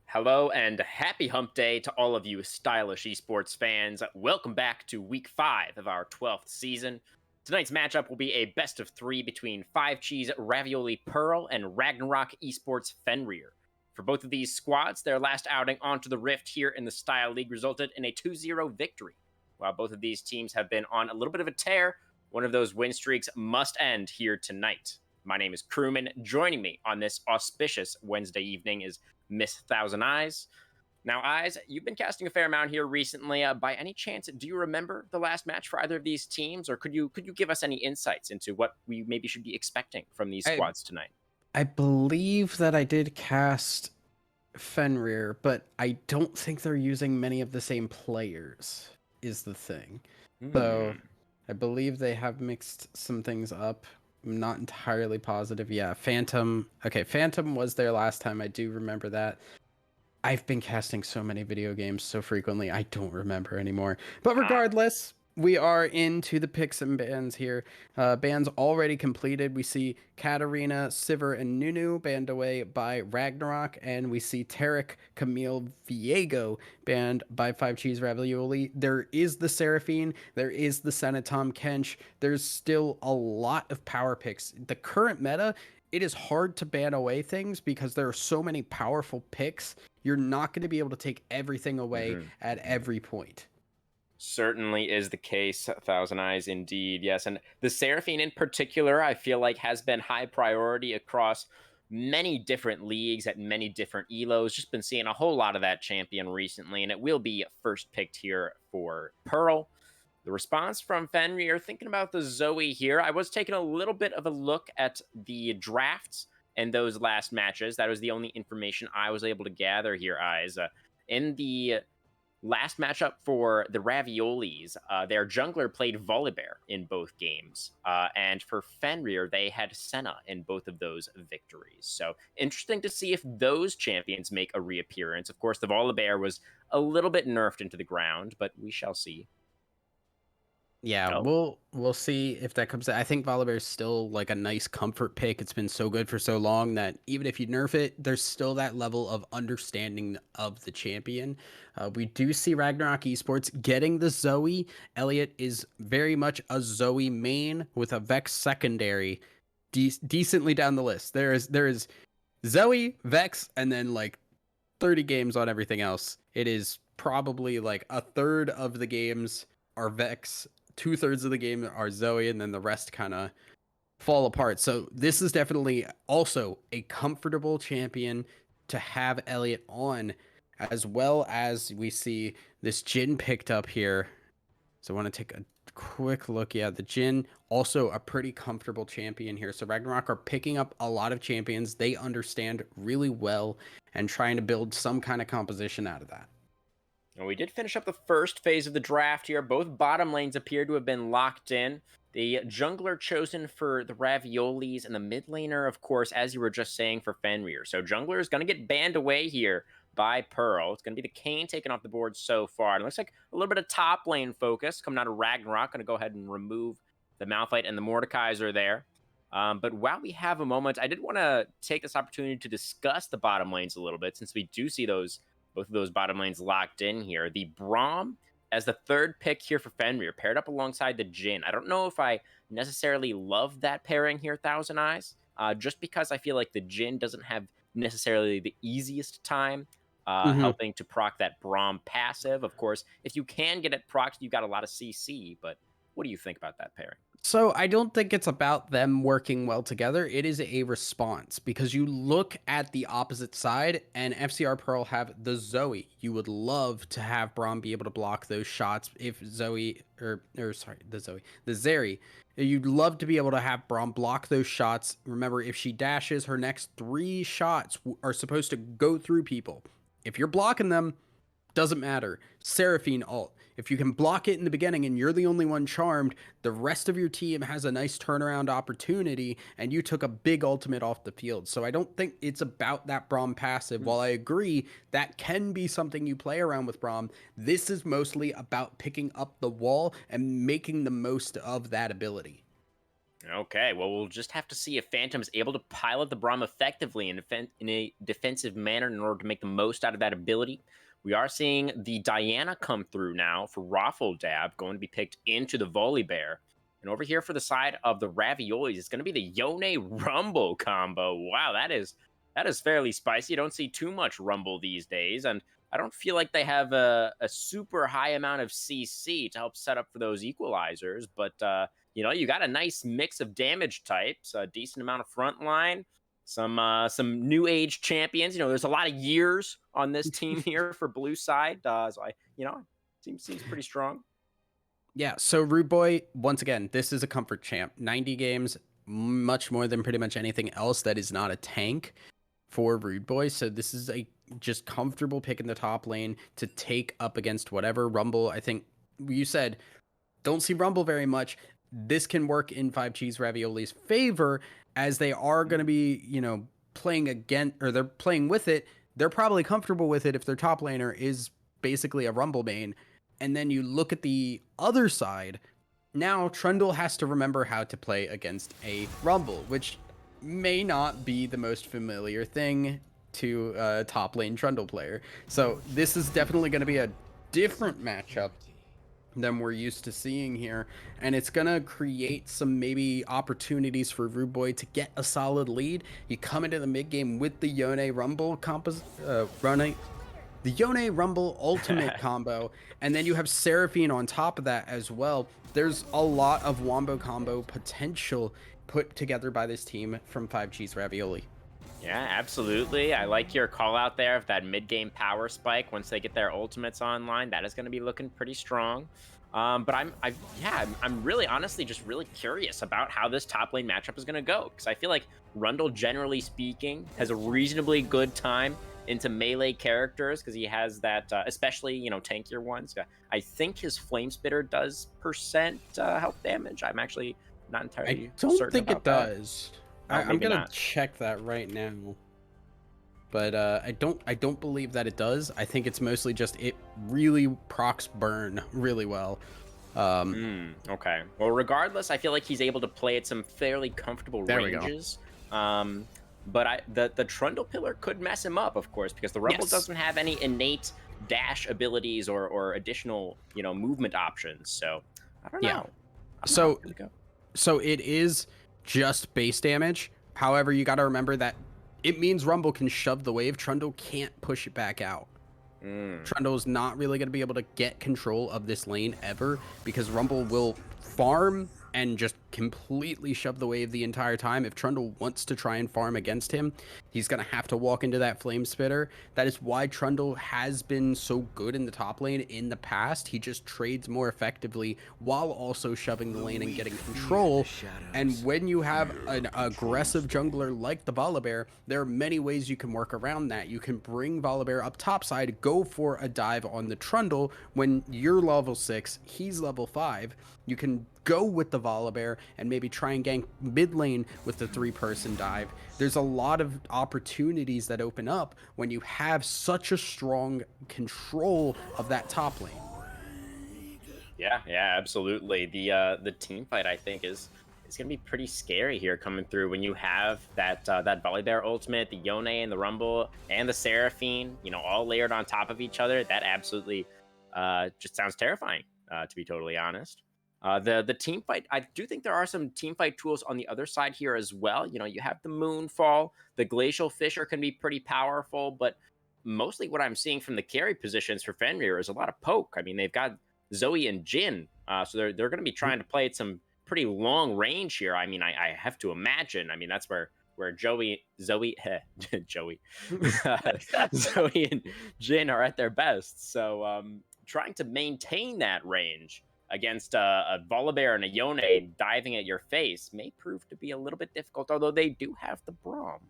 Hello and happy hump day to all of you stylish esports fans. Welcome back to week 5 of our 12th season. Tonight's matchup will be a best of 3 between 5 Cheese Ravioli Pearl and Ragnarok Esports Fenrir. For both of these squads, their last outing onto the Rift here in the Style League resulted in a 2-0 victory. While both of these teams have been on a little bit of a tear, one of those win streaks must end here tonight. My name is Crewman. Joining me on this auspicious Wednesday evening is Miss Thousand Eyes. Now, Eyes, you've been casting a fair amount here recently. By any chance, do you remember the last match for either of these teams, or could you give us any insights into what we maybe should be expecting from these I squads tonight? I believe that I did cast Fenrir, but I don't think they're using many of the same players, is the thing. So Hmm. I believe they have mixed some things up. I'm not entirely positive. Yeah, Phantom. Okay, Phantom was there last time. I do remember that. I've been casting so many video games so frequently, I don't remember anymore. But Ah, regardless, we are into the picks and bans here. Bans already completed. We see Katarina, Sivir, and Nunu banned away by Ragnarok, and we see Tarek, Camille, Viego banned by Five Cheese Ravioli. There is the Seraphine, there is the Senatom Kench. There's still a lot of power picks. The current meta, it is hard to ban away things because there are so many powerful picks. You're not going to be able to take everything away mhm. at every point. Certainly is the case, Thousand Eyes, indeed. Yes, and the Seraphine in particular, I feel like has been high priority across many different leagues at many different elos. Just been seeing a whole lot of that champion recently, and it will be first picked here for Pearl. The response from Fenrir, thinking about the Zoe here, I was taking a little bit of a look at the drafts and those last matches. That was the only information I was able to gather here, Eyes. In the last matchup for the Raviolis, their jungler played Volibear in both games. And for Fenrir, they had Senna in both of those victories. So interesting to see if those champions make a reappearance. Of course, the Volibear was a little bit nerfed into the ground, but we shall see. Yeah, Oh, we'll see if that comes. I think Volibear is still like a nice comfort pick. It's been so good for so long that even if you nerf it, there's still that level of understanding of the champion. We do see Ragnarok Esports getting the Zoe. Elliot is very much a Zoe main with a Vex secondary, decently down the list. There is Zoe, Vex, and then like 30 games on everything else. It is probably like a third of the games are Vex, two-thirds of the game are Zoe, and then the rest kind of fall apart. So this is definitely also a comfortable champion to have Elliot on, as well as we see this Jin picked up here. So I want to take a quick look. Yeah, the Jin, also a pretty comfortable champion here. So Ragnarok are picking up a lot of champions they understand really well and trying to build some kind of composition out of that. and we did finish up the first phase of the draft here. Both bottom lanes appear to have been locked in. The jungler chosen for the Raviolis and the mid laner, of course, as you were just saying, for Fenrir. So jungler is going to get banned away here by Pearl. It's going to be the Kane taken off the board so far. And it looks like a little bit of top lane focus coming out of Ragnarok. Going to go ahead and remove the Malphite and the Mordekaiser there. But while we have a moment, I did want to take this opportunity to discuss the bottom lanes a little bit, since we do see both of those bottom lanes locked in here. The Braum as the third pick here for Fenrir, paired up alongside the Jin. I don't know if I necessarily love that pairing here, Thousand Eyes, just because I feel like the Jin doesn't have necessarily the easiest time Mhm. helping to proc that Braum passive. Of course, if you can get it procced, you've got a lot of CC, but what do you think about that pairing? So I don't think it's about them working well together. It is a response because you look at the opposite side and FCR Pearl have the Zoe. You would love to have Braum be able to block those shots if Zoe or sorry, the Zeri. You'd love to be able to have Braum block those shots. Remember, if she dashes, her next three shots are supposed to go through people. If you're blocking them, doesn't matter. Seraphine ult. If you can block it in the beginning and you're the only one charmed, the rest of your team has a nice turnaround opportunity and you took a big ultimate off the field. So I don't think it's about that Braum passive. While I agree that can be something you play around with Braum, this is mostly about picking up the wall and making the most of that ability. Okay, well, we'll just have to see if Phantom is able to pilot the Braum effectively in a defensive manner in order to make the most out of that ability. We are seeing the Diana come through now for Dab, going to be picked into the Volibear. And over here for the side of the Raviolis, it's going to be the Yone Rumble combo. Wow, that is fairly spicy. You don't see too much Rumble these days, and I don't feel like they have a super high amount of CC to help set up for those equalizers, but you got a nice mix of damage types, a decent amount of front line, some new age champions. There's a lot of years on this team here for blue side. Seems pretty strong. Yeah, so Rude Boy, once again, this is a comfort champ. 90 games, much more than pretty much anything else that is not a tank for Rude Boy. So this is a just comfortable pick in the top lane to take up against whatever Rumble. I think you said don't see Rumble very much. This can work in 5G's Ravioli's favor as they are going to be, playing again, or they're playing with it. They're probably comfortable with it if their top laner is basically a Rumble main. And then you look at the other side. Now Trundle has to remember how to play against a Rumble, which may not be the most familiar thing to a top lane Trundle player. So this is definitely going to be a different matchup than we're used to seeing here, and it's gonna create some maybe opportunities for Rude Boy to get a solid lead. You come into the mid game with the Yone Rumble running the Yone Rumble ultimate combo, and then you have Seraphine on top of that as well. There's a lot of wombo combo potential put together by this team from 5G's Ravioli. Yeah, absolutely. I like your call out there of that mid game power spike once they get their ultimates online. That is going to be looking pretty strong. But I'm really honestly just really curious about how this top lane matchup is going to go, because I feel like Rundle, generally speaking, has a reasonably good time into melee characters because he has that, especially tankier ones. I think his Flame Spitter does percent health damage. I'm actually not I entirely don't certain think about it that. does. Oh, I'm maybe gonna not. check that right now. But I don't believe that it does. I think it's mostly just it really procs burn really well. Um, Okay. Well, regardless, I feel like he's able to play at some fairly comfortable there we go. ranges. But the Trundle Pillar could mess him up, of course, because the Rumble Yes. doesn't have any innate dash abilities or additional movement options. So I don't Yeah. know. I don't know how So it's gonna go. so it is just base damage. However, you got to remember that it means Rumble can shove the wave. Trundle can't push it back out. Mm. Trundle's not really going to be able to get control of this lane ever because Rumble will farm and just completely shove the wave the entire time. If Trundle wants to try and farm against him, he's going to have to walk into that Flame Spitter. That is why Trundle has been so good in the top lane in the past. He just trades more effectively while also shoving the lane and getting control. And when you have an aggressive jungler like the Volibear, there are many ways you can work around that. You can bring Volibear up topside, go for a dive on the Trundle when you're level 6, he's level 5. You can go with the Volibear and maybe try and gank mid lane with the 3-person dive. There's a lot of opportunities that open up when you have such a strong control of that top lane. Yeah, absolutely. The team fight, I think, is gonna be pretty scary here coming through when you have that Volibear ultimate, the Yone and the Rumble and the Seraphine, all layered on top of each other. That absolutely just sounds terrifying, to be totally honest. The team fight, I do think there are some team fight tools on the other side here as well. You have the Moonfall, the Glacial Fissure can be pretty powerful, but mostly what I'm seeing from the carry positions for Fenrir is a lot of poke. I mean, they've got Zoe and Jin, so they're going to be trying to play at some pretty long range here. I mean, I have to imagine. I mean, that's where Zoe, Joey, Zoe and Jin are at their best. So trying to maintain that range against a Volibear and a Yone diving at your face may prove to be a little bit difficult. Although they do have the Braum.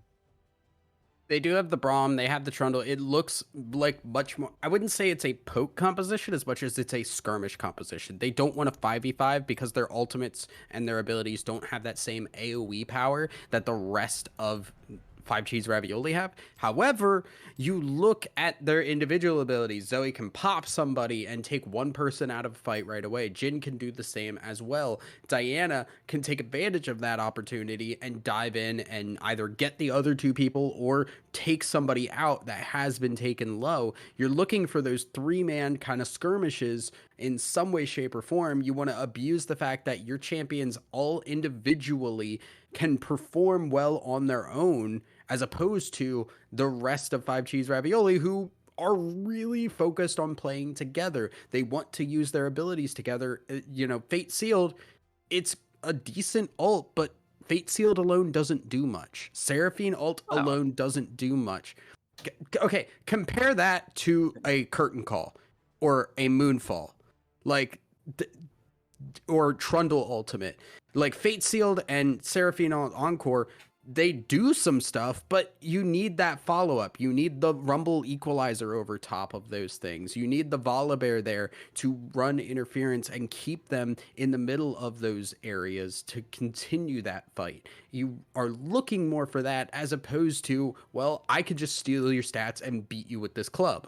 They do have the Braum, they have the Trundle. It looks like much more. I wouldn't say it's a poke composition as much as it's a skirmish composition. They don't want a 5v5 because their ultimates and their abilities don't have that same AoE power that the rest of Five Cheese Ravioli have. However, you look at their individual abilities. Zoe can pop somebody and take one person out of a fight right away. Jin can do the same as well. Diana can take advantage of that opportunity and dive in and either get the other two people or take somebody out that has been taken low. You're looking for those three-man kind of skirmishes in some way, shape, or form. You want to abuse the fact that your champions all individually can perform well on their own, as opposed to the rest of Five Cheese Ravioli, who are really focused on playing together. They want to use their abilities together. Fate Sealed, it's a decent ult, but Fate Sealed alone doesn't do much. Seraphine ult Well, alone doesn't do much. Okay, compare that to a Curtain Call or a Moonfall. Like, or Trundle Ultimate. Like Fate Sealed and Seraphine Encore, they do some stuff, but you need that follow up. You need the Rumble Equalizer over top of those things. You need the Volibear there to run interference and keep them in the middle of those areas to continue that fight. You are looking more for that as opposed to, well, I could just steal your stats and beat you with this club.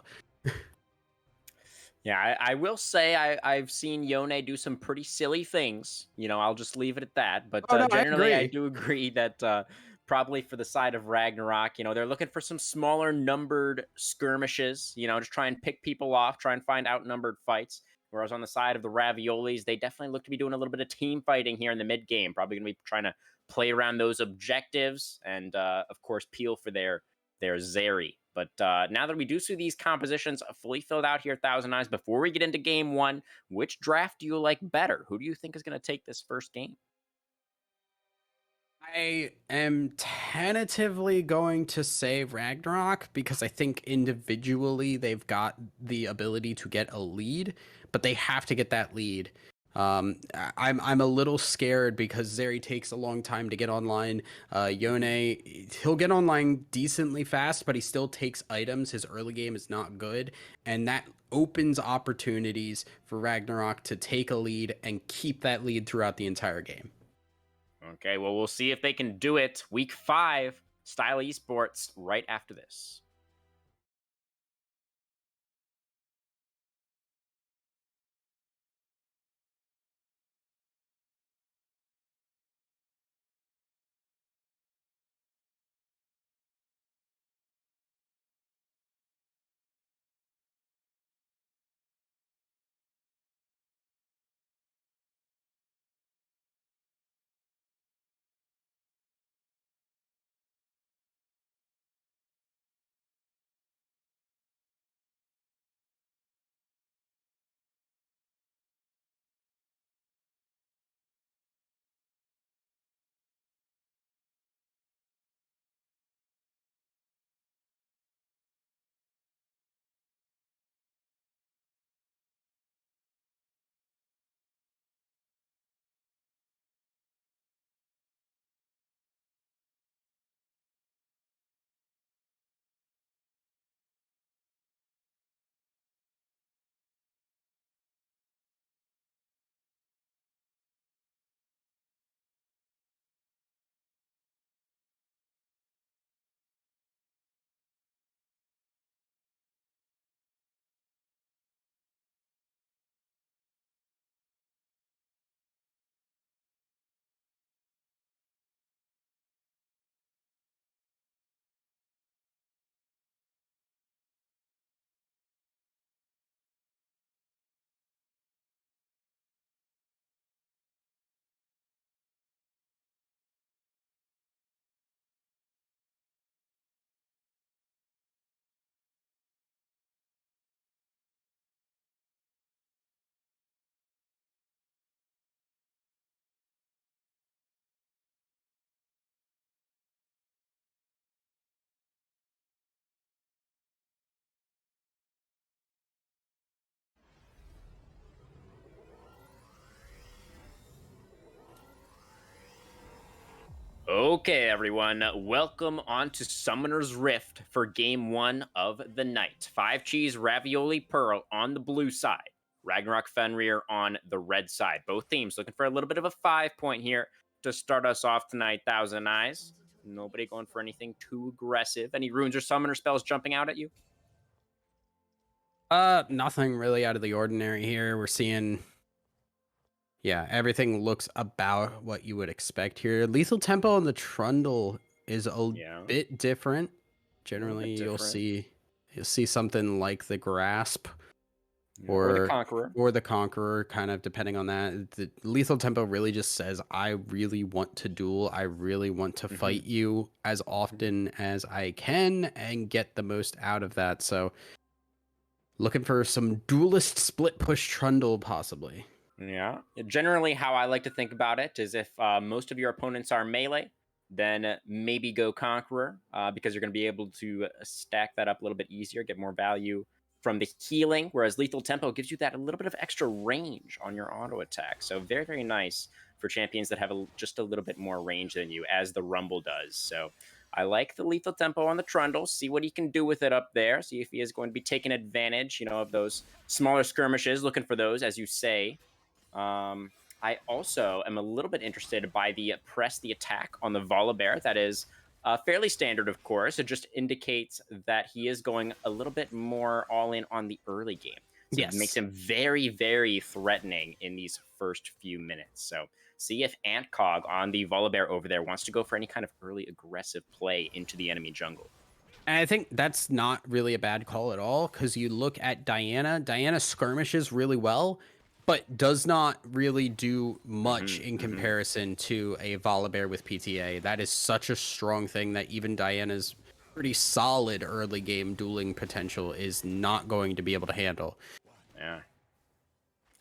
yeah, I will say I've seen Yone do some pretty silly things. I'll just leave it at that. But Oh no, I generally, I agree. do agree that probably for the side of Ragnarok, they're looking for some smaller numbered skirmishes. Just try and pick people off, try and find outnumbered fights. Whereas on the side of the Raviolis, they definitely look to be doing a little bit of team fighting here in the mid game. Probably going to be trying to play around those objectives and, of course, peel for their Zeri. But now that we do see these compositions fully filled out here, Thousand Eyes, before we get into game one, which draft do you like better? Who do you think is going to take this first game? I am tentatively going to say Ragnarok because I think individually they've got the ability to get a lead, but they have to get that lead. I'm a little scared because Zeri takes a long time to get online. Yone, he'll get online decently fast, but he still takes items. His early game is not good, and that opens opportunities for Ragnarok to take a lead and keep that lead throughout the entire game. Okay, well, we'll see if they can do it. Week 5, Style Esports, right after this. Okay, everyone, welcome on to Summoner's Rift for game 1 of the night. 5 Cheese Ravioli Pearl on the blue side, Ragnarok Fenrir on the red side. Both teams looking for a little bit of a 5 point here to start us off tonight, Thousand Eyes. Nobody going for anything too aggressive. Any runes or summoner spells jumping out at you? Nothing really out of the ordinary here. We're seeing, yeah, everything looks about what you would expect here. Lethal Tempo on the Trundle is a Yeah, bit different. a little Generally, bit different. you'll see something like the Grasp Yeah, or the or Conqueror. the Conqueror, kind of depending on that. The Lethal Tempo really just says, I really want to duel. I really want to Hmm. fight you as often as I can and get the most out of that. So looking for some duelist split push Trundle, possibly. Yeah. Generally, how I like to think about it is if most of your opponents are melee, then maybe go Conqueror because you're going to be able to stack that up a little bit easier, get more value from the healing, whereas Lethal Tempo gives you that a little bit of extra range on your auto attack. So very, very nice for champions that have just a little bit more range than you, as the Rumble does. So I like the Lethal Tempo on the Trundle. See what he can do with it up there. See if he is going to be taking advantage, of those smaller skirmishes, looking for those, as you say. I also am a little bit interested by the press the attack on the Volibear. That is fairly standard, of course. It just indicates that he is going a little bit more all in on the early game. So it makes Yes. him very, very threatening in these first few minutes. So see if Antcog on the Volibear over there wants to go for any kind of early aggressive play into the enemy jungle. And I think that's not really a bad call at all, because you look at Diana. Diana skirmishes really well, but does not really do much Hmm. in Hmm. comparison to a Volibear with PTA. That is such a strong thing that even Diana's pretty solid early game dueling potential is not going to be able to handle. Yeah.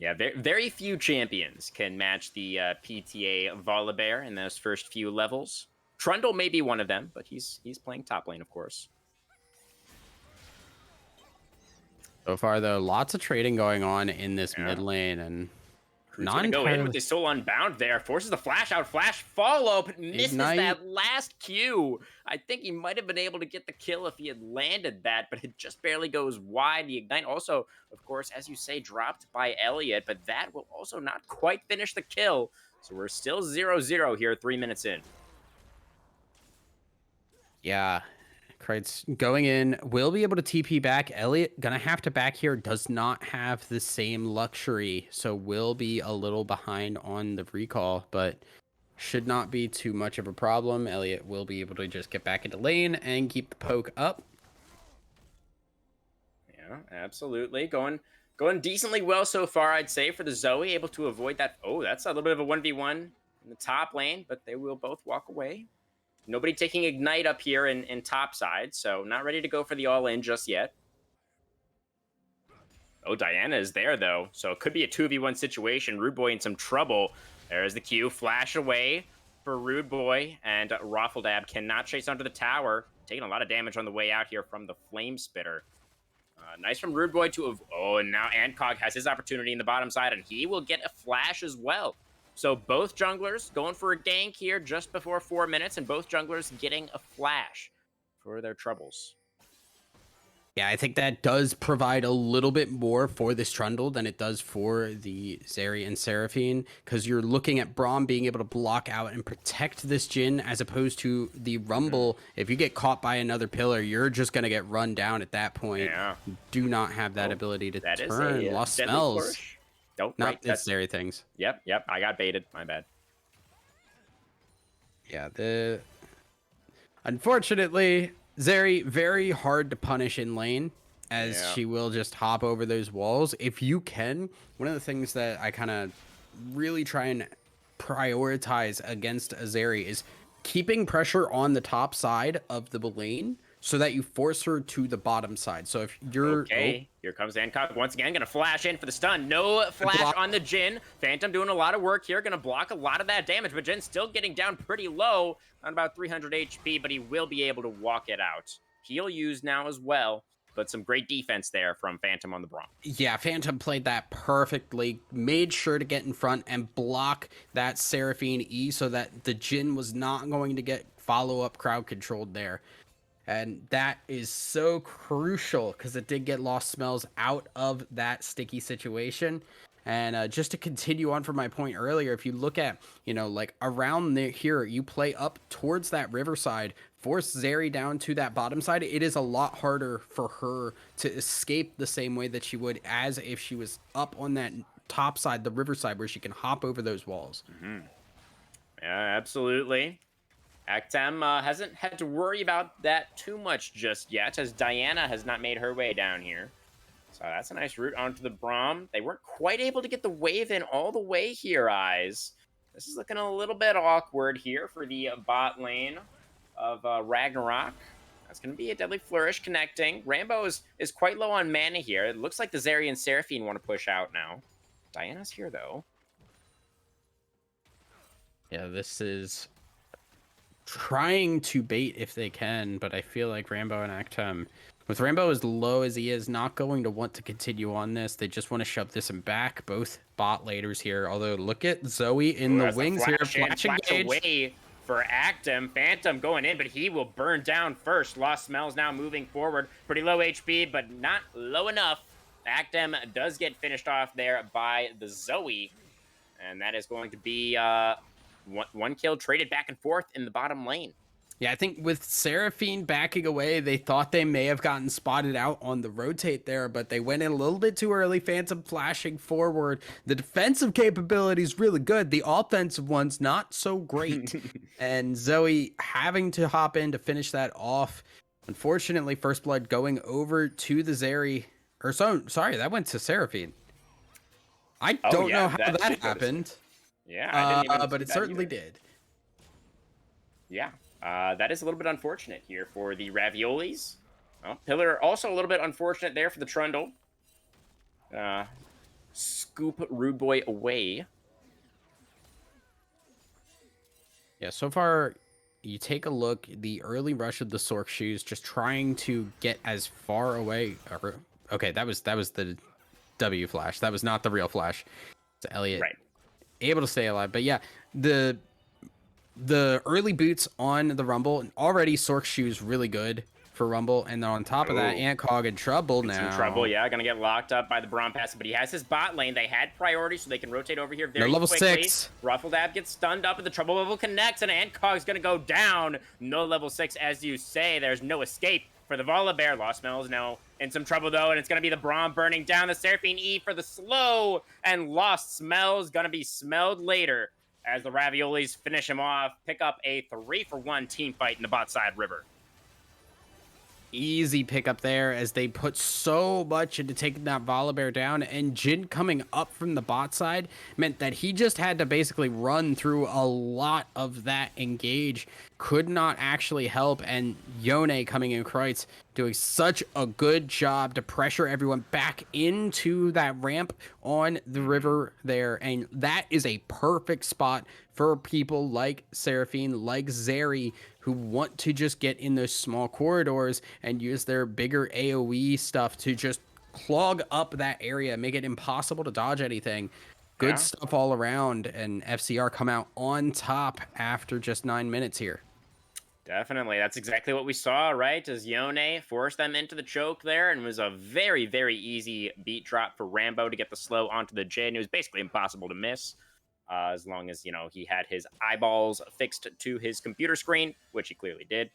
Yeah, very few champions can match the PTA Volibear in those first few levels. Trundle may be one of them, but he's playing top lane, of course. So far, though, lots of trading going on in this mid Yeah. lane, and Crude's not gonna go in with entirely his soul unbound there. Forces the flash out, flash follow, but misses ignite. that last Q. I think he might have been able to get the kill if he had landed that, but it just barely goes wide. The ignite also, of course, as you say, dropped by Elliot, but that will also not quite finish the kill. So we're still 0-0 here, 3 minutes in. Yeah, Kreitz going in, will be able to TP back. Elliot gonna have to back here, does not have the same luxury, so will be a little behind on the recall, but should not be too much of a problem. Elliot will be able to just get back into lane and keep the poke up. Yeah, absolutely. Going decently well so far, I'd say, for the Zoe, able to avoid that. Oh, that's a little bit of a 1v1 in the top lane, but they will both walk away. Nobody taking Ignite up here in top side, so not ready to go for the all-in just yet. Oh, Diana is there, though, so it could be a 2v1 situation. Rude Boy in some trouble. There's the Q. Flash away for Rude Boy, and Raffledab cannot chase under the tower. Taking a lot of damage on the way out here from the Flame Spitter. Nice from Rude Boy to... Oh, and now Antcog has his opportunity in the bottom side, and he will get a flash as well. So both junglers going for a gank here just before 4 minutes, and both junglers getting a flash for their troubles. Yeah, I think that does provide a little bit more for this Trundle than it does for the Zeri and Seraphine, because you're looking at Braum being able to block out and protect this Jhin, as opposed to the Rumble. If you get caught by another pillar, you're just going to get run down at that point. Yeah. Do not have that Oh, ability to that is turn. a Lost deadly smells. flourish. Oh, Nope, right. it's Zeri things. Yep. I got baited. My bad. Yeah, unfortunately, Zeri very hard to punish in lane, as Yeah. she will just hop over those walls. If you can, one of the things that I kind of really try and prioritize against a Zeri is keeping pressure on the top side of the lane so that you force her to the bottom side. So if you're Okay, here comes Hancock once again. Gonna flash in for the stun. No flash block. on the Jhin. Phantom doing a lot of work here. Gonna block a lot of that damage, but Jhin still getting down pretty low on about 300 HP, but he will be able to walk it out. Heal used now as well, but some great defense there from Phantom on the Braum. Yeah, Phantom played that perfectly, made sure to get in front and block that Seraphine E so that the Jhin was not going to get follow-up crowd controlled there. And that is so crucial, because it did get Lost Smells out of that sticky situation. And just to continue on from my point earlier, if you look at, like around here, you play up towards that riverside, force Zeri down to that bottom side, it is a lot harder for her to escape the same way that she would as if she was up on that top side, the riverside, where she can hop over those walls. Yeah, absolutely. Actem hasn't had to worry about that too much just yet, as Diana has not made her way down here. So that's a nice route onto the Braum. They weren't quite able to get the wave in all the way here, Eyes. This is looking a little bit awkward here for the bot lane of Ragnarok. That's going to be a Deadly Flourish connecting. Rambo is quite low on mana here. It looks like the Zeri and Seraphine want to push out now. Diana's here, though. Yeah, this is trying to bait if they can, but I feel like Rambo and Actem, with Rambo as low as he is, not going to want to continue on this. They just want to shove this in back. Both bot laders here. Although, look at Zoe in the wings here. Flash away for Actem. Phantom going in, but he will burn down first. Lost Smells now moving forward. Pretty low HP, but not low enough. Actem does get finished off there by the Zoe. And that is going to be one kill traded back and forth in the bottom lane. Yeah, I think with Seraphine backing away, they thought they may have gotten spotted out on the rotate there, but they went in a little bit too early. Phantom flashing forward. The defensive capability is really good. The offensive one's not so great. And Zoe having to hop in to finish that off. Unfortunately, First Blood going over to the Zeri. Or sorry, that went to Seraphine. I don't know how that happened. Yeah, I didn't even but it certainly did. Yeah. That is a little bit unfortunate here for the Raviolis. Well, Pillar also a little bit unfortunate there for the Trundle. Scoop Rude Boy away. Yeah, so far, you take a look, the early rush of the Sork Shoes, just trying to get as far away. Okay, that was the W flash. That was not the real flash. It's Elliot. Right. Able to stay alive. But yeah, the early boots on the Rumble, already Sork Shoes really good for Rumble, and then on top of that, Antcog in trouble now. In trouble, yeah, gonna get locked up by the Braum pass, but he has his bot lane. They had priority, so they can rotate over here very level quickly. 6. Ruffled Ab gets stunned up, and the trouble level connects, and Antcog's gonna go down. No level 6, as you say. There's no escape for the Volibear. Lost Smells now in some trouble, though, and it's gonna be the Braum burning down. The Seraphine E for the slow, and Lost Smells gonna be smelled later as the Raviolis finish him off, pick up a 3-for-1 team fight in the bot side river. Easy pickup there as they put so much into taking that Volibear down, and Jin coming up from the bot side meant that he just had to basically run through a lot of that engage. Could not actually help, and Yone coming in Kreutz doing such a good job to pressure everyone back into that ramp on the river there, and that is a perfect spot for people like Seraphine, like Zeri, who want to just get in those small corridors and use their bigger AoE stuff to just clog up that area, make it impossible to dodge anything. Good stuff all around, and FCR come out on top after just 9 minutes here. Definitely. That's exactly what we saw, right? As Yone forced them into the choke there, and it was a very, very easy beat drop for Rambo to get the slow onto the Jin. It was basically impossible to miss. As long as, he had his eyeballs fixed to his computer screen, which he clearly did.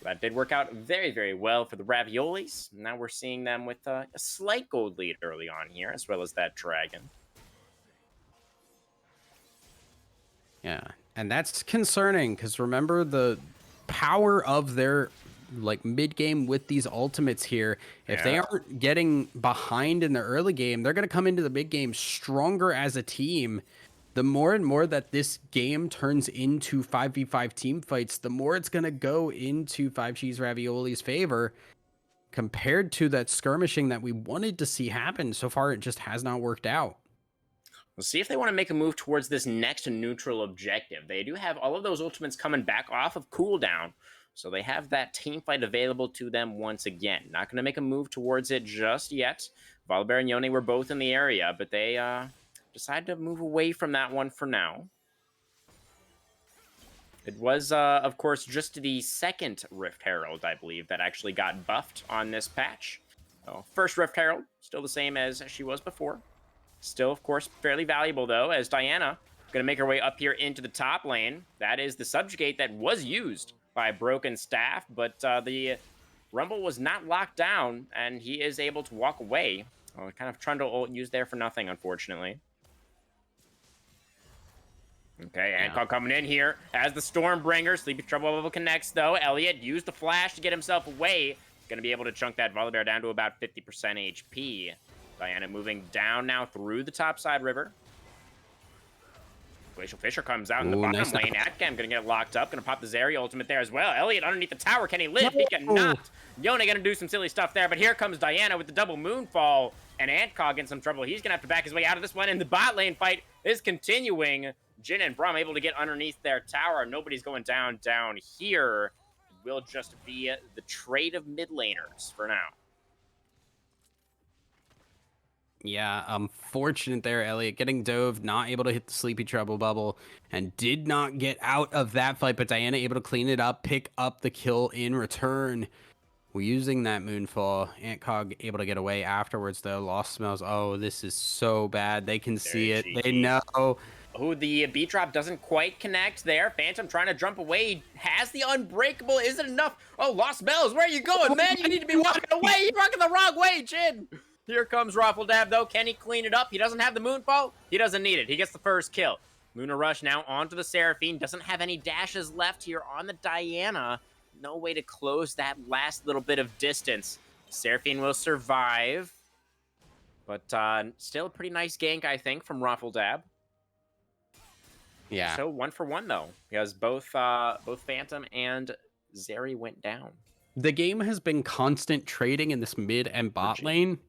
So that did work out very, very well for the Raviolis. Now we're seeing them with a slight gold lead early on here, as well as that dragon. Yeah, and that's concerning, because remember the power of their mid-game with these ultimates here. If they aren't getting behind in the early game, they're going to come into the mid-game stronger as a team. The more and more that this game turns into 5v5 team fights, the more it's going to go into 5G's Ravioli's favor compared to that skirmishing that we wanted to see happen. So far, it just has not worked out. We'll see if they want to make a move towards this next neutral objective. They do have all of those ultimates coming back off of cooldown, so they have that team fight available to them once again. Not going to make a move towards it just yet. Volibear and Yone were both in the area, but they decided to move away from that one for now. It was, of course, just the second Rift Herald, I believe, that actually got buffed on this patch. So, first Rift Herald, still the same as she was before. Still, of course, fairly valuable, though, as Diana going to make her way up here into the top lane. That is the subjugate that was used by Broken Staff, but the Rumble was not locked down, and he is able to walk away. Oh, kind of Trundle ult used there for nothing, unfortunately. Okay, Hancock coming in here as the Stormbringer. Sleepy Trouble Bubble connects, though. Elliott used the flash to get himself away. Going to be able to chunk that Volibear down to about 50% HP. Diana moving down now through the topside river. Glacial Fisher comes out in the bottom lane. Atcam gonna get locked up. Gonna pop the Zeri ultimate there as well. Elliott underneath the tower. Can he live? He cannot. Yone gonna do some silly stuff there, but here comes Diana with the double moonfall. And Antcog in some trouble. He's gonna have to back his way out of this one. And the bot lane fight is continuing. Jin and Braum able to get underneath their tower. Nobody's going down here. It will just be the trade of mid laners for now. Yeah, unfortunate there, Elliott. Getting dove, not able to hit the Sleepy Trouble Bubble, and did not get out of that fight, but Diana able to clean it up, pick up the kill in return. We're using that Moonfall. Antcog able to get away afterwards, though. Lost smells. Oh, this is so bad. They can see it. They know. Oh, the beat drop doesn't quite connect there. Phantom trying to jump away. Has the unbreakable. Is it enough? Oh, Lost Bells. Where are you going, man? You need to be walking away. You're walking the wrong way, Jin. Here comes Raffledab, though. Can he clean it up? He doesn't have the Moonfall. He doesn't need it. He gets the first kill. Luna Rush now onto the Seraphine. Doesn't have any dashes left here on the Diana. No way to close that last little bit of distance. Seraphine will survive. But still a pretty nice gank, I think, from Raffledab. Yeah. So 1 for 1, though, because both Phantom and Zeri went down. The game has been constant trading in this mid and bot lane,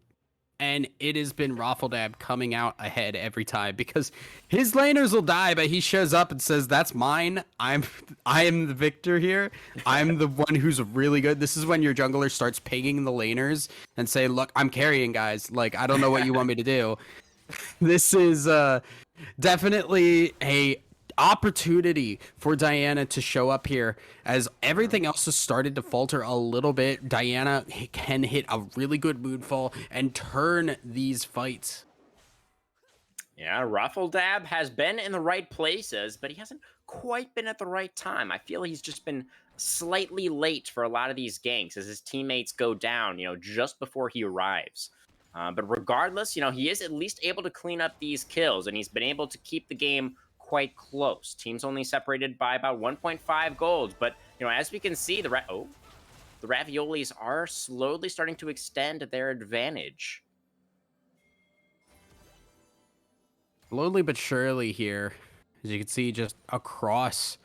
and it has been Raffledab coming out ahead every time because his laners will die, but he shows up and says, "That's mine. I am the victor here. I'm the one who's really good." This is when your jungler starts pinging the laners and say, "Look, I'm carrying, guys. Like, I don't know what you want me to do." This is definitely a opportunity for Diana to show up here as everything else has started to falter a little bit. Diana can hit a really good moonfall and turn these fights. Yeah, Raffledab has been in the right places, but he hasn't quite been at the right time. I feel he's just been slightly late for a lot of these ganks as his teammates go down, just before he arrives. But regardless, he is at least able to clean up these kills, and he's been able to keep the game quite close. Teams only separated by about 1.5 golds, but as we can see, the Raviolis are slowly starting to extend their advantage. Slowly but surely here, as you can see, just across,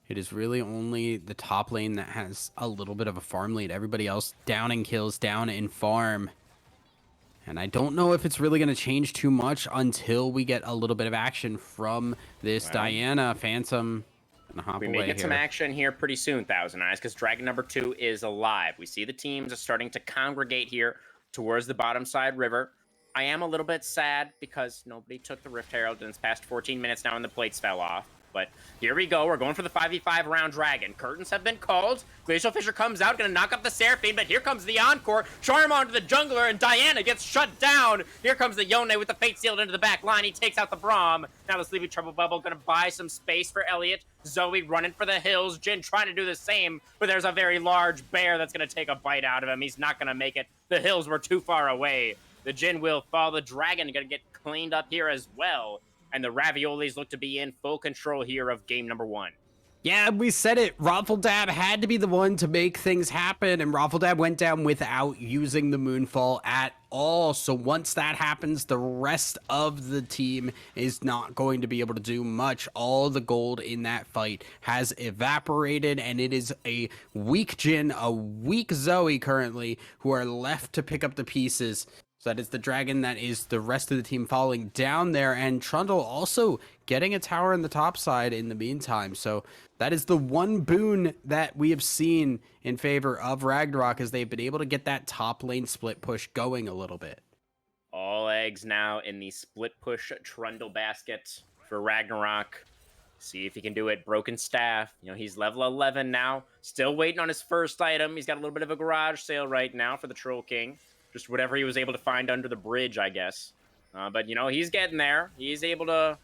it is really only the top lane that has a little bit of a farm lead. Everybody else down in kills, down in farm. And I don't know if it's really going to change too much until we get a little bit of action from this Diana Phantom. We may get some action here pretty soon, Thousand Eyes, because Dragon number 2 is alive. We see the teams are starting to congregate here towards the bottom side river. I am a little bit sad because nobody took the Rift Herald, and it's past 14 minutes now and the plates fell off. But here we go. We're going for the 5v5 round Dragon. Curtains have been called. Glacial Fisher comes out, going to knock up the Seraphine, but here comes the Encore. Charm onto the jungler, and Diana gets shut down. Here comes the Yone with the Fate Sealed into the back line. He takes out the Braum. Now the Sleepy Trouble Bubble going to buy some space for Elliott. Zoe running for the hills. Jin trying to do the same, but there's a very large bear that's going to take a bite out of him. He's not going to make it. The hills were too far away. The Jin will fall. The Dragon going to get cleaned up here as well. And the Raviolis look to be in full control here of game number 1. Yeah, we said it. Raffledab had to be the one to make things happen, and Raffledab went down without using the Moonfall at all. So once that happens, the rest of the team is not going to be able to do much. All the gold in that fight has evaporated, and it is a weak Jin, a weak Zoe currently, who are left to pick up the pieces. So that is the Dragon, that is the rest of the team falling down there, and Trundle also getting a tower in the top side in the meantime. So that is the one boon that we have seen in favor of Ragnarok, as they've been able to get that top lane split push going a little bit. All eggs now in the split push Trundle basket for Ragnarok. See if he can do it. Broken Staff. He's level 11 now. Still waiting on his first item. He's got a little bit of a garage sale right now for the Troll King. Just whatever he was able to find under the bridge, I guess. But, he's getting there. He's able to...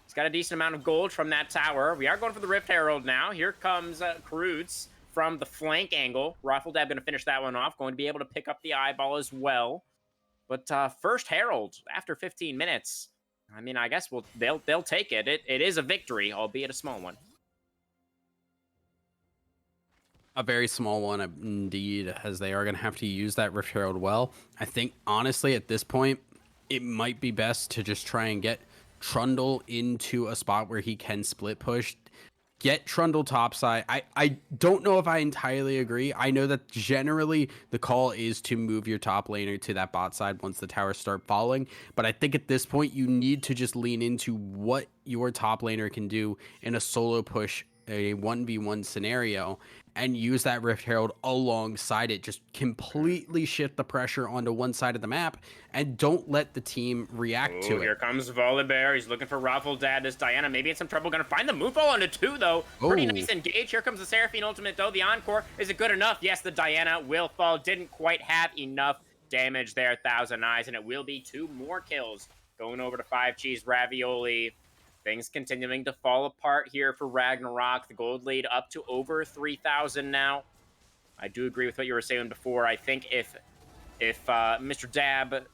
He's got a decent amount of gold from that tower. We are going for the Rift Herald now. Here comes Kroots from the flank angle. Raffledab going to finish that one off. Going to be able to pick up the eyeball as well. But first Herald after 15 minutes. I mean, I guess they'll take it. It is a victory, albeit a small one. A very small one, indeed, as they are going to have to use that Rift Herald well. I think, honestly, at this point, it might be best to just try and get Trundle into a spot where he can split push. Get Trundle topside. I don't know if I entirely agree. I know that generally the call is to move your top laner to that bot side once the towers start falling. But I think at this point, you need to just lean into what your top laner can do in a solo push, a 1v1 scenario, and use that Rift Herald alongside it. Just completely shift the pressure onto one side of the map and don't let the team react to it. Here comes Volibear. He's looking for Raffledad as Diana. Maybe in some trouble. Gonna find the Moonfall onto 2, though. Pretty nice engage. Here comes the Seraphine ultimate, though. The Encore. Is it good enough? Yes, the Diana will fall. Didn't quite have enough damage there, Thousand Eyes, and it will be 2 more kills. Going over to 5 Cheese Ravioli. Things continuing to fall apart here for Ragnarok. The gold lead up to over 3,000 now. I do agree with what you were saying before. I think if Mr. Dab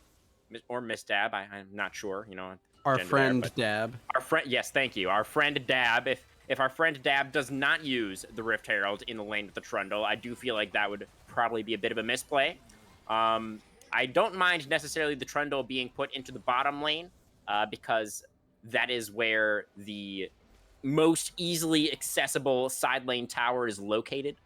or Miss Dab, I'm not sure, Our friend Dab. Our friend, yes, thank you. Our friend Dab. If our friend Dab does not use the Rift Herald in the lane with the Trundle, I do feel like that would probably be a bit of a misplay. I don't mind necessarily the Trundle being put into the bottom lane because that is where the most easily accessible side lane tower is located.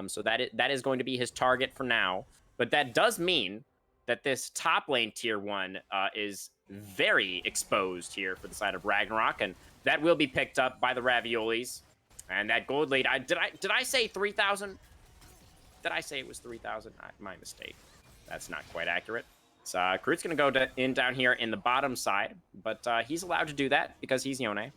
So that is going to be his target for now. But that does mean that this top lane tier 1 is very exposed here for the side of Ragnarok, and that will be picked up by the Raviolis. And that gold lead, did I say 3,000? Did I say it was 3,000? My mistake. That's not quite accurate. So Kroot's going to go in down here in the bottom side, but he's allowed to do that because he's Yone.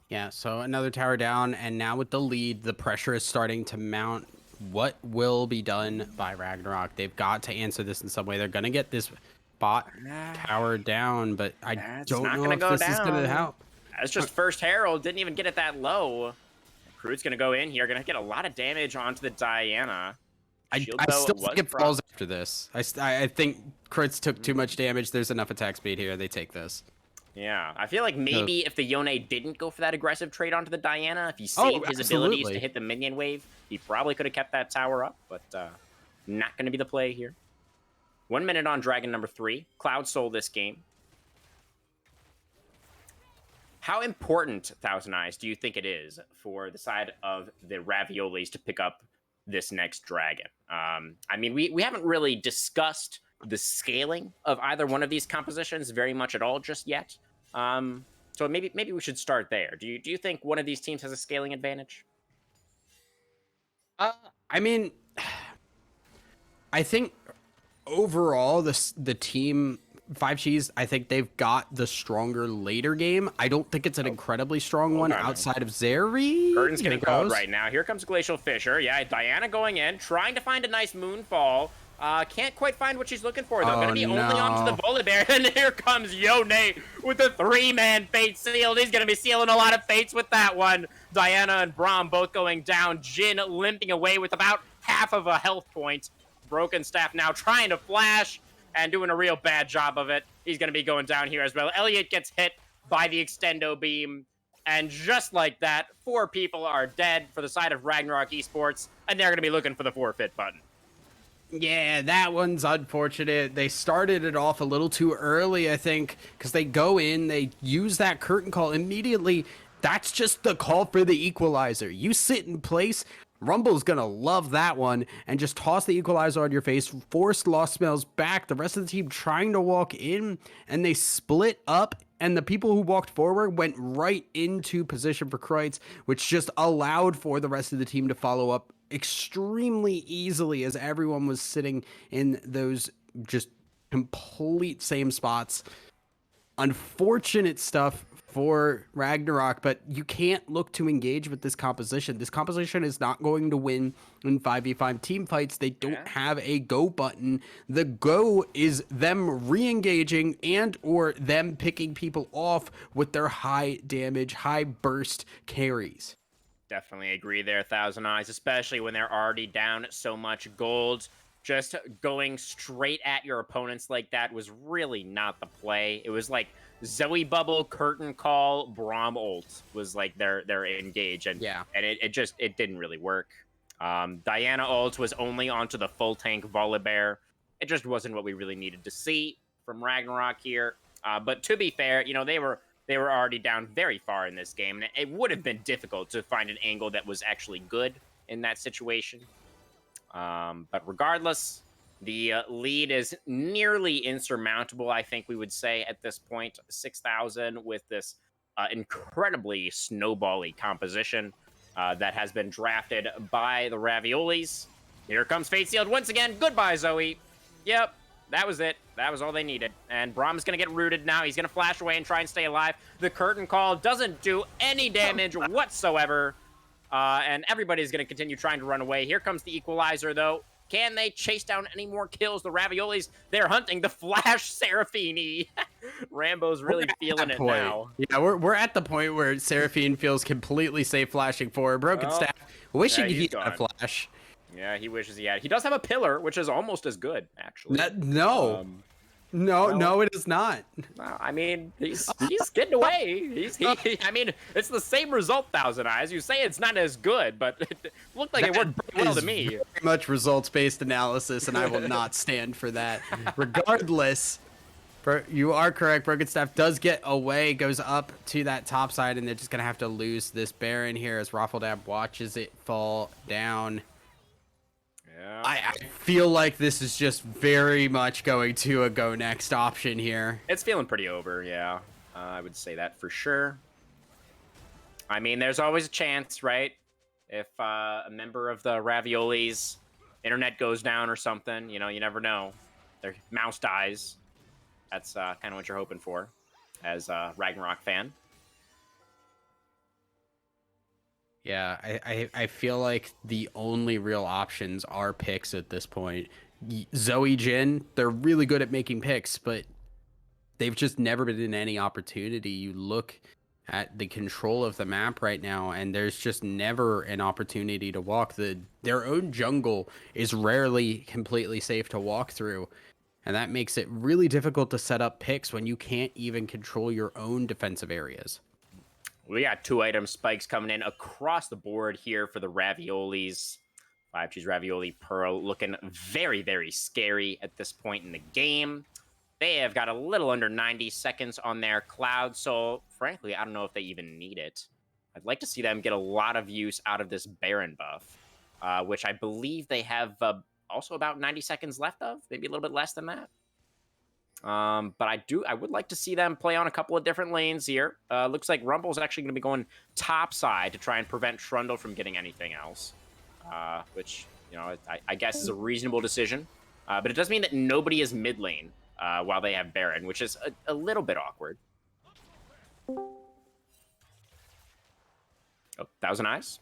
Yeah, so another tower down, and now with the lead, the pressure is starting to mount. What will be done by Ragnarok? They've got to answer this in some way. They're going to get this bot tower down, but I don't know if this is going to help. That's just first Herald. Didn't even get it that low. Kroot's going to go in here. Going to get a lot of damage onto the Diana. I still think it falls after this. I think crits took too much damage. There's enough attack speed here. They take this. Yeah, I feel like maybe if the Yone didn't go for that aggressive trade onto the Diana, if he saved his abilities to hit the minion wave, he probably could have kept that tower up, but not going to be the play here. 1 minute on Dragon number 3. Cloud Soul this game. How important, Thousand Eyes, do you think it is for the side of the Raviolis to pick up this next dragon? I mean, we haven't really discussed the scaling of either one of these compositions very much at all just yet. So maybe we should start there. Do you think one of these teams has a scaling advantage? I mean, I think overall the team 5 Cheese, I think they've got the stronger later game. I don't think it's an incredibly strong one outside of Zeri. Curtain's getting called right now. Here comes Glacial Fissure. Yeah, Diana going in, trying to find a nice Moonfall. Can't quite find what she's looking for, though. Gonna be only onto the Volibear. And here comes Yone with the 3-man fate sealed. He's gonna be sealing a lot of fates with that one. Diana and Braum both going down. Jin limping away with about half of a health point. Broken Staff now trying to flash and doing a real bad job of it. He's gonna be going down here as well. Elliot gets hit by the Extendo Beam. And just like that, 4 people are dead for the side of Ragnarok Esports. And they're gonna be looking for the forfeit button. Yeah, that one's unfortunate. They started it off a little too early, I think, because they go in, they use that curtain call immediately. That's just the call for the equalizer. You sit in place, Rumble's gonna love that one, and just toss the equalizer on your face, force Lost Smells back. The rest of the team trying to walk in, and they split up, and the people who walked forward went right into position for Kreutz, which just allowed for the rest of the team to follow up extremely easily as everyone was sitting in those just complete same spots. Unfortunate stuff for Ragnarok, but you can't look to engage with this composition. This composition is not going to win in 5v5 team fights. They don't Yeah. have a go button. The go is them re-engaging and or them picking people off with their high damage, high burst carries. Definitely agree there, Thousand Eyes, especially when they're already down so much gold. Just going straight at your opponents like that was really not the play. It was like Zoe Bubble, Curtain Call, Braum ult was like their engage, and Yeah. it didn't really work. Diana ult was only onto the full tank Volibear. It just wasn't what we really needed to see from Ragnarok here. But to be fair, you know, they were already down very far in this game, and it would have been difficult to find an angle that was actually good in that situation. But regardless, the lead is nearly insurmountable, I think we would say at this point. 6,000 with this incredibly snowbally composition that has been drafted by the Raviolis. Here comes Fate Sealed once again. Goodbye, Zoe. Yep, that was it. That was all they needed. And Braum's going to get rooted now. He's going to flash away and try and stay alive. The Curtain Call doesn't do any damage whatsoever. And everybody's going to continue trying to run away. Here comes the Equalizer, though. Can they chase down any more kills? The Raviolis, they're hunting the Flash Seraphini. Rambo's really feeling it now. Yeah, we're at the point where Seraphine feels completely safe flashing forward. Broken Staff, wishing he had a flash. Yeah, he wishes he had. He does have a pillar, which is almost as good, actually. No, it is not. Well, I mean, he's getting away. I mean, it's the same result, Thousand Eyes. You say it's not as good, but it looked like it worked pretty well to me. Very much results-based analysis, and I will not stand for that. Regardless, you are correct. Broken Staff does get away, goes up to that top side, and they're just gonna have to lose this Baron here as Raffledab watches it fall down. Yeah. I feel like this is just very much going to a go next option here. It's feeling pretty over, yeah. I would say that for sure. I mean, there's always a chance, right? If a member of the Raviolis' internet goes down or something, you know, you never know. Their mouse dies. That's kind of what you're hoping for as a Ragnarok fan. Yeah, I feel like the only real options are picks at this point. Zoe Jin, they're really good at making picks, but they've just never been in any opportunity. You look at the control of the map right now, and there's just never an opportunity to walk. Their own jungle is rarely completely safe to walk through, and that makes it really difficult to set up picks when you can't even control your own defensive areas. We got 2-item spikes coming in across the board here for the Raviolis. 5G's Ravioli Pearl looking very, very scary at this point in the game. They have got a little under 90 seconds on their Cloud Soul. Frankly, I don't know if they even need it. I'd like to see them get a lot of use out of this Baron buff, which I believe they have also about 90 seconds left of, maybe a little bit less than that. But I would like to see them play on a couple of different lanes here. Looks like Rumble's actually going to be going top side to try and prevent Trundle from getting anything else, which, you know, I guess is a reasonable decision. But it does mean that nobody is mid lane while they have Baron, which is a little bit awkward. Oh, Thousand Eyes?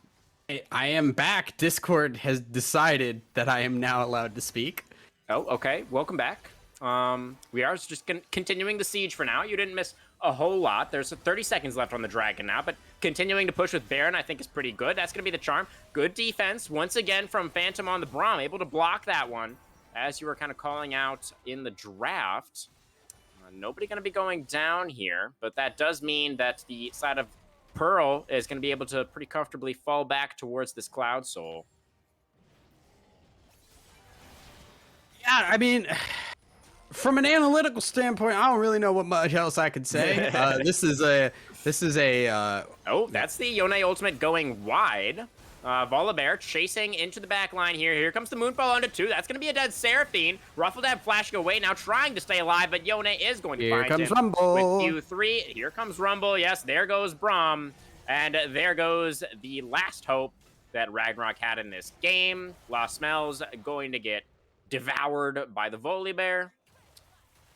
I am back. Discord has decided that I am now allowed to speak. Oh, okay. Welcome back. We are just continuing the siege for now. You didn't miss a whole lot. There's 30 seconds left on the Dragon now, but continuing to push with Baron I think is pretty good. That's going to be the charm. Good defense once again from Phantom on the Braum, able to block that one as you were kind of calling out in the draft. Nobody going to be going down here, but that does mean that the side of Pearl is going to be able to pretty comfortably fall back towards this Cloud Soul. Yeah, I mean, from an analytical standpoint, I don't really know what much else I could say. This is a Oh, that's the Yone ultimate going wide. Volibear chasing into the back line here. Here comes the Moonfall onto 2. That's going to be a dead Seraphine. Ruffledab flashing away now, trying to stay alive, but Yone is going to find him. Here comes Rumble. With Q3. Here comes Rumble. Yes, there goes Braum. And there goes the last hope that Ragnarok had in this game. Lost Smells going to get devoured by the Volibear.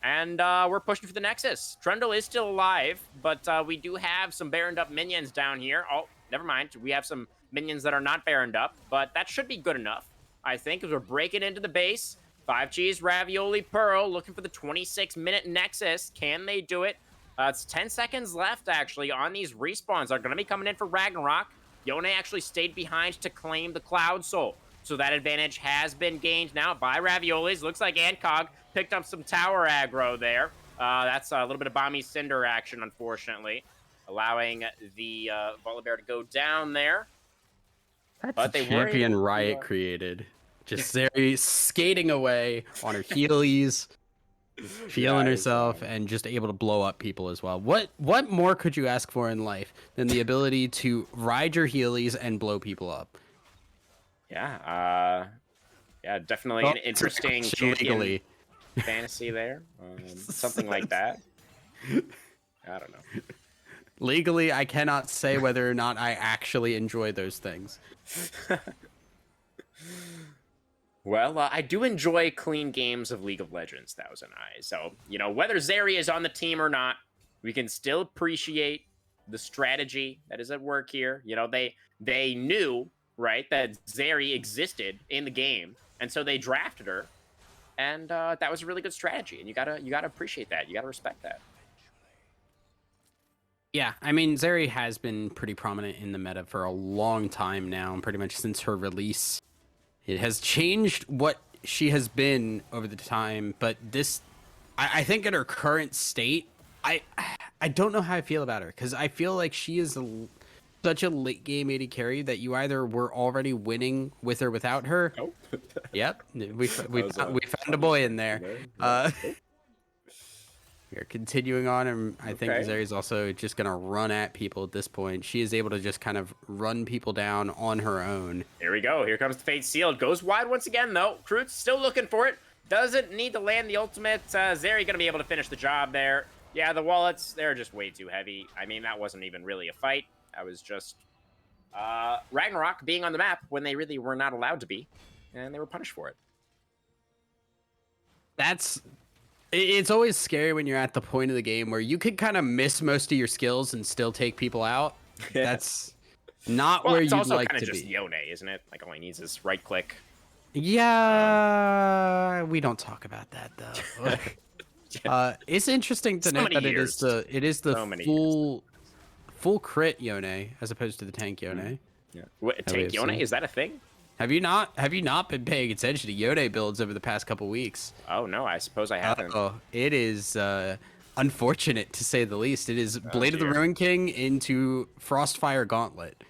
And we're pushing for the Nexus. Trundle is still alive, but we do have some Baroned up minions down here. Oh, never mind. We have some minions that are not Baroned up, but that should be good enough, I think, as we're breaking into the base. 5 Cheese, Ravioli, Pearl, looking for the 26-minute Nexus. Can they do it? It's 10 seconds left, actually, on these respawns. They're going to be coming in for Ragnarok. Yone actually stayed behind to claim the Cloud Soul. So that advantage has been gained now by Raviolis. Looks like Ancog picked up some tower aggro there. That's a little bit of Bomby Cinder action, unfortunately, allowing the Volibear to go down there. That's but a champion Riot created. Just Zeri skating away on her Heelys, feeling herself, and just able to blow up people as well. What more could you ask for in life than the ability to ride your Heelys and blow people up? Yeah, yeah, definitely an interesting champion fantasy there. Something like that. I don't know. Legally, I cannot say whether or not I actually enjoy those things. Well, I do enjoy clean games of League of Legends, Thousand Eyes. So, you know, whether Zeri is on the team or not, we can still appreciate the strategy that is at work here. You know, they knew, right, that Zeri existed in the game, and so they drafted her, and that was a really good strategy. And you gotta appreciate that. You gotta respect that. Yeah, I mean, Zeri has been pretty prominent in the meta for a long time now, and pretty much since her release. It has changed what she has been over the time, but this, I think in her current state, I don't know how I feel about her, because I feel like she is such a late game AD carry that you either were already winning with or without her. Oh. Yep, we found a boy in there. We are continuing on, and I think Zeri's also just going to run at people at this point. She is able to just kind of run people down on her own. Here we go. Here comes the Fate Sealed. Goes wide once again, though. Kroot's still looking for it. Doesn't need to land the ultimate. Zeri going to be able to finish the job there. Yeah, the wallets, they're just way too heavy. I mean, that wasn't even really a fight. That was just Ragnarok being on the map when they really were not allowed to be, and they were punished for it. It's always scary when you're at the point of the game where you could kind of miss most of your skills and still take people out. Yeah. That's not where you'd like to be. It's also kind of just Yone, isn't it? Like, all he needs is right click. Yeah, we don't talk about that though. It's interesting to note that it is the full crit Yone as opposed to the tank Yone. Yeah. What, tank Yone? Is that a thing? Have you not been paying attention to Yone builds over the past couple weeks? Oh no, I suppose I haven't. It is unfortunate to say the least. It is Blade of the Ruin King into Frostfire Gauntlet.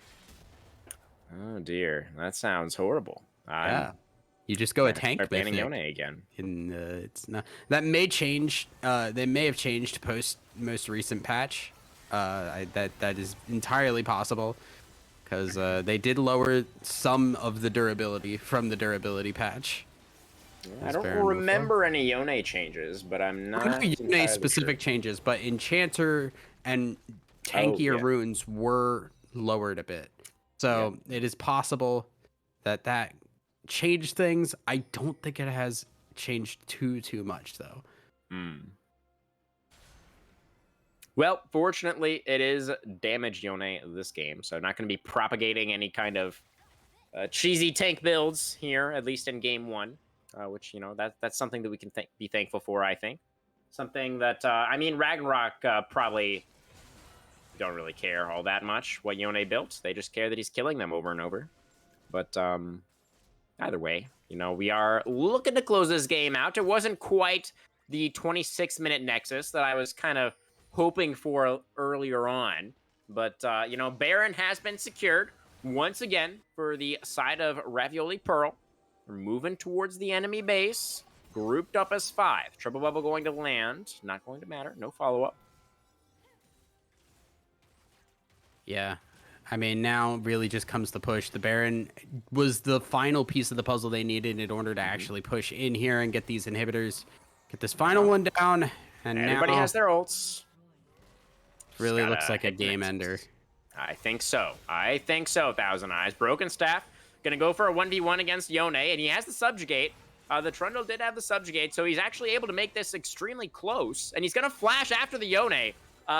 Oh dear, that sounds horrible. Yeah, you just go a tank banning Yone again. And it's not that may change. They may have changed post most recent patch. That is entirely possible. Because they did lower some of the durability from the durability patch. I don't remember any Yone changes, but I'm not Yone specific changes, but Enchanter and tankier runes were lowered a bit. So it is possible that changed things. I don't think it has changed too much, though. Well, fortunately, it is damaged Yone this game, so not going to be propagating any kind of cheesy tank builds here, at least in game 1, which, you know, that's something that we can be thankful for, I think. Something that, I mean, Ragnarok probably don't really care all that much what Yone built. They just care that he's killing them over and over. But either way, you know, we are looking to close this game out. It wasn't quite the 26-minute Nexus that I was kind of hoping for earlier on, but you know, Baron has been secured once again for the side of Ravioli Pearl. We're moving towards the enemy base, grouped up as 5. Triple bubble going to land, not going to matter, no follow-up. Yeah, I mean, now really just comes the push. The Baron was the final piece of the puzzle they needed in order to actually push in here and get these inhibitors, get this final one down, and everybody now has their ults. Really looks like a game ender. I think so. I think so, Thousand Eyes. Broken Staff, going to go for a 1v1 against Yone, and he has the Subjugate. The Trundle did have the subjugate, so he's actually able to make this extremely close, and he's going to flash after the Yone,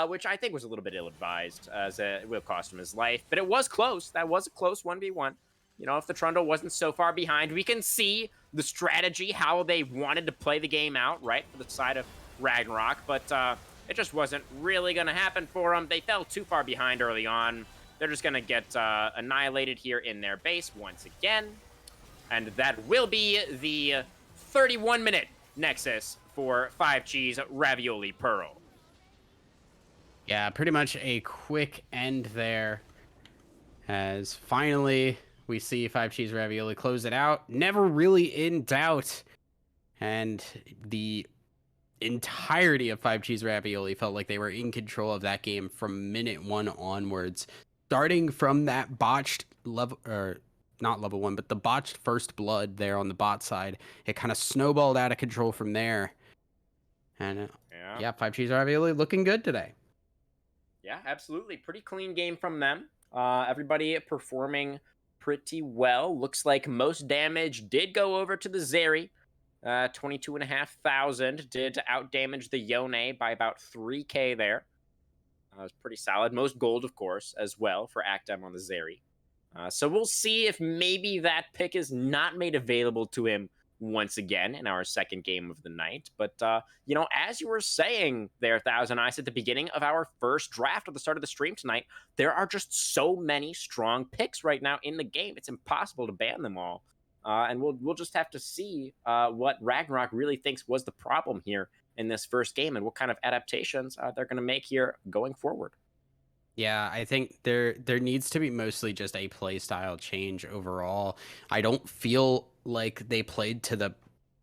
which I think was a little bit ill-advised, as it will cost him his life. But it was close. That was a close 1v1. You know, if the Trundle wasn't so far behind, we can see the strategy, how they wanted to play the game out, right, for the side of Ragnarok. But it just wasn't really going to happen for them. They fell too far behind early on. They're just going to get annihilated here in their base once again. And that will be the 31-minute Nexus for 5G's Ravioli Pearl. Yeah, pretty much a quick end there. As finally we see 5G's Ravioli close it out. Never really in doubt. And the entirety of 5G's Ravioli felt like they were in control of that game from minute 1 onwards. Starting from that botched level, or not level 1, but the botched first blood there on the bot side. It kind of snowballed out of control from there. And yeah, 5G's Ravioli looking good today. Yeah, absolutely. Pretty clean game from them. Everybody performing pretty well. Looks like most damage did go over to the Zeri. 22,500 did outdamage the Yone by about 3k there. It was pretty solid. Most gold, of course, as well for Actem on the Zeri. So we'll see if maybe that pick is not made available to him once again in our second game of the night. But, you know, as you were saying there, Thousand Eyes, at the beginning of our first draft at the start of the stream tonight, there are just so many strong picks right now in the game. It's impossible to ban them all. And we'll just have to see what Ragnarok really thinks was the problem here in this first game and what kind of adaptations they're going to make here going forward. Yeah, I think there needs to be mostly just a play style change overall. I don't feel like they played to the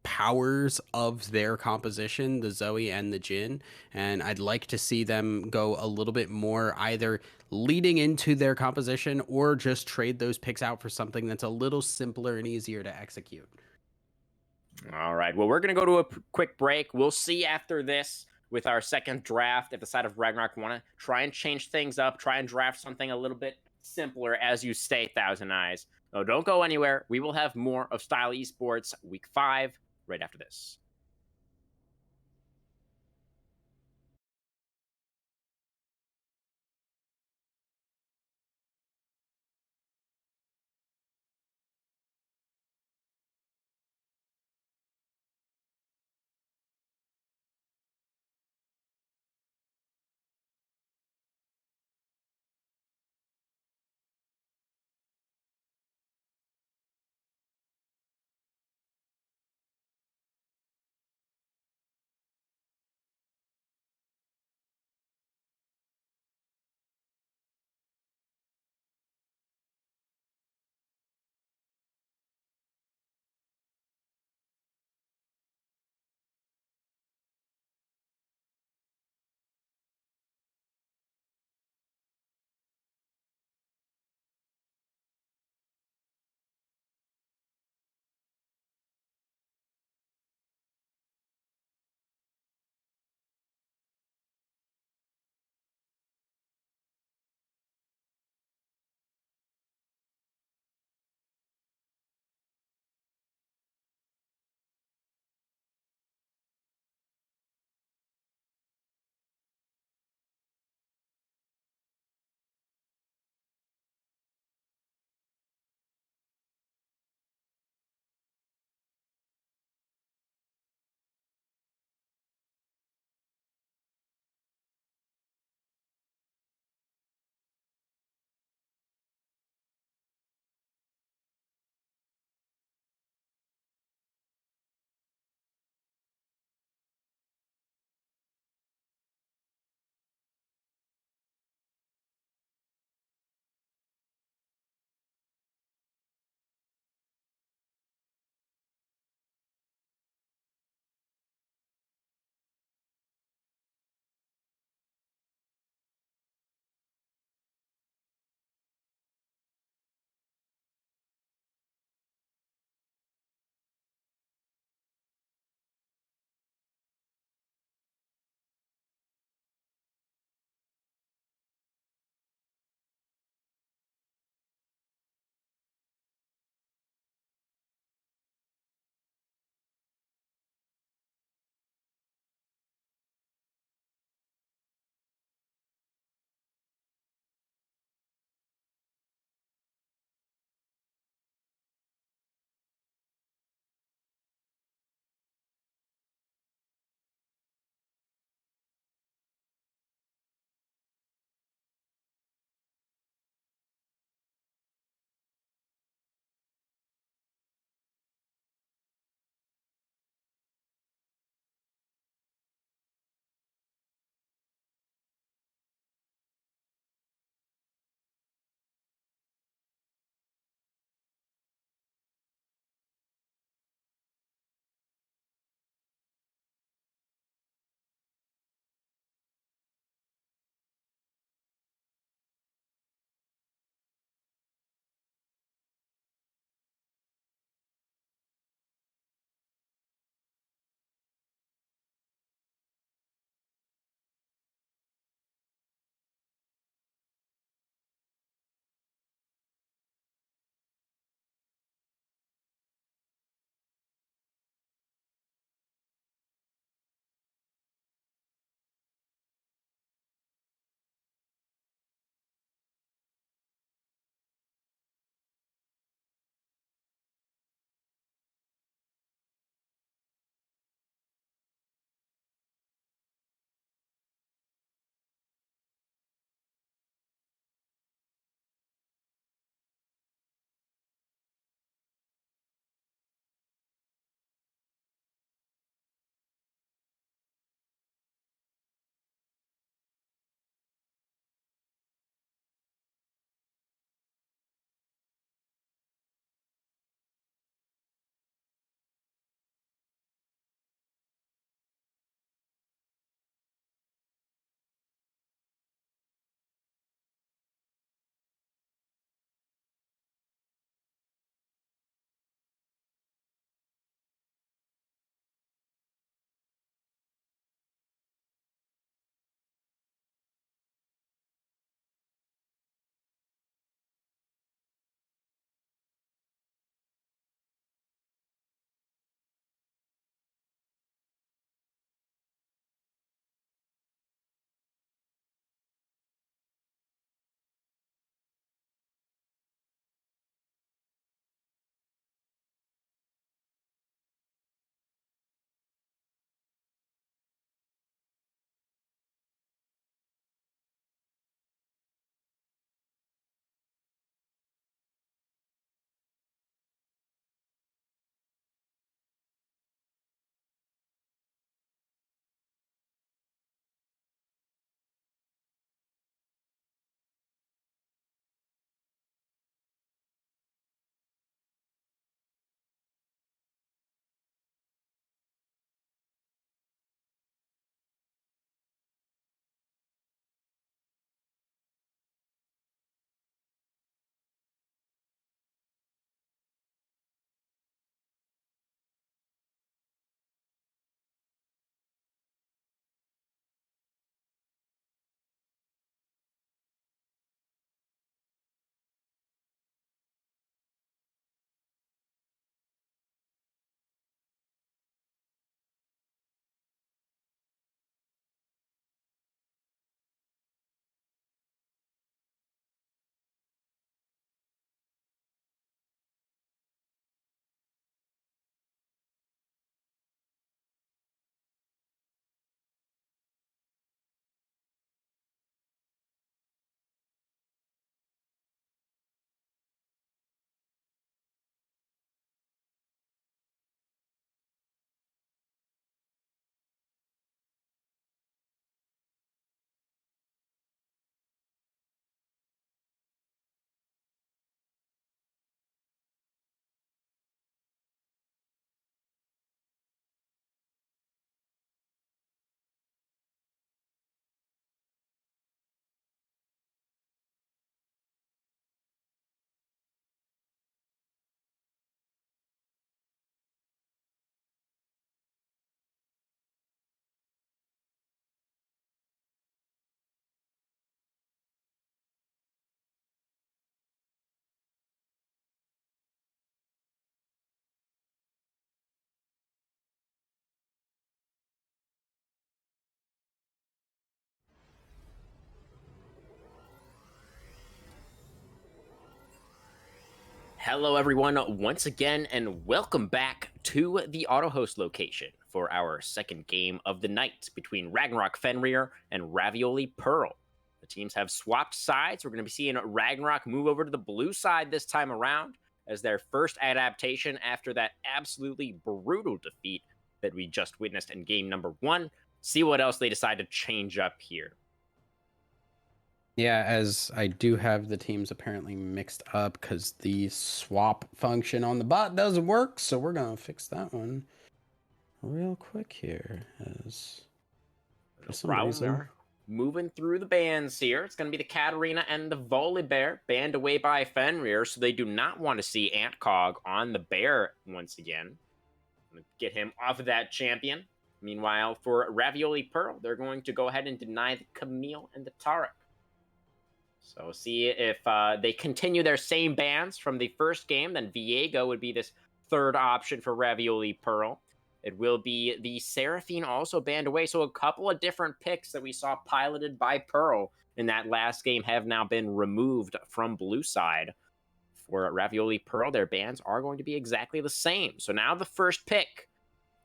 powers of their composition, the Zoe and the Jin, and I'd like to see them go a little bit more either leading into their composition or just trade those picks out for something that's a little simpler and easier to execute. All right. Well, we're going to go to a quick break. We'll see after this with our second draft if the side of Ragnarok want to try and change things up, try and draft something a little bit simpler as you stay, Thousand Eyes. No, don't go anywhere. We will have more of Style Esports Week 5 right after this. Hello, everyone, once again, and welcome back to the auto host location for our second game of the night between Ragnarok Fenrir and Ravioli Pearl. The teams have swapped sides. We're going to be seeing Ragnarok move over to the blue side this time around as their first adaptation after that absolutely brutal defeat that we just witnessed in game number 1. See what else they decide to change up here. Yeah, as I do have the teams apparently mixed up because the swap function on the bot doesn't work, so we're gonna fix that one real quick here. As for some Problem, reason, they're moving through the bands here. It's going to be the Katarina and the Volibear banned away by Fenrir, so they do not want to see Antcog on the bear once again. Get him off of that champion. Meanwhile, for Ravioli Pearl, they're going to go ahead and deny the Camille and the Tarek. So see if they continue their same bans from the first game, then Viego would be this third option for Ravioli Pearl. It will be the Seraphine also banned away. So a couple of different picks that we saw piloted by Pearl in that last game have now been removed from blue side. For Ravioli Pearl, their bans are going to be exactly the same. So now the first pick,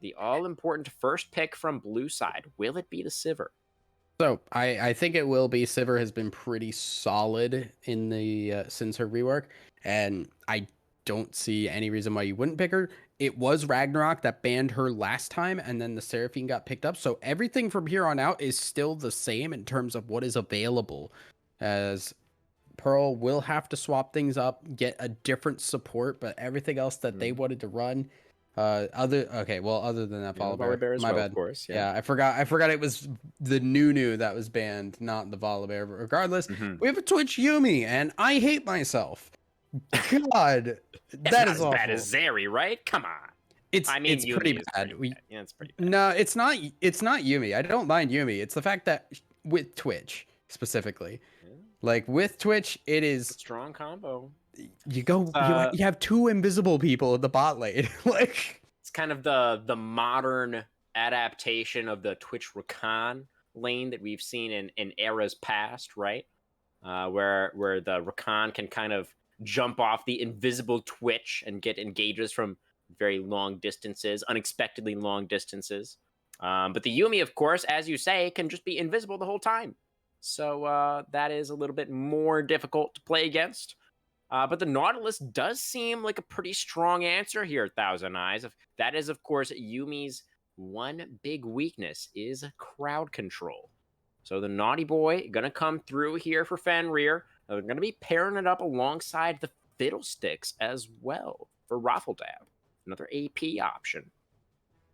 the all-important first pick from blue side, will it be the Sivir? so I think it will be. Sivir has been pretty solid in the since her rework, and I don't see any reason why you wouldn't pick her. It was Ragnarok that banned her last time, and then the Seraphine got picked up. So everything from here on out is still the same in terms of what is available. As Pearl will have to swap things up, get a different support, but everything else that they wanted to run, other than that, Volibear, Volibear as my well, bad. of course. Yeah, I forgot it was the Nunu that was banned, not the Volibear. But regardless, we have a Twitch Yumi, and I hate myself. God, It's that not is as bad awful. as Zeri, right? Come on. It's Yumi pretty is bad. pretty bad. Yeah, it's pretty bad. No, it's not. It's not Yumi. I don't mind Yumi. It's the fact that with Twitch specifically, Yeah, like with Twitch, it it's a is strong combo. you have two invisible people in the bot lane. Like It's kind of the modern adaptation of the Twitch Rakan lane that we've seen in eras past, right? Where the Rakan can kind of jump off the invisible Twitch and get engages from very long distances, unexpectedly long distances. But the Yumi, of course, as you say, can just be invisible the whole time. So that is a little bit more difficult to play against. But the Nautilus does seem like a pretty strong answer here, Thousand Eyes. That is, of course, Yumi's one big weakness is crowd control. So the Naughty Boy gonna come through here for Fenrir. They're gonna be pairing it up alongside the Fiddlesticks as well for Raffledab, another AP option.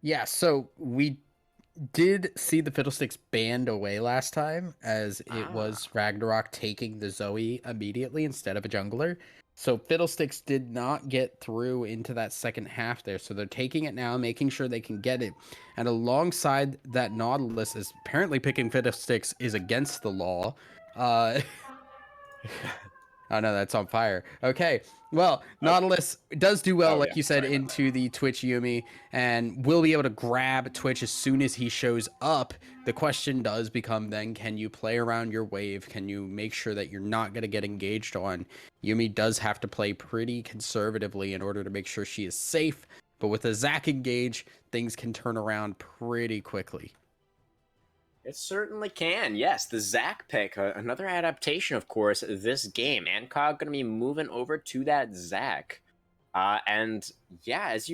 yeah, so we did see the Fiddlesticks banned away last time, as it was Ragnarok taking the Zoe immediately instead of a jungler. So Fiddlesticks did not get through into that second half there. So they're taking it now, making sure they can get it. And alongside that, Nautilus is apparently picking Fiddlesticks is against the law. Uh, Oh no, that's on fire. Okay. Well, Nautilus does do well, like you said, into the Twitch Yumi, and will be able to grab Twitch as soon as he shows up. The question does become then, can you play around your wave? Can you make sure that you're not going to get engaged on? Yumi does have to play pretty conservatively in order to make sure she is safe, but with a Zac engage, things can turn around pretty quickly. It certainly can. Yes, the Zac pick, another adaptation, of course, this game. Ancog going to be moving over to that Zac. And yeah, as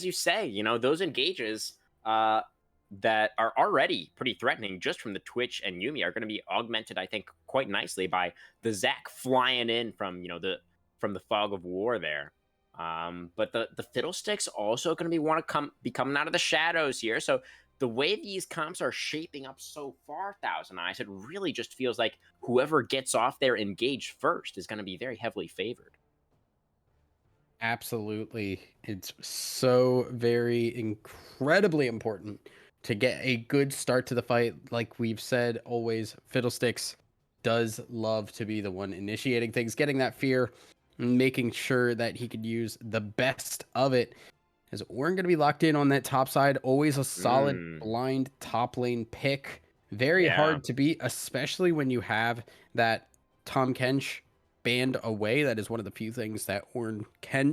you say, you know, those engages that are already pretty threatening just from the Twitch and Yumi are going to be augmented, I think, quite nicely by the Zac flying in from, you know, from the fog of war there. But the Fiddlesticks also going to be coming out of the shadows here. So the way these comps are shaping up so far, Thousand Eyes, it really just feels like whoever gets off there engaged first is going to be very heavily favored. Absolutely. It's so very incredibly important to get a good start to the fight. Like we've said, always, Fiddlesticks does love to be the one initiating things, getting that fear, making sure that he could use the best of it. As Orin going to be locked in on that top side, always a solid blind top lane pick. Very hard to beat, especially when you have that Tom Kench band away. That is one of the few things that Ornn can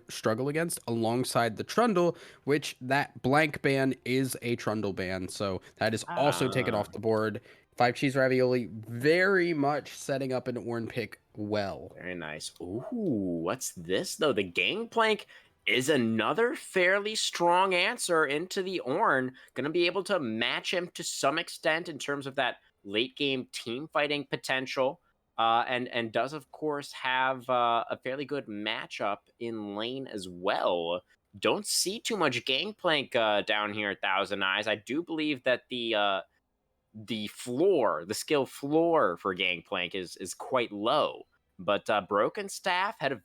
struggle against, alongside the Trundle, which that blank ban is a Trundle ban. So that is also taken Ah, off the board. Five cheese ravioli, very much setting up an Ornn pick well. very nice. Ooh, what's this though? The Gangplank is another fairly strong answer into the Ornn. Gonna be able to match him to some extent in terms of that late game team fighting potential. And does of course have a fairly good matchup in lane as well. Don't see too much Gangplank down here at Thousand Eyes. I do believe that the floor, the skill floor for Gangplank is quite low. But Broken Staff had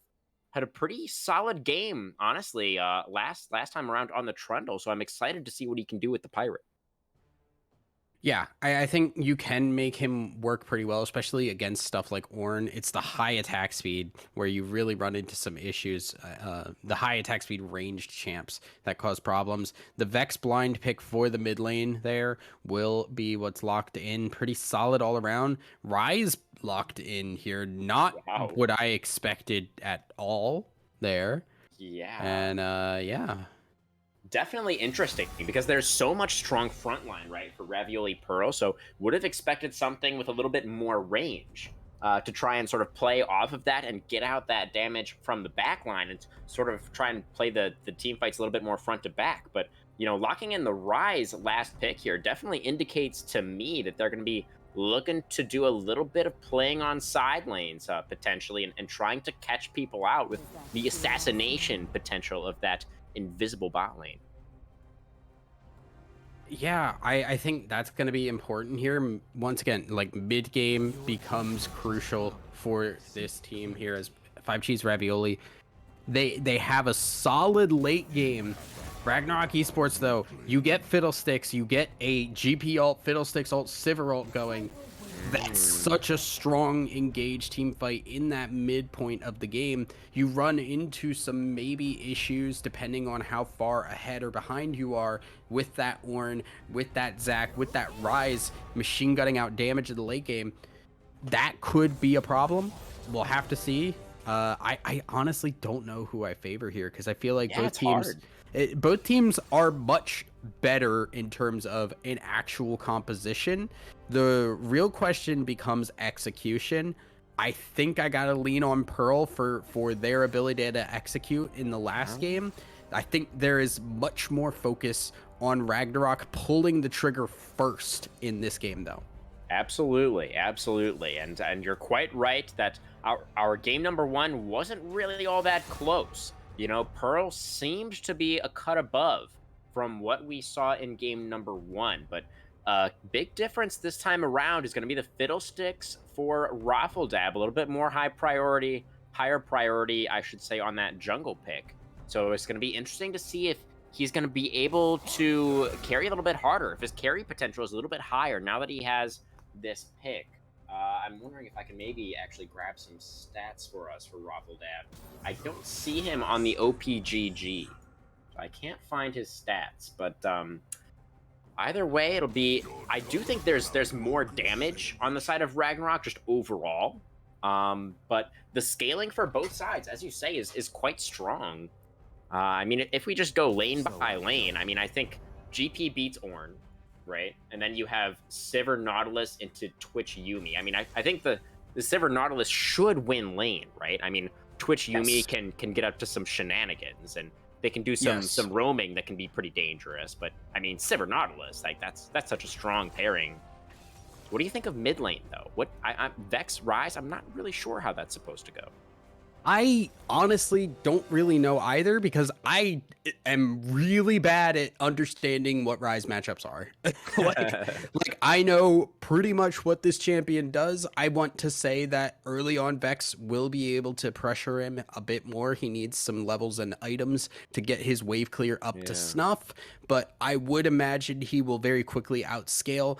a pretty solid game, honestly. Last time around on the Trundle, so I'm excited to see what he can do with the Pirate. Yeah, I think you can make him work pretty well, especially against stuff like Ornn. It's the high attack speed where you really run into some issues. The high attack speed ranged champs that cause problems. The Vex blind pick for the mid lane there will be what's locked in. Pretty solid all around. Rise locked in here. Not Wow. what I expected at all there. Yeah. And yeah. Definitely interesting because there's so much strong frontline, right, for Ravioli Pearl. So would have expected something with a little bit more range to try and sort of play off of that and get out that damage from the back line and sort of try and play the team fights a little bit more front to back. But, locking in the Rise last pick here definitely indicates to me that they're going to be looking to do a little bit of playing on side lanes potentially and trying to catch people out with the assassination potential of that invisible bot lane. Yeah, I think that's going to be important here. Once again, like mid game becomes crucial for this team here as Five Cheese Ravioli. They have a solid late game. Ragnarok Esports though, you get Fiddlesticks, you get a GP ult, Fiddlesticks ult, Sivir ult going. That's such a strong engaged team fight in that midpoint of the game. You run into some maybe issues depending on how far ahead or behind you are with that Ornn, with that Zac, with that Rise machine gunning out damage in the late game. That could be a problem. We'll have to see. I honestly don't know who I favor here because I feel like Yeah, it's hard. both teams are much better in terms of an actual composition. The real question becomes execution. I think I gotta lean on Pearl for their ability to execute in the last game. I think there is much more focus on Ragnarok pulling the trigger first in this game, though. Absolutely, absolutely, and you're quite right that our game number one wasn't really all that close. Pearl seemed to be a cut above from what we saw in game number one, but big difference this time around is going to be the Fiddlesticks for Raffledab, a little bit more higher priority, I should say, on that jungle pick. So it's going to be interesting to see if he's going to be able to carry a little bit harder, if his carry potential is a little bit higher now that he has this pick. I'm wondering if I can maybe actually grab some stats for us for Raffledab. I don't see him on the OPGG. So I can't find his stats, but either way, it'll be. I do think there's more damage on the side of Ragnarok just overall. But the scaling for both sides, as you say, is quite strong. I mean, if we just go lane by lane, I mean, I think GP beats Ornn, right? And then you have Sivir Nautilus into Twitch Yumi. I mean, I think the Sivir Nautilus should win lane, right? I mean, Twitch Yumi can get up to some shenanigans and they can do some roaming that can be pretty dangerous. But I mean, Sivir Nautilus, like that's such a strong pairing. What do you think of mid lane though? I Vex Rise? I'm not really sure how that's supposed to go. I honestly don't really know either because I am really bad at understanding what Rise matchups are. like I know pretty much what this champion does. I want to say that early on Vex will be able to pressure him a bit more. He needs some levels and items to get his wave clear up to snuff, but I would imagine he will very quickly outscale.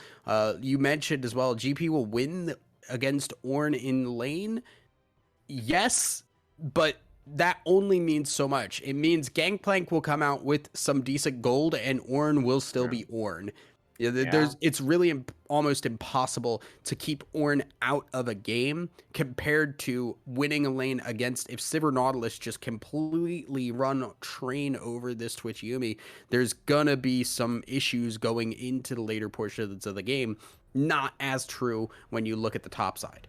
You mentioned as well GP will win against Ornn in lane. Yes, but that only means so much. It means Gangplank will come out with some decent gold and Ornn will still be Ornn. Yeah, Yeah. it's really almost impossible to keep Ornn out of a game compared to winning a lane against if Sivir Nautilus just completely run train over this Twitch Yumi. There's gonna be some issues going into the later portions of the game. Not as true when you look at the top side.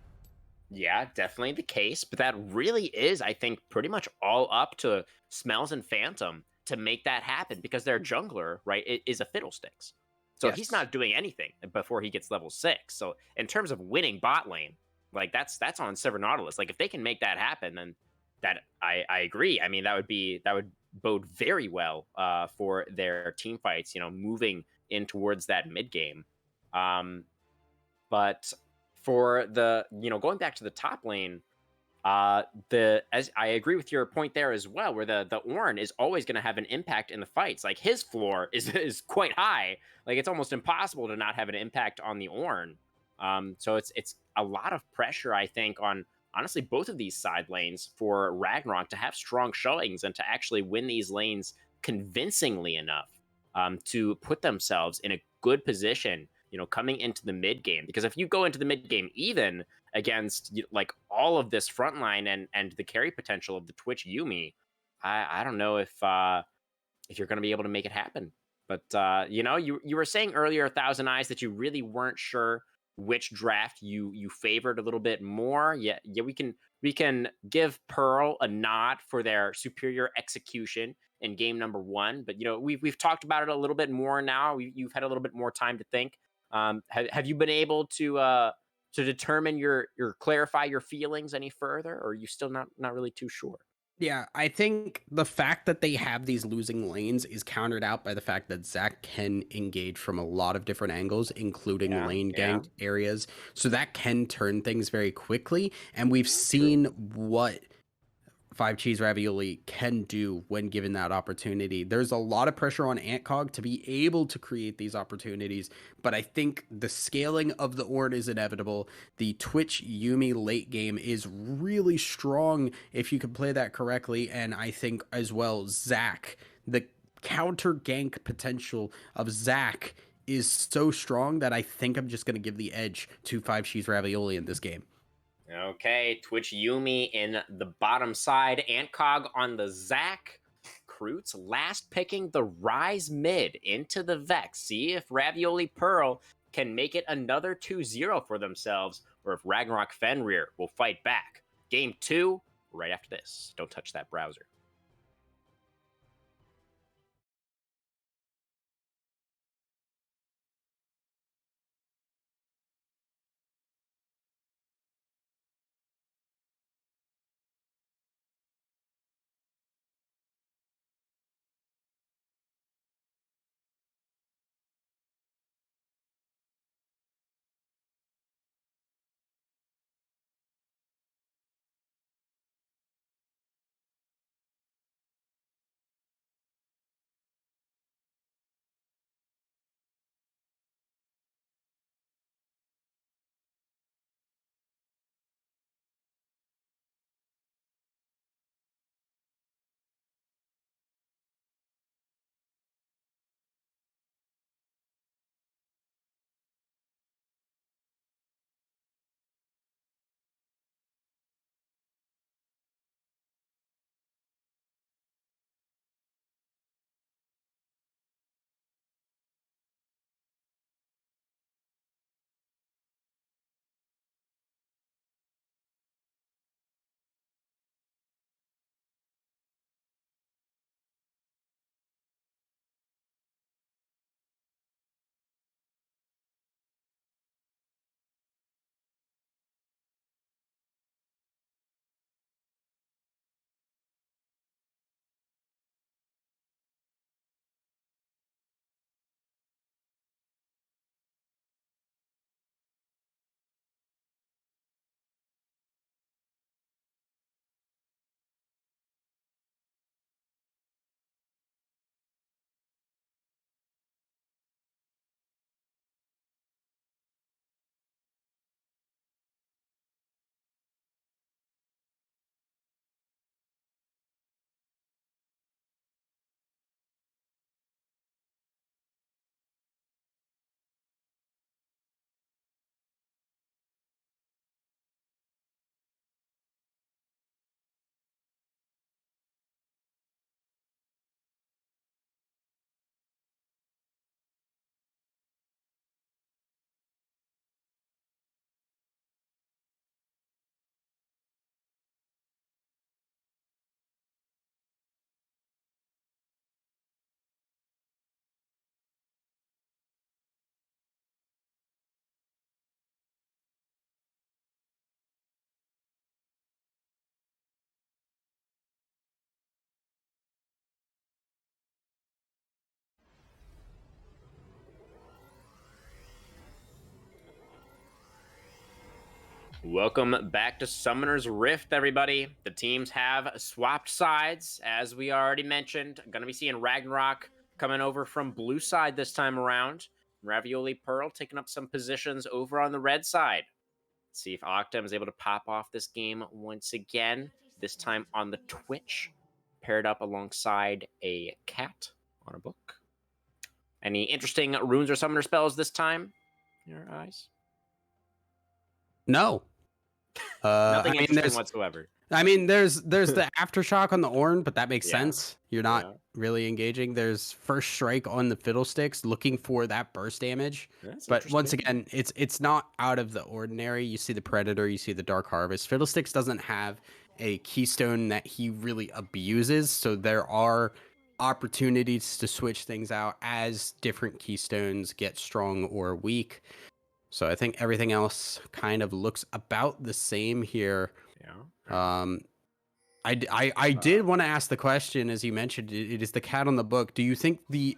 Yeah, definitely the case, but that really is, I think, pretty much all up to Smells and Phantom to make that happen because their jungler, right, is a Fiddlesticks. So he's Yes. not doing anything before he gets level 6. So in terms of winning bot lane, like that's on Silver Nautilus. Like if they can make that happen, then I agree. I mean, that would bode very well for their team fights, moving in towards that mid game. Um, but for the, going back to the top lane, the as I agree with your point there as well, where the Ornn is always going to have an impact in the fights. Like his floor is quite high. Like it's almost impossible to not have an impact on the Ornn. So it's a lot of pressure, I think, on honestly both of these side lanes for Ragnarok to have strong showings and to actually win these lanes convincingly enough to put themselves in a good position, coming into the mid game. Because if you go into the mid game even against like all of this frontline and the carry potential of the Twitch Yumi, I don't know if you're going to be able to make it happen. But you were saying earlier, Thousand Eyes, that you really weren't sure which draft you favored a little bit more. Yeah, we can give Pearl a nod for their superior execution in game number 1. But we've talked about it a little bit more now. You've had a little bit more time to think. Have you been able to determine your clarify your feelings any further, or are you still not really too sure? Yeah, I think the fact that they have these losing lanes is countered out by the fact that Zach can engage from a lot of different angles, including Yeah, lane yeah, gank areas. So that can turn things very quickly. And we've true. seen what Five Cheese Ravioli can do when given that opportunity. There's a lot of pressure on Antcog to be able to create these opportunities, but I think the scaling of the Ornn is inevitable. The Twitch Yumi late game is really strong if you can play that correctly, and I think as well Zach, the counter gank potential of Zach is so strong that I think I'm just going to give the edge to Five Cheese Ravioli in this game. Okay, Twitch Yumi in the bottom side, Antcog on the Zac. Kroots last picking the Rise mid into the Vex. See if Ravioli Pearl can make it another 2-0 for themselves, or if Ragnarok Fenrir will fight back. Game 2, right after this. Don't touch that browser. Welcome back to Summoner's Rift, everybody. The teams have swapped sides, as we already mentioned. Going to be seeing Ragnarok coming over from blue side this time around. Ravioli Pearl taking up some positions over on the red side. Let's see if Octem is able to pop off this game once again, this time on the Twitch, paired up alongside a cat on a book. Any interesting runes or summoner spells this time in your eyes? No. Nothing I mean, interesting whatsoever. there's the aftershock on the Ornn, but that makes Yeah, sense. You're not yeah. really engaging. There's first strike on the Fiddlesticks, looking for that burst damage. That's But once interesting. again, it's not out of the ordinary. You see the Predator, you see the Dark Harvest. Fiddlesticks doesn't have a keystone that he really abuses, so there are opportunities to switch things out as different keystones get strong or weak. So I think everything else kind of looks about the same here. Yeah. Um, I did want to ask the question, as you mentioned, it is the cat on the book. Do you think the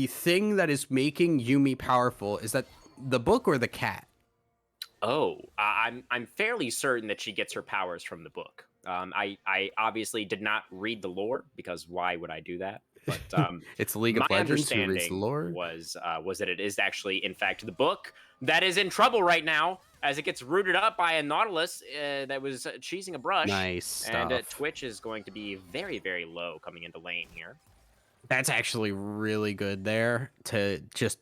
thing that is making Yumi powerful is that the book or the cat? Oh, I'm fairly certain that she gets her powers from the book. I obviously did not read the lore because why would I do that? But It's League my of Legends. Who reads the understanding lore? was that it is actually, in fact, the book that is in trouble right now as it gets rooted up by a Nautilus that was cheesing a brush, Nice and stuff. Twitch is going to be very, very low coming into lane here. That's actually really good there to just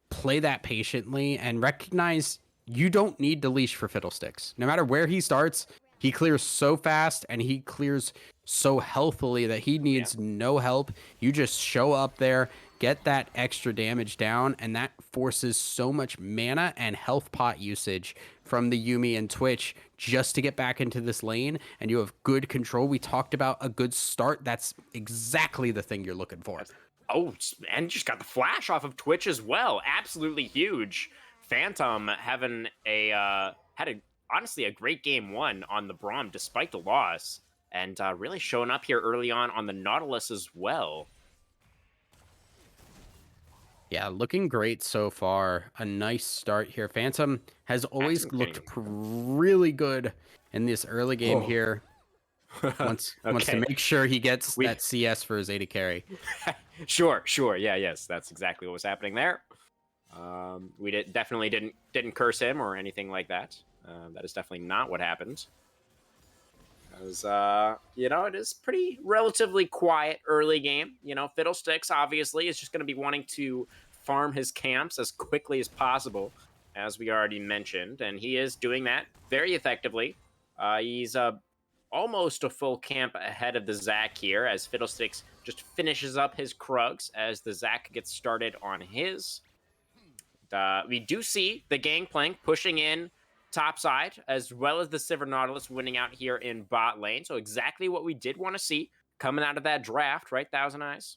play that patiently and recognize you don't need to leash for Fiddlesticks. No matter where he starts, he clears so fast and he clears so healthily that he Yeah. needs no help. You just show up there, get that extra damage down, and that forces so much mana and health pot usage from the Yumi and Twitch just to get back into this lane, and you have good control. We talked about a good start. That's exactly the thing you're looking for. Oh, and just got the flash off of Twitch as well. Absolutely huge. Phantom having had a honestly a great game one on the Braum despite the loss, and really showing up here early on the Nautilus as well. Yeah, looking great so far. A nice start here. Phantom has always Maximum looked King. really good in this early game Oh. here. Wants to Okay. make sure he gets We that CS for his AD carry. sure. Yeah, yes, that's exactly what was happening there. We definitely didn't curse him or anything like that. That is definitely not what happened. As it is pretty relatively quiet early game. Fiddlesticks obviously is just going to be wanting to farm his camps as quickly as possible, as we already mentioned, and he is doing that very effectively. He's almost a full camp ahead of the Zac here, as Fiddlesticks just finishes up his Krugs as the Zac gets started on his. We do see the Gangplank pushing in top side, as well as the Silver Nautilus winning out here in bot lane. So exactly what we did want to see coming out of that draft, right, Thousand Eyes?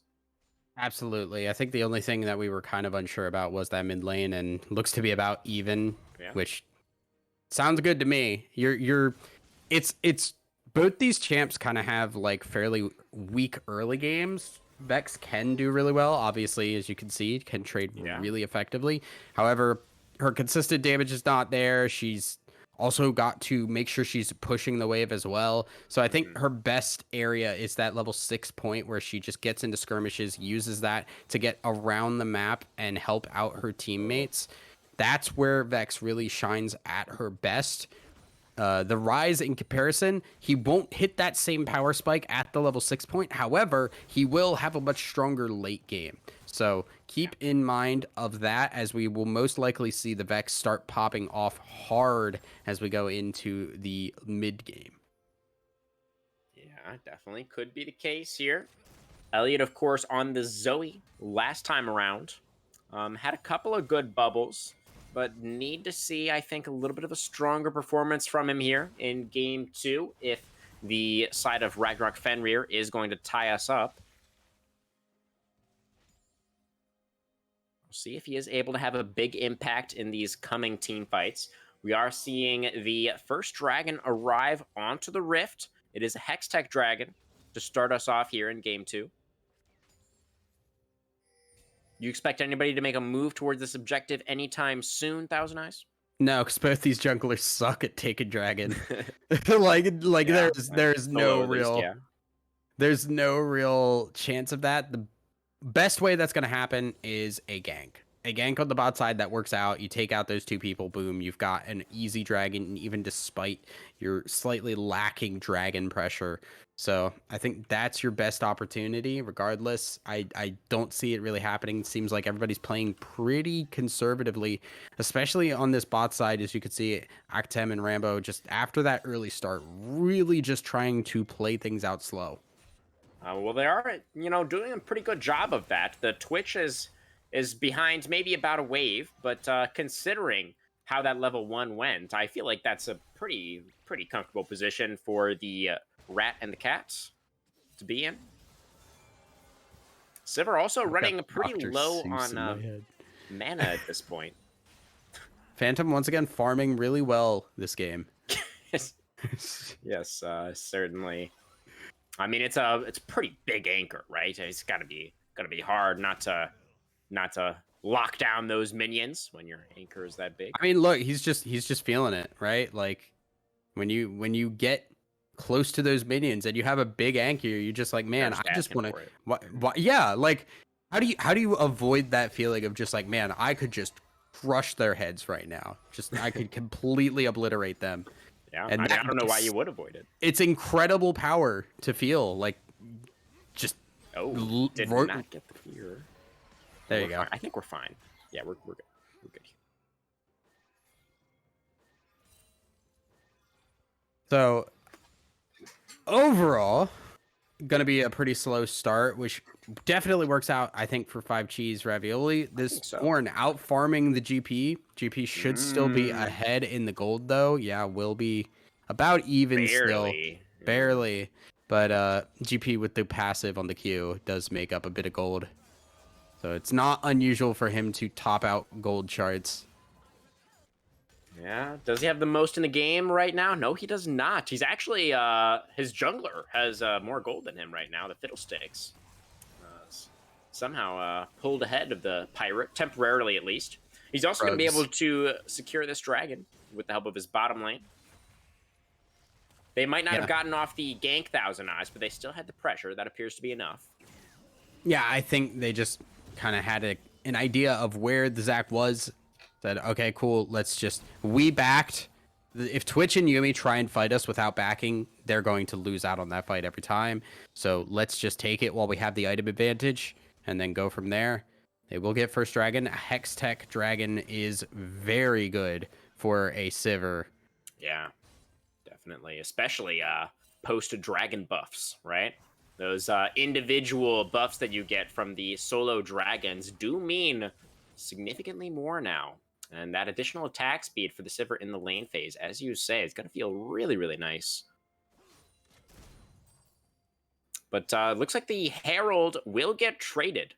Absolutely. I think the only thing that we were kind of unsure about was that mid lane, and looks to be about even, Yeah. which sounds good to me. It's both these champs kind of have like fairly weak early games. Vex can do really well, obviously, as you can see, can trade Yeah. really effectively. However, her consistent damage is not there. She's also got to make sure she's pushing the wave as well. So I think her best area is that level 6 point where she just gets into skirmishes, uses that to get around the map and help out her teammates. That's where Vex really shines at her best. The Rise, in comparison, he won't hit that same power spike at the level 6 point. However, he will have a much stronger late game. So keep in mind of that, as we will most likely see the Vex start popping off hard as we go into the mid game. Yeah, definitely could be the case here. Elliot, of course, on the Zoe last time around. Had a couple of good bubbles, but need to see, I think, a little bit of a stronger performance from him here in game 2 if the side of Ragnarok Fenrir is going to tie us up. We'll see if he is able to have a big impact in these coming team fights. We are seeing the first dragon arrive onto the Rift. It is a Hextech dragon to start us off here in game 2. You expect anybody to make a move towards this objective anytime soon, Thousand Eyes? No, because both these junglers suck at taking dragon. like Yeah, there's no solo at least, real yeah. there's no real chance of that. The best way that's going to happen is a gank. A gank on the bot side that works out. You take out those two people, boom, you've got an easy dragon, even despite your slightly lacking dragon pressure. So I think that's your best opportunity. Regardless, I don't see it really happening. Seems like everybody's playing pretty conservatively, especially on this bot side, as you could see, Actem and Rambo just after that early start, really just trying to play things out slow. Well, they are, doing a pretty good job of that. The Twitch is behind maybe about a wave, but considering how that level 1 went, I feel like that's a pretty comfortable position for the rat and the cats to be in. Sivir also I've got running pretty Dr. low Seuss on in my head. mana at this point. Phantom once again farming really well this game. Yes, certainly. I mean, it's a pretty big anchor, right? It's gotta be hard not to lock down those minions when your anchor is that big. I mean, look, he's just feeling it, right? Like when you get close to those minions and you have a big anchor, you're just like, man, They're just I just asking want for it. to, yeah, like how do you avoid that feeling of just like, man, I could just crush their heads right now, just I could completely obliterate them, Yeah, and I mean, that I don't know why you would avoid it. it's incredible power to feel like just Oh, did not get the fear. there you go. Fine. I think we're fine. Yeah, we're good. We're good. So overall, gonna be a pretty slow start, which definitely works out, I think, for 5 cheese ravioli. I This think so. Orn out farming the GP. GP should still be ahead in the gold though. Yeah, will be about even still. Barely. Yeah. Barely. But GP with the passive on the Q does make up a bit of gold. So it's not unusual for him to top out gold charts. Yeah. Does he have the most in the game right now? No, he does not. He's actually his jungler has more gold than him right now. The Fiddlesticks somehow pulled ahead of the pirate temporarily, at least. He's also going to be able to secure this dragon with the help of his bottom lane. They might not have gotten off the gank Thousand Eyes, but they still had the pressure. That appears to be enough. Yeah, I think they just kind of had an idea of where the Zac was. Said, okay, cool, let's just... We backed. If Twitch and Yumi try and fight us without backing, they're going to lose out on that fight every time. So let's just take it while we have the item advantage and then go from there. They will get first dragon. A Hex Tech dragon is very good for a Sivir. Yeah, definitely. Especially post-dragon buffs, right? Those individual buffs that you get from the solo dragons do mean significantly more now. And that additional attack speed for the Sivir in the lane phase, as you say, is going to feel really, really nice. But looks like the Herald will get traded.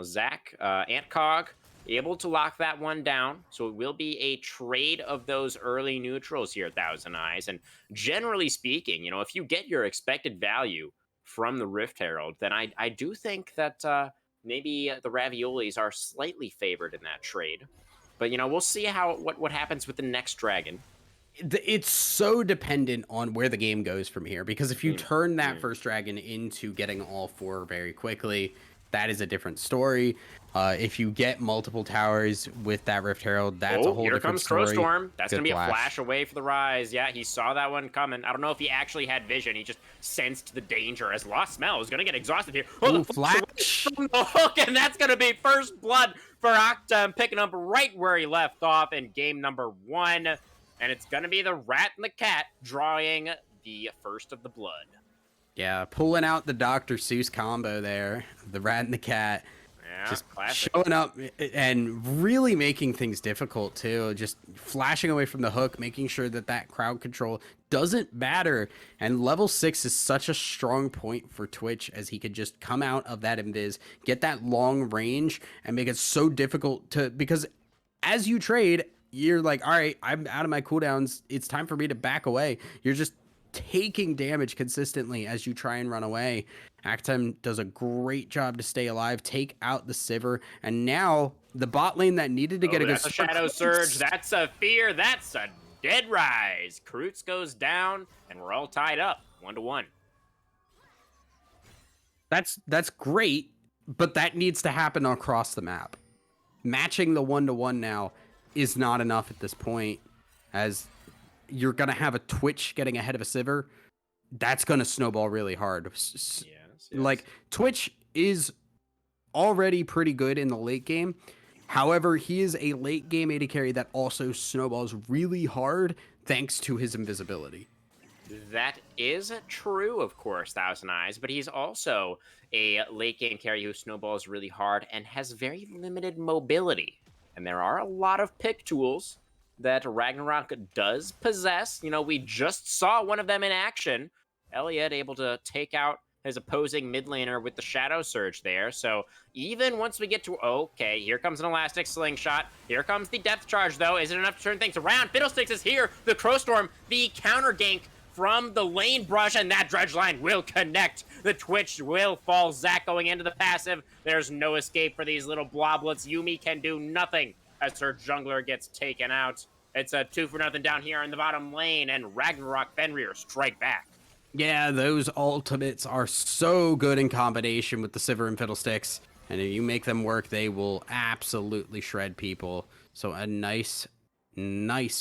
Zac, Antcog, able to lock that one down. So it will be a trade of those early neutrals here at Thousand Eyes. And generally speaking, if you get your expected value from the Rift Herald, then I do think that maybe the Raviolis are slightly favored in that trade. But, we'll see what happens with the next dragon. It's so dependent on where the game goes from here, because if you turn that first dragon into getting all 4 very quickly, that is a different story. If you get multiple towers with that Rift Herald, that's a whole different story. Here comes Crowstorm. That's going to be a flash away for the Rise. Yeah, he saw that one coming. I don't know if he actually had vision. He just sensed the danger as Lost Smell is going to get exhausted here. Oh, flash from the hook, and that's going to be first blood for Octum, picking up right where he left off in game number 1. And it's going to be the rat and the cat drawing the first of the blood. Yeah, pulling out the Dr. Seuss combo there. The rat and the cat. Yeah, just classic. Showing up and really making things difficult, too. Just flashing away from the hook, making sure that crowd control doesn't matter. And level 6 is such a strong point for Twitch, as he could just come out of that invis, get that long range, and make it so difficult to... Because as you trade... You're like, all right, I'm out of my cooldowns. It's time for me to back away. You're just taking damage consistently as you try and run away. Actem does a great job to stay alive, take out the Sivir, and now the bot lane that needed to get a good That's a start. Shadow Surge. That's a Fear. That's a Dead Rise. Kroots goes down, and we're all tied up 1-1. That's great, but that needs to happen across the map. Matching the 1-1 now is not enough at this point, as you're gonna have a Twitch getting ahead of a Sivir. That's gonna snowball really hard. Yes. Like Twitch is already pretty good in the late game. However, he is a late game AD carry that also snowballs really hard thanks to his invisibility. That is true, of course, Thousand Eyes, but he's also a late game carry who snowballs really hard and has very limited mobility. And there are a lot of pick tools that Ragnarok does possess. You know, we just saw one of them in action. Elliot able to take out his opposing mid laner with the Shadow Surge there. So even once we get to, okay, here comes an Elastic Slingshot. Here comes the Depth Charge, though. Is it enough to turn things around? Fiddlesticks is here. The Crowstorm, the counter gank from the lane brush, and that dredge line will connect. The Twitch will fall. Zac going into the passive. There's no escape for these little bloblets. Yuumi can do nothing as her jungler gets taken out. It's a 2-0 down here in the bottom lane, and Ragnarok Fenrir strike back. Yeah, those ultimates are so good in combination with the Sivir and Fiddlesticks, and if you make them work, they will absolutely shred people. So a nice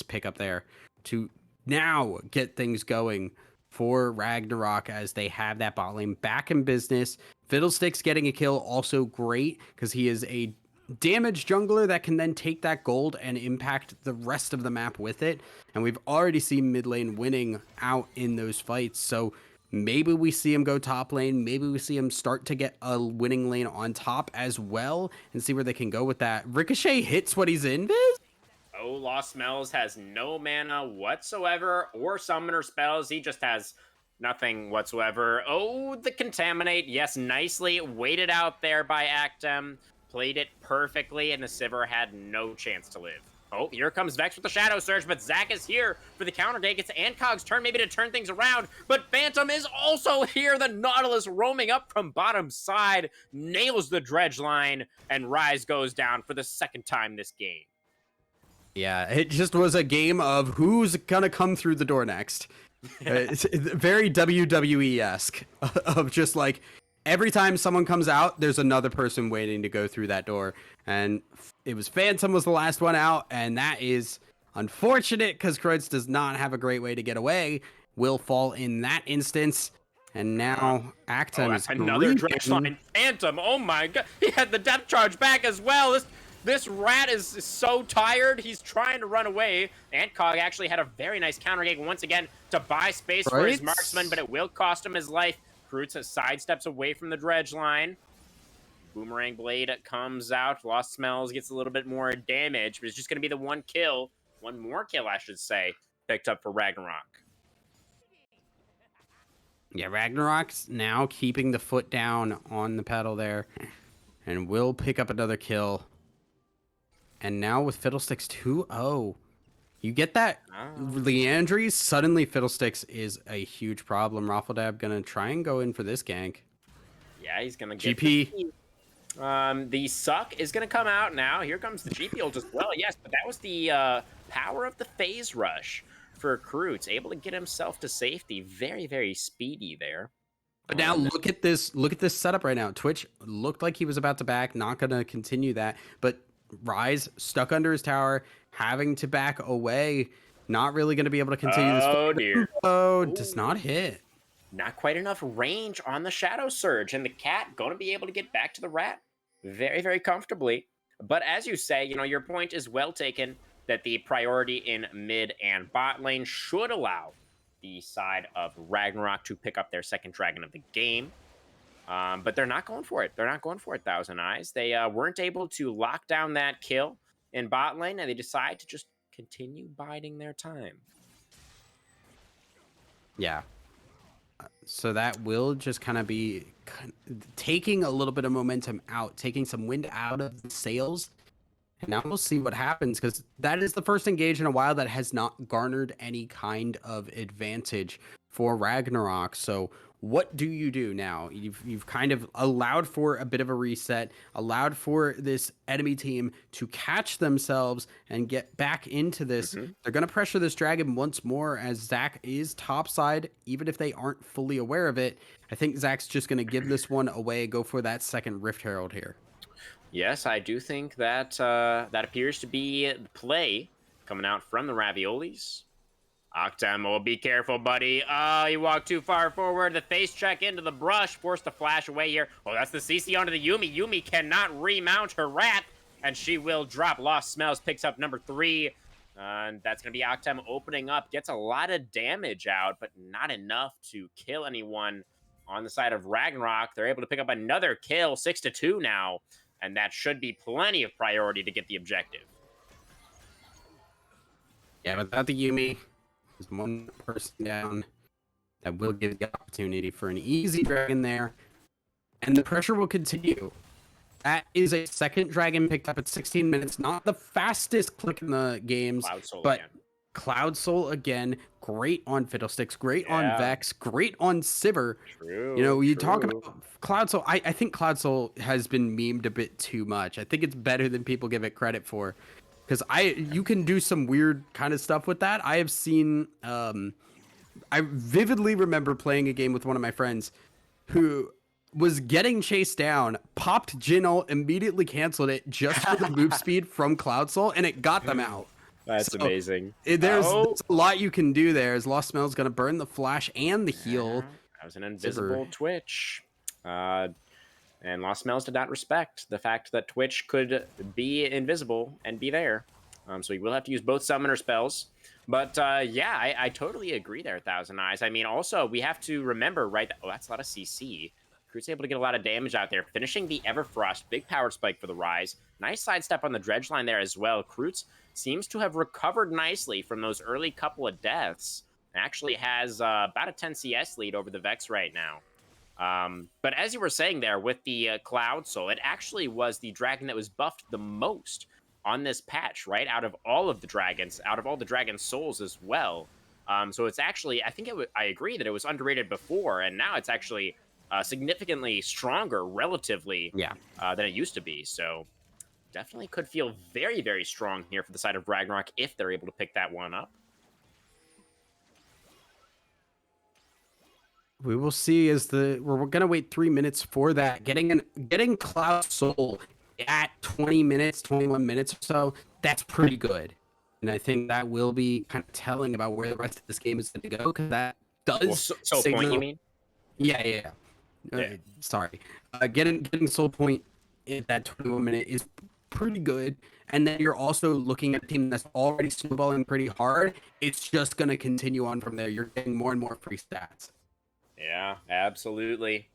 pickup there to now get things going for Ragnarok as they have that bot lane back in business. Fiddlesticks getting a kill, also great because he is a damage jungler that can then take that gold and impact the rest of the map with it. And we've already seen mid lane winning out in those fights. So maybe we see him go top lane. Maybe we see him start to get a winning lane on top as well and see where they can go with that. Ricochet hits what he's in, Viz? Oh, Lost Smells has no mana whatsoever or summoner spells. He just has nothing whatsoever. Oh, the Contaminate. Yes, nicely waited out there by Actem. Played it perfectly, and the Sivir had no chance to live. Oh, here comes Vex with the Shadow Surge, but Zac is here for the counter gank. It's Ancog's turn maybe to turn things around, but Phantom is also here. The Nautilus roaming up from bottom side, nails the dredge line, and Rise goes down for the second time this game. Yeah, it just was a game of who's gonna come through the door next. It's very WWE-esque of just like every time someone comes out, there's another person waiting to go through that door. And it was Phantom was the last one out, and that is unfortunate because Kreutz does not have a great way to get away. Will fall in that instance. And now Acton is another dredge line. Phantom, oh my god. He had the depth charge back as well. This rat is so tired. He's trying to run away. Ancog actually had a very nice counter gank once again to buy space for his marksman, but it will cost him his life. Kroots sidesteps away from the dredge line. Boomerang Blade comes out. Lost Smells gets a little bit more damage, but it's just going to be the one kill. One more kill, I should say, picked up for Ragnarok. Yeah, Ragnarok's now keeping the foot down on the pedal there and will pick up another kill. And now with Fiddlesticks 2-0, you get that Leandries, suddenly Fiddlesticks is a huge problem. Raffledab gonna try and go in for this gank. Yeah, he's gonna get GP. The suck is gonna come out now. Here comes the GP ult as well. Yes, but that was the power of the phase rush for Kroots, able to get himself to safety. Very, very speedy there. But now look at this setup right now. Twitch looked like he was about to back, not gonna continue that, but Rise stuck under his tower, having to back away, not really going to be able to continue this. Oh, dear. Oh, does not hit. Not quite enough range on the Shadow Surge, and the cat going to be able to get back to the rat very, very comfortably. But as you say, you know, your point is well taken that the priority in mid and bot lane should allow the side of Ragnarok to pick up their second dragon of the game. But they're not going for it. They're not going for it, Thousand Eyes. They weren't able to lock down that kill in bot lane, and they decide to just continue biding their time. Yeah. So that will just kind of be taking a little bit of momentum out, taking some wind out of the sails. And now we'll see what happens, because that is the first engage in a while that has not garnered any kind of advantage for Ragnarok. So What do you do now? You've kind of allowed for a bit of a reset, allowed for this enemy team to catch themselves and get back into this. Mhm. They're going to pressure this dragon once more as Zach is topside, even if they aren't fully aware of it. I think Zach's just going to give this one away, go for that second Rift Herald here. Yes, I do think that that appears to be the play coming out from the Raviolis. Octem, oh, be careful, buddy. Oh, you walked too far forward. The face check into the brush, forced to flash away here. Oh, that's the CC onto the Yuumi. Yuumi cannot remount her wrath, and she will drop. Lost Smells picks up number 3. And that's going to be Octem opening up. Gets a lot of damage out, but not enough to kill anyone on the side of Ragnarok. They're able to pick up another kill, 6-2 now, and that should be plenty of priority to get the objective. Yeah, without the Yuumi, there's one person down that will give the opportunity for an easy dragon there. And the pressure will continue. That is a second dragon picked up at 16 minutes. Not the fastest click in the games, Cloud Soul but again. Cloud Soul again. Great on Fiddlesticks, great on Yeah. Vex, great on Sivir. True. You know, you talk True. about Cloud Soul. I think Cloud Soul has been memed a bit too much. I think it's better than people give it credit for. Because you can do some weird kind of stuff with that. I have seen I vividly remember playing a game with one of my friends who was getting chased down, popped Jhin ult, immediately canceled it just for the move speed from Cloud Soul, and it got them out. That's So, amazing. there's Oh, a lot you can do there. As Lost Smell is going to burn the flash and the heal. that was an invisible Twitch. And Lost Smells did not respect the fact that Twitch could be invisible and be there. So you will have to use both summoner spells. But yeah, I totally agree there, Thousand Eyes. I mean, also, we have to remember, right? Oh, that's a lot of CC. Kroot's able to get a lot of damage out there. Finishing the Everfrost, big power spike for the Rise. Nice sidestep on the Dredge line there as well. Kroot seems to have recovered nicely from those early couple of deaths. Actually has about a 10 CS lead over the Vex right now. But as you were saying there with the Cloud Soul, it actually was the dragon that was buffed the most on this patch, right? Out of all of the dragons, out of all the dragon souls as well. So it's actually, I think I agree that it was underrated before, and now it's actually significantly stronger relatively than it used to be. So definitely could feel very, very strong here for the side of Ragnarok if they're able to pick that one up. We will see as we're gonna wait 3 minutes for that. Getting Cloud Soul at 20 minutes, 21 minutes or so, that's pretty good. And I think that will be kind of telling about where the rest of this game is going to go, because that does Soul signal... Point, you mean? Yeah. Sorry. Getting Soul Point at that 21 minute is pretty good. And then you're also looking at a team that's already snowballing pretty hard. It's just going to continue on from there. You're getting more and more free stats. Yeah, absolutely.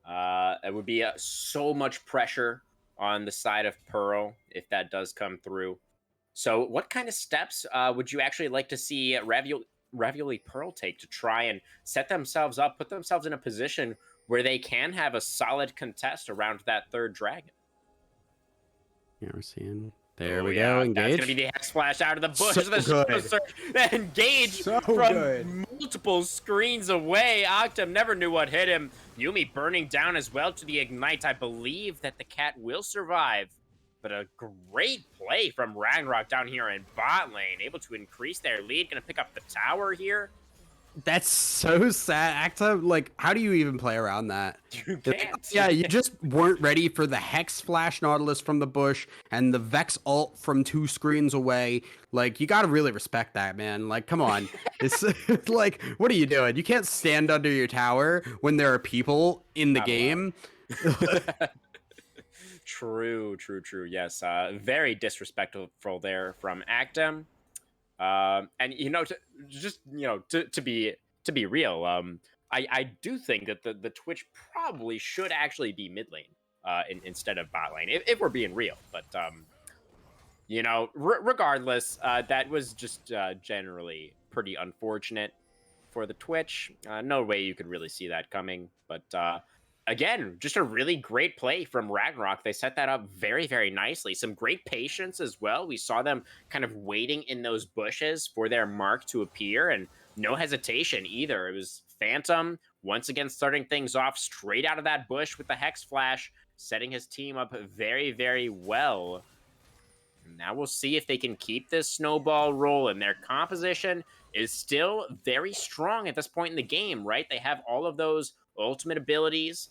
It would be so much pressure on the side of Pearl if that does come through. So what kind of steps would you actually like to see Ravioli Pearl take to try and set themselves up, put themselves in a position where they can have a solid contest around that third dragon? Yeah, we're seeing... There we go, engage. That's going to be the Hex Splash out of the bush. So good. Engage from multiple screens away. Octem never knew what hit him. Yuumi burning down as well to the Ignite. I believe that the cat will survive. But a great play from Ragnarok down here in bot lane. Able to increase their lead. Going to pick up the tower here. That's so sad. Acta, like, how do you even play around that? You can't. Yeah, you just weren't ready for the Hex Flash Nautilus from the bush and the Vex ult from 2 screens away. Like, you gotta really respect that, man. Like, come on. It's like, what are you doing? You can't stand under your tower when there are people in the game. True. Yes, very disrespectful there from Actem. And to be real, I do think that the Twitch probably should actually be mid lane instead of bot lane, if we're being real. But regardless, that was just generally pretty unfortunate for the Twitch. No way you could really see that coming. But again, just a really great play from Ragnarok. They set that up very, very nicely. Some great patience as well. We saw them kind of waiting in those bushes for their mark to appear, and no hesitation either. It was Phantom once again starting things off straight out of that bush with the Hex Flash, setting his team up very, very well. And now we'll see if they can keep this snowball rolling. Their composition is still very strong at this point in the game, right? They have all of those ultimate abilities.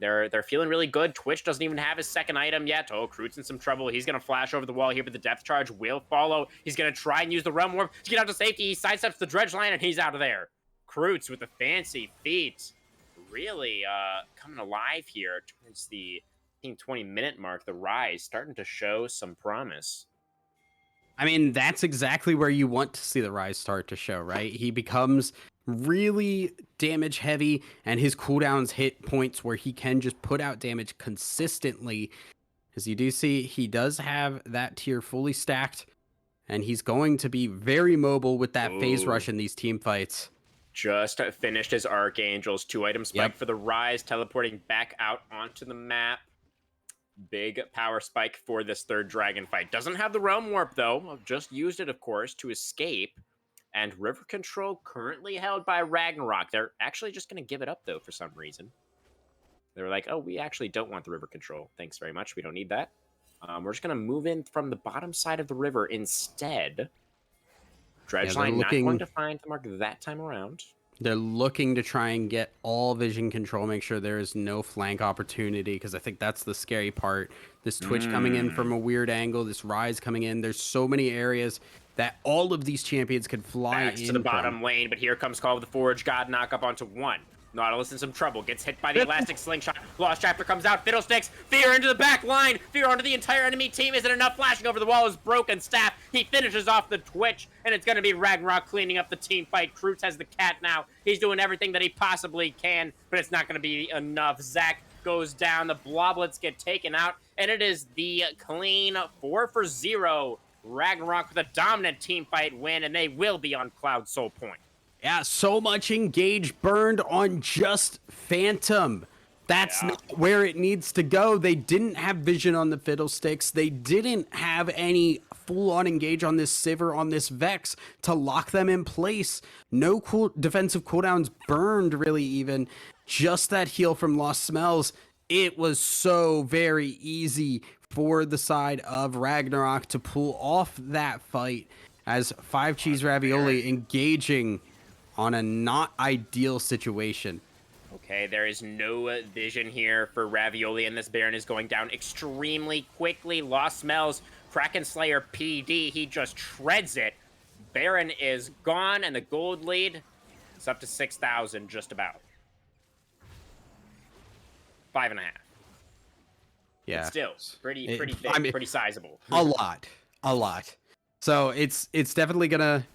They're feeling really good. Twitch doesn't even have his second item yet. Oh, Kroot's in some trouble. He's going to flash over the wall here, but the depth charge will follow. He's going to try and use the Realm Warp to get out to safety. He sidesteps the dredge line, and he's out of there. Kroot's with the fancy feet. Really coming alive here towards the 20-minute mark. The Rise starting to show some promise. I mean, that's exactly where you want to see the Rise start to show, right? He becomes really damage heavy, and his cooldowns hit points where he can just put out damage consistently. As you do see, he does have that tier fully stacked, and he's going to be very mobile with that phase rush in these team fights. Just finished his Archangel's 2-item spike for the Rise, teleporting back out onto the map. Big power spike for this third dragon fight. Doesn't have the Realm Warp, though. Just used it, of course, to escape. And River Control currently held by Ragnarok. They're actually just going to give it up, though, for some reason. They're like, oh, we actually don't want the River Control. Thanks very much. We don't need that. We're just going to move in from the bottom side of the river instead. Dredgeline not going to find the mark that time around. They're looking to try and get all vision control, make sure there is no flank opportunity, because I think that's the scary part. This Twitch coming in from a weird angle, this Rise coming in. There's so many areas that all of these champions can fly Backs to the bottom lane, but here comes Call of the Forge God, knock up onto one. Nautilus in some trouble, gets hit by the elastic slingshot. Lost Chapter comes out, Fiddlesticks, Fear into the back line, Fear onto the entire enemy team. Isn't enough, flashing over the wall is broken staff. He finishes off the Twitch, and it's going to be Ragnarok cleaning up the team fight. Krootz has the cat now. He's doing everything that he possibly can, but it's not going to be enough. Zach goes down, the Bloblets get taken out, and it is the clean 4-for-0. Ragnarok with a dominant team fight win, and they will be on Cloud Soul Point. Yeah, so much engage burned on just Phantom. That's not where it needs to go. They didn't have vision on the Fiddlesticks. They didn't have any full-on engage on this Sivir, on this Vex to lock them in place. No cool defensive cooldowns burned, really, even. Just that heal from Lost Smells. It was so very easy for the side of Ragnarok to pull off that fight as 5 Cheese Ravioli engaging on a not ideal situation. Okay, there is no vision here for Ravioli, and this Baron is going down extremely quickly. Lost Smells, Kraken Slayer PD, he just shreds it. Baron is gone, and the gold lead is up to 6,000 just about. 5.5. Yeah. But still, pretty big, I mean, pretty sizable. A lot. So it's definitely gonna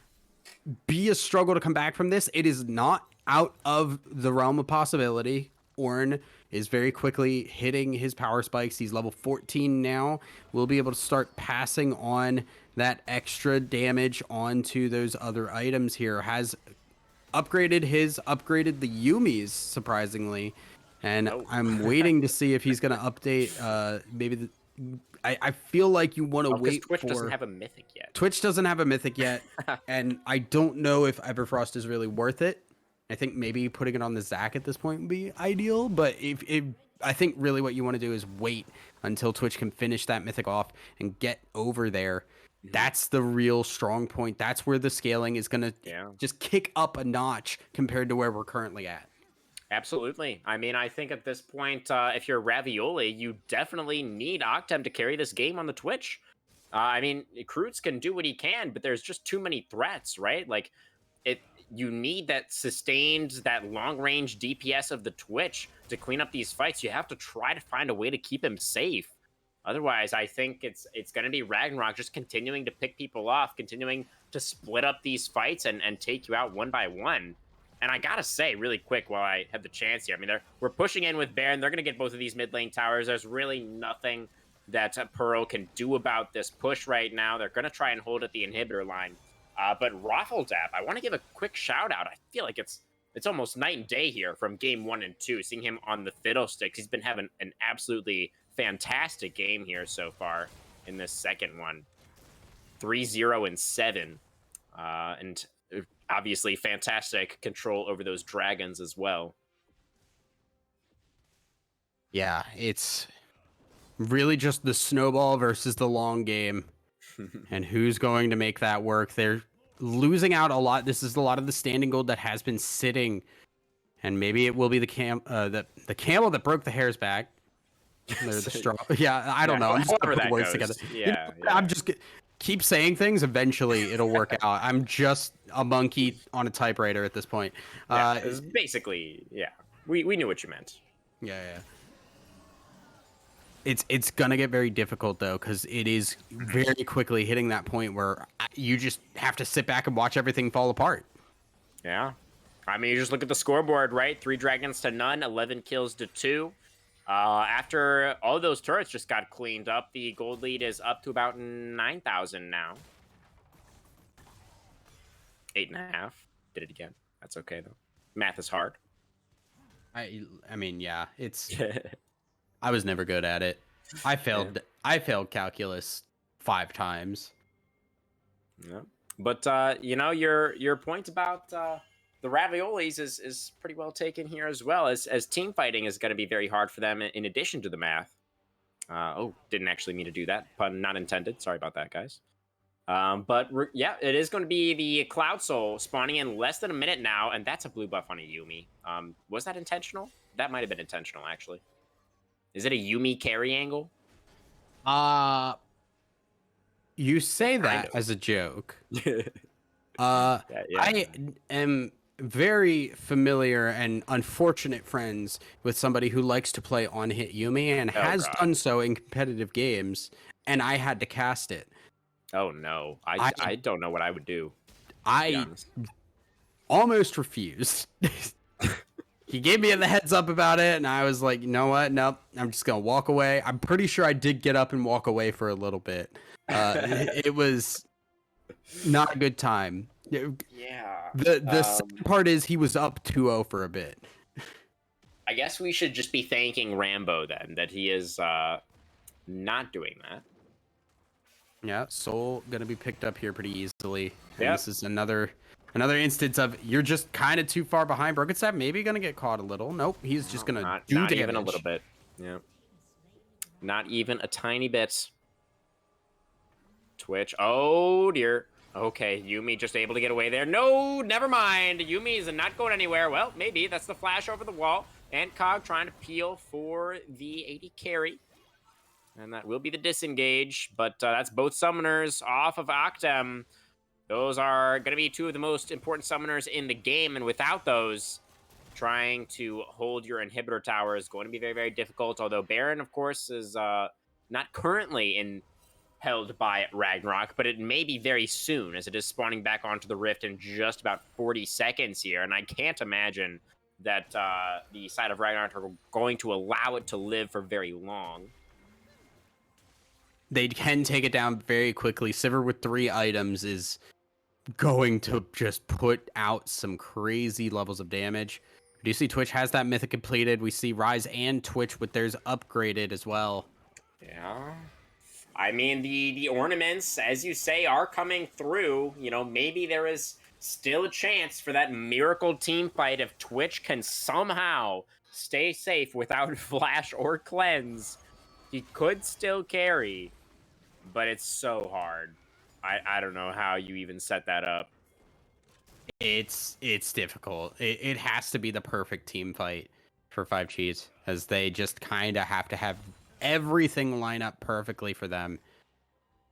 be a struggle to come back from this. It is not out of the realm of possibility. Ornn is very quickly hitting his power spikes. He's level 14 now. We'll be able to start passing on that extra damage onto those other items here. Has upgraded the Yumis, surprisingly. And I'm waiting to see if he's going to update maybe I feel like you want to wait Twitch doesn't have a mythic yet. Twitch doesn't have a mythic yet, and I don't know if Everfrost is really worth it. I think maybe putting it on the Zac at this point would be ideal, but I think really what you want to do is wait until Twitch can finish that mythic off and get over there. That's the real strong point. That's where the scaling is going to just kick up a notch compared to where we're currently at. Absolutely. I mean, I think at this point, if you're Ravioli, you definitely need Octem to carry this game on the Twitch. I mean, Krootz can do what he can, but there's just too many threats, right? Like, you need that sustained, that long-range DPS of the Twitch to clean up these fights. You have to try to find a way to keep him safe. Otherwise, I think it's going to be Ragnarok just continuing to pick people off, continuing to split up these fights and take you out one by one. And I gotta say, really quick, while I have the chance here, I mean, we're pushing in with Baron. They're gonna get both of these mid lane towers. There's really nothing that Pearl can do about this push right now. They're gonna try and hold at the inhibitor line. But Raffledap, I want to give a quick shout out. I feel like it's almost night and day here from game 1 and 2. Seeing him on the Fiddlesticks, he's been having an absolutely fantastic game here so far in this second one. 3-0 and 7, and obviously fantastic control over those dragons as well. Yeah, it's really just the snowball versus the long game, and who's going to make that work. They're losing out a lot. This is a lot of the standing gold that has been sitting, and maybe it will be the camel that broke the hare's back. They're the straw. Yeah, I don't Yeah, know. I'm just gonna however put that words together. goes. You Yeah, know, yeah. keep saying things. Eventually, it'll work out. I'm just a monkey on a typewriter at this point. Yeah, Uh, it's basically, yeah. We knew what you meant. yeah. It's gonna get very difficult though, because it is very quickly hitting that point where you just have to sit back and watch everything fall apart. Yeah. I mean, you just look at the scoreboard, right? 3 dragons to none, 11 kills to 2. After all those turrets just got cleaned up, the gold lead is up to about 9,000 now. 8.5. Did it again. That's okay, though. Math is hard. I mean, yeah, I was never good at it. I Yeah. failed calculus 5 times. Yeah. But you know, your point about the raviolis is pretty well taken here as well, as team fighting is going to be very hard for them in addition to the math. Oh, didn't actually mean to do that. Pun not intended. Sorry about that, guys. But yeah, it is going to be the Cloud Soul spawning in less than a minute now, and that's a blue buff on a Yuumi. Was that intentional? That might have been intentional, actually. Is it a Yuumi carry angle? Uh you say Kind that as a joke. of. Yeah. I am very familiar and unfortunate friends with somebody who likes to play on hit Yumi and Oh has god. done so in competitive games, and I had to cast it. Oh no. I I don't know what I would do, to be I honest. almost refused. He gave me the heads up about it, and I was like, you know what? Nope, I'm just gonna walk away. I'm pretty sure I did get up and walk away for a little bit. It was not a good time. Yeah. The sad part is he was up 2-0 for a bit. I guess we should just be thanking Rambo then that he is not doing that. Yeah, Soul gonna be picked up here pretty easily. And Yep. this is another instance of you're just kind of too far behind. Broken Stab maybe gonna get caught a little. Nope, he's just gonna do Not damage. even a little bit. Yeah. Not even a tiny bit. Twitch. Oh dear. Okay, Yuumi just able to get away there. No, never mind. Yuumi is not going anywhere. Well, maybe that's the flash over the wall. And Cog trying to peel for the 80 carry. And that will be the disengage. But that's both summoners off of Octem. Those are going to be 2 of the most important summoners in the game. And without those, trying to hold your inhibitor tower is going to be very, very difficult. Although Baron, of course, is not currently held by Ragnarok, but it may be very soon, as it is spawning back onto the Rift in just about 40 seconds here. And I can't imagine that the side of Ragnarok are going to allow it to live for very long. They can take it down very quickly. Sivir with 3 items is going to just put out some crazy levels of damage. Do you see Twitch has that mythic completed? We see Rise and Twitch with theirs upgraded as well. Yeah. I mean, the ornaments, as you say, are coming through. You know, maybe there is still a chance for that miracle team fight if Twitch can somehow stay safe without flash or cleanse. He could still carry, but it's so hard. I don't know how you even set that up. It's difficult. It has to be the perfect team fight for 5 Cheese, as they just kind of have to have everything line up perfectly for them.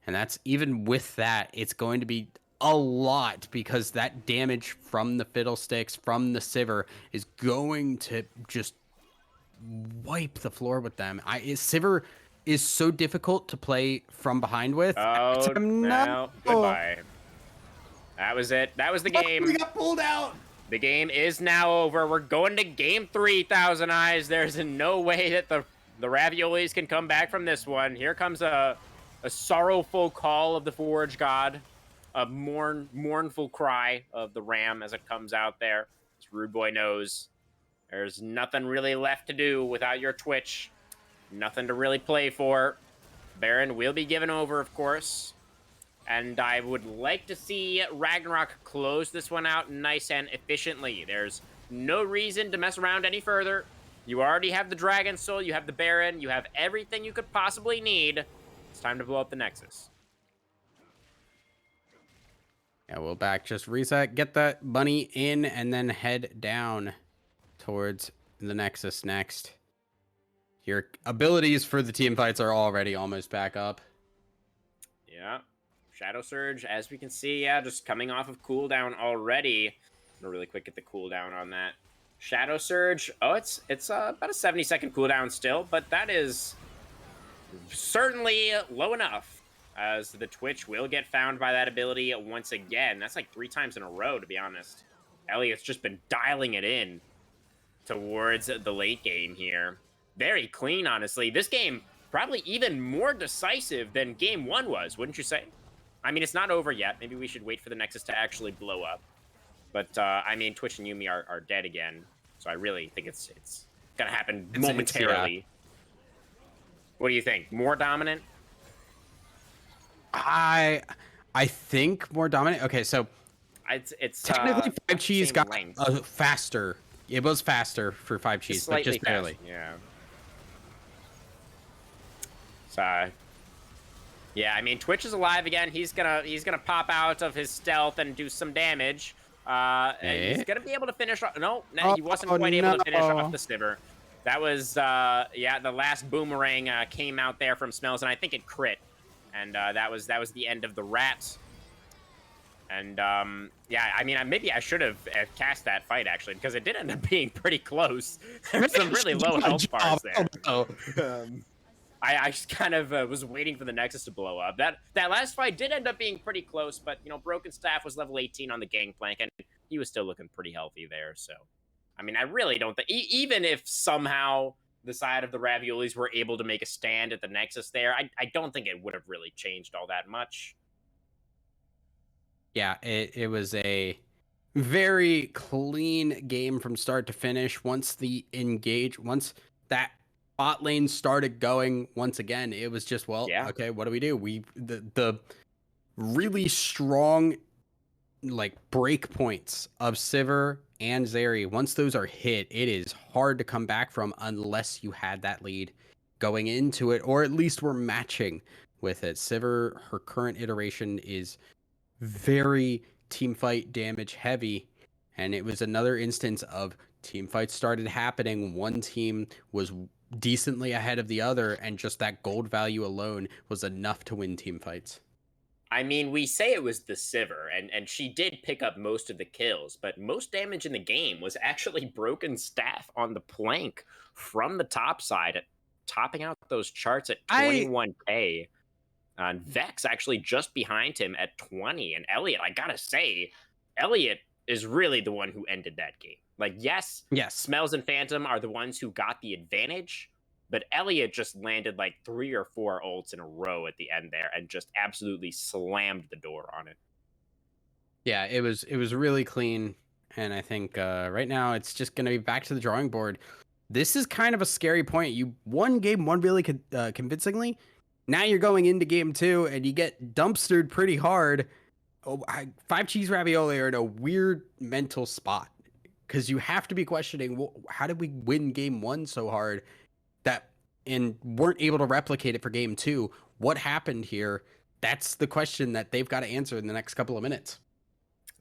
And that's even with that, it's going to be a lot, because that damage from the Fiddlesticks, from the Sivir, is going to just wipe the floor with them. Sivir is so difficult to play from behind with. Oh, no. Goodbye. That was it. That was the game. We got pulled out. The game is now over. We're going to game 3, Thousand Eyes. There's no way that the Raviolis can come back from this one. Here comes a sorrowful call of the Forge God. A mournful cry of the Ram as it comes out there. As Rude Boy knows, there's nothing really left to do without your Twitch. Nothing to really play for. Baron will be given over, of course, And I would like to see Ragnarok close this one out nice and efficiently. There's no reason to mess around any further. You already have the Dragon Soul, you have the Baron, you have everything you could possibly need. It's time to blow up the Nexus. Yeah, we'll back, just reset, get that bunny in, and then head down towards the Nexus next. Your abilities for the team fights are already almost back up. Yeah. Shadow Surge, as we can see, yeah, just coming off of cooldown already. I'm gonna really quick get the cooldown on that. Shadow Surge, oh, it's about a 70-second cooldown still, but that is certainly low enough, as the Twitch will get found by that ability once again. That's like 3 times in a row, to be honest. Elliot's just been dialing it in towards the late game here. Very clean, honestly. This game probably even more decisive than game 1 was, wouldn't you say? I mean, it's not over yet. Maybe we should wait for the Nexus to actually blow up. But, I mean, Twitch and Yumi are dead again. So I really think it's gonna happen momentarily. Yeah. What do you think? More dominant? I think more dominant. Okay, so It's technically Five Cheese same got length. faster. It was faster for Five Cheese, but Slightly just barely. faster, yeah. So, yeah, I mean, Twitch is alive again. He's gonna pop out of his stealth and do some damage. And he's gonna be able to finish off. No, he wasn't quite able to finish off the Sivir. That was yeah, the last boomerang came out there from Smells, and I think it crit. And that was the end of the rat. And yeah, I mean, maybe I should have cast that fight actually, because it did end up being pretty close. There's some really low health bars there. I just kind of was waiting for the Nexus to blow up. That last fight did end up being pretty close, but, you know, Broken Staff was level 18 on the Gangplank, and he was still looking pretty healthy there. So, I mean, I really don't think... even if somehow the side of the Raviolis were able to make a stand at the Nexus there, I don't think it would have really changed all that much. Yeah, it was a very clean game from start to finish. Once that bot lane started going once again, it was just, well, Yeah. okay, what do we do? The really strong like break points of Sivir and Zeri, once those are hit, it is hard to come back from unless you had that lead going into it, or at least we're matching with it. Sivir, her current iteration is very team fight damage heavy, and it was another instance of team fights started happening. One team was decently ahead of the other, and just that gold value alone was enough to win team fights. I mean, we say it was the Sivir, and she did pick up most of the kills, but most damage in the game was actually Broken Staff on the plank from the top side, topping out those charts at 21k. And Vex actually just behind him at 20. And Elliot, I gotta say, Elliot is really the one who ended that game. Like, yes, Smells and Phantom are the ones who got the advantage, but Elliot just landed like 3 or 4 ults in a row at the end there and just absolutely slammed the door on it. Yeah, it was really clean, and I think right now it's just going to be back to the drawing board. This is kind of a scary point. You won game 1 really convincingly. Now you're going into game 2 and you get dumpstered pretty hard. Oh, Five Cheese Ravioli are in a weird mental spot because you have to be questioning, well, how did we win game 1 so hard that and weren't able to replicate it for game 2? What happened here? That's the question that they've got to answer in the next couple of minutes.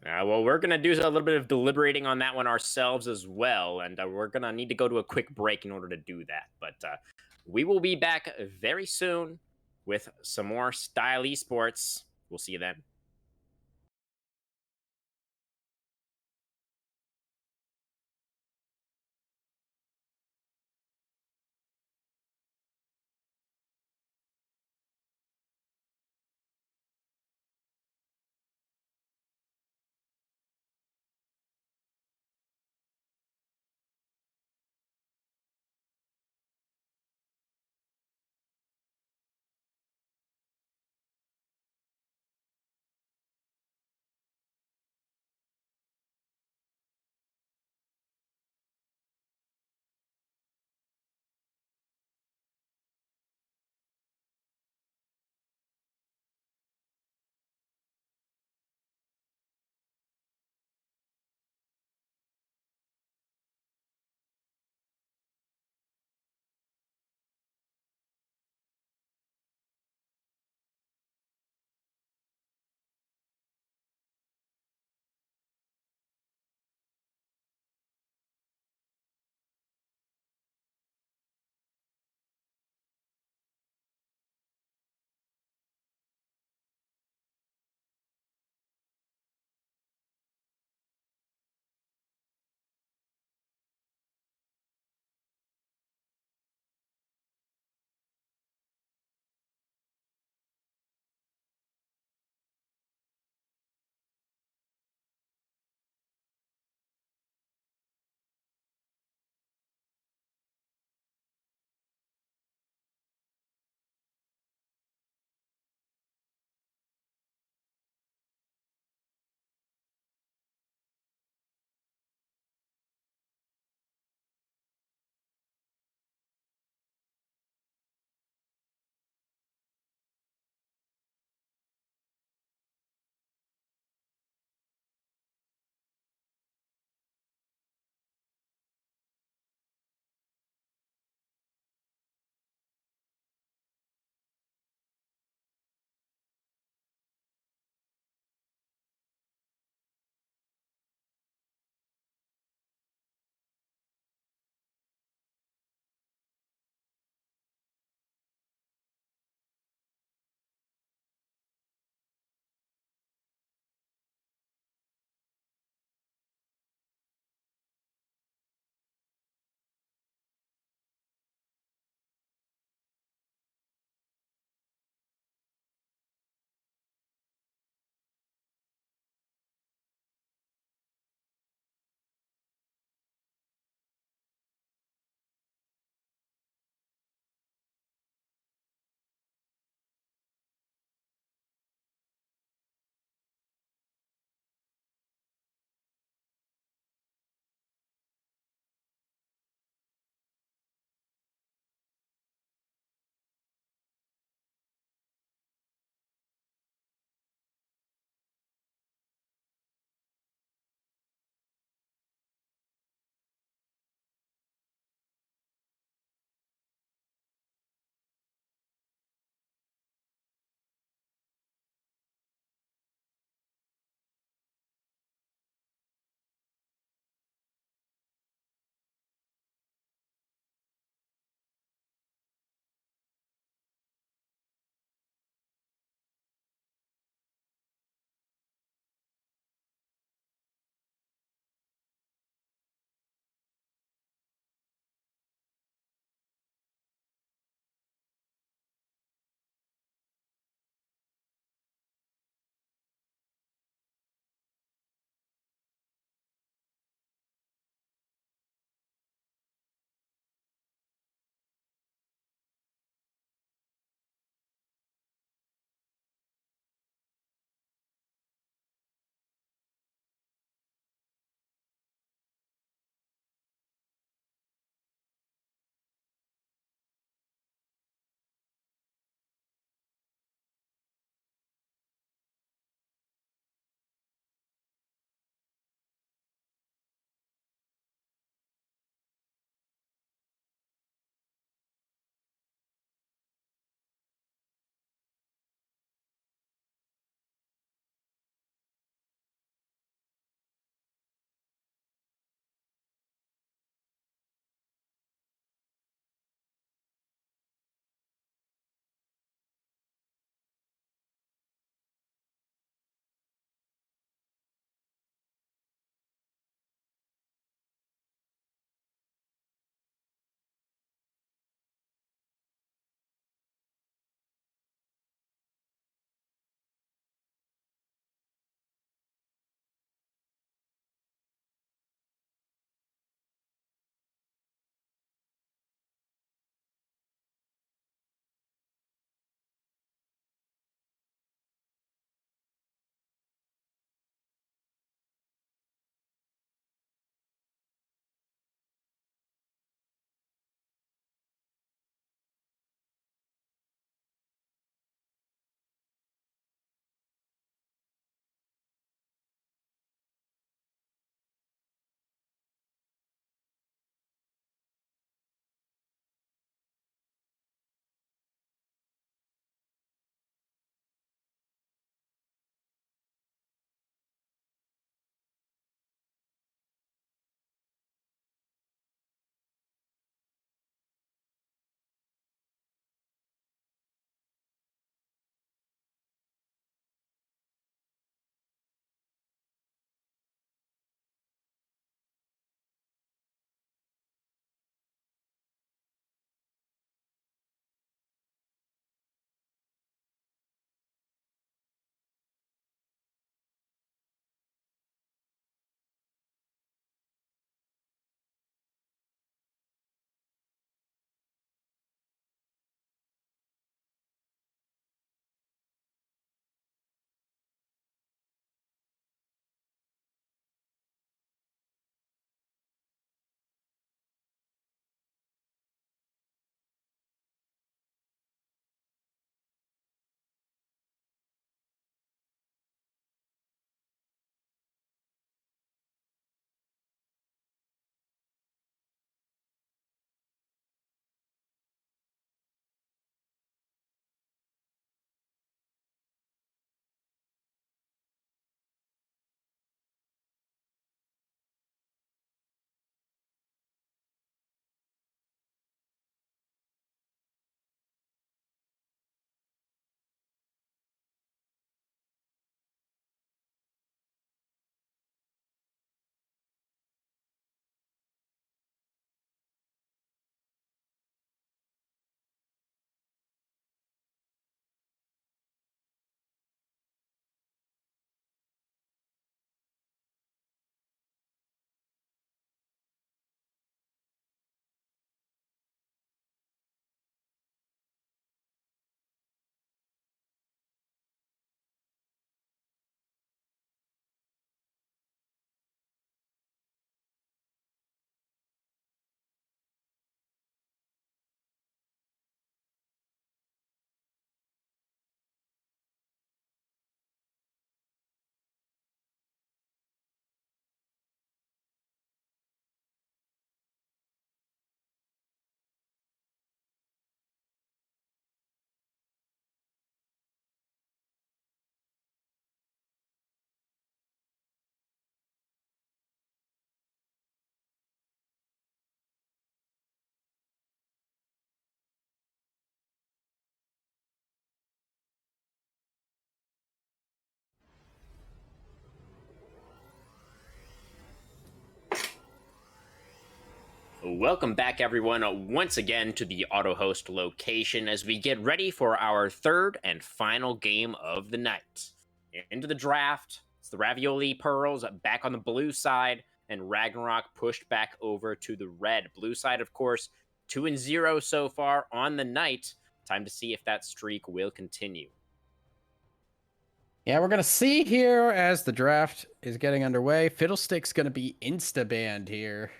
Well, we're going to do a little bit of deliberating on that one ourselves as well, and we're going to need to go to a quick break in order to do that. But we will be back very soon with some more Style Esports. We'll see you then. Welcome back, everyone, once again to the auto host location as we get ready for our third and final game of the night. Into the draft, it's the Ravioli Pearls back on the blue side, and Ragnarok pushed back over to the red. Blue side, of course, 2-0 so far on the night. Time to see if that streak will continue. Yeah, we're gonna see here as the draft is getting underway. Fiddlestick's gonna be insta-banned here.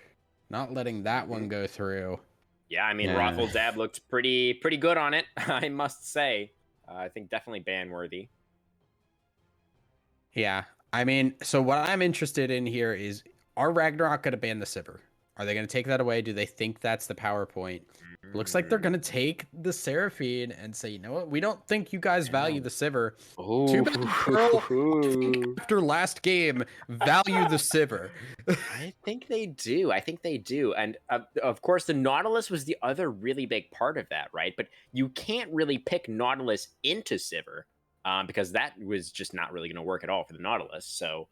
Not letting that one go through. Yeah, I mean, Yeah. Raffle Dab looked pretty good on it, I must say. I think definitely ban worthy. Yeah. I mean, so what I'm interested in here is, are Ragnarok gonna ban the Sivir? Are they gonna take that away? Do they think that's the PowerPoint? Looks like they're gonna take the Seraphine and say, you know what? We don't think you guys value the Sivir. Too Oh, bad Pearl, I think after last game, value the Sivir. I think they do. I think they do. And of course, the Nautilus was the other really big part of that, right? But you can't really pick Nautilus into Sivir because that was just not really going to work at all for the Nautilus. So,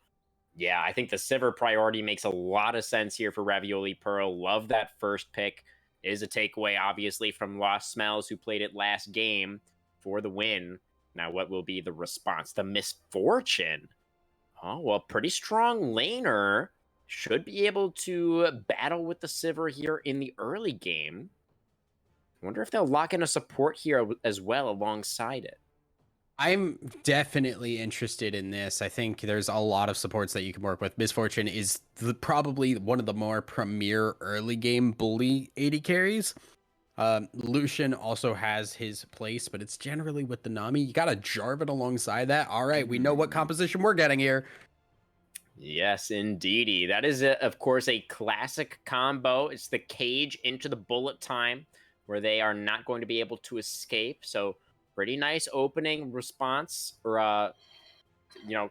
yeah, I think the Sivir priority makes a lot of sense here for Ravioli Pearl. Love that first pick. Is a takeaway, obviously, from Lost Smells, who played it last game for the win. Now, what will be the response? The Misfortune. Oh, well, pretty strong laner. Should be able to battle with the Sivir here in the early game. Wonder if they'll lock in a support here as well alongside it. I'm definitely interested in this. I think there's a lot of supports that you can work with. Misfortune is probably one of the more premier early game bully AD carries. Lucian also has his place, but it's generally with the Nami. You got a Jarvan alongside that. All right, we know what composition we're getting here. Yes, indeedy. That is, of course, a classic combo. It's the cage into the bullet time where they are not going to be able to escape. So pretty nice opening response, or you know,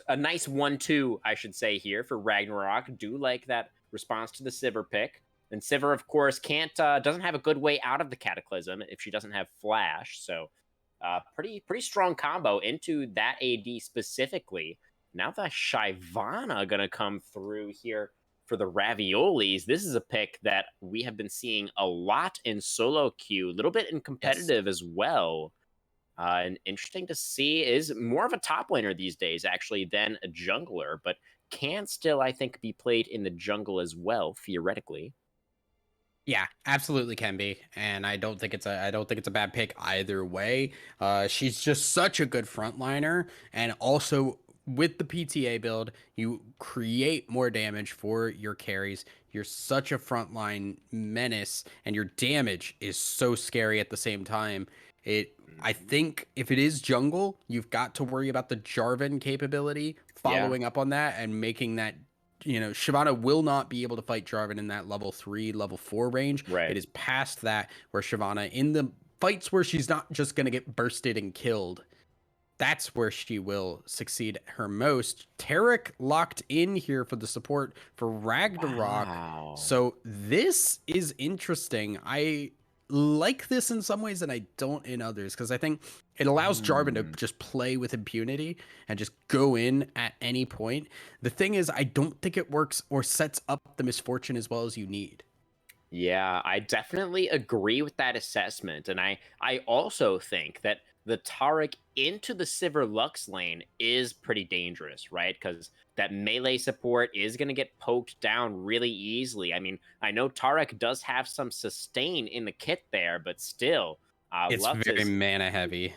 a nice 1-2, I should say, here for Ragnarok. Do like that response to the Sivir pick. And Sivir, of course, doesn't have a good way out of the Cataclysm if she doesn't have Flash. So pretty strong combo into that AD specifically. Now the Shyvana gonna come through here for the Raviolis. This is a pick that we have been seeing a lot in solo queue, a little bit in Yes. competitive as well. And interesting to see, is more of a top laner these days, actually, than a jungler, but can still, I think, be played in the jungle as well, theoretically. Yeah, absolutely can be, and I don't think it's a bad pick either way. She's just such a good frontliner, and also with the PTA build, you create more damage for your carries. You're such a frontline menace, and your damage is so scary at the same time. I think if it is jungle, you've got to worry about the Jarvan capability, Yeah, following up on that and making that, Shyvana will not be able to fight Jarvan in that level 3, level 4 range. It right. is past that where Shyvana, in the fights where she's not just going to get bursted and killed, that's where she will succeed her most. Tarek locked in here for the support for Ragnarok. Wow. So this is interesting. I like this in some ways and I don't in others, because I think it allows Jarvan to Hmm. just play with impunity and just go in at any point. The thing is, I don't think it works or sets up the Misfortune as well as you need. Yeah, I definitely agree with that assessment. And I also think that the Taric into the Sivir Lux lane is pretty dangerous, right? Because that melee support is going to get poked down really easily. I mean, I know Taric does have some sustain in the kit there, but still, It's Lux very is mana heavy.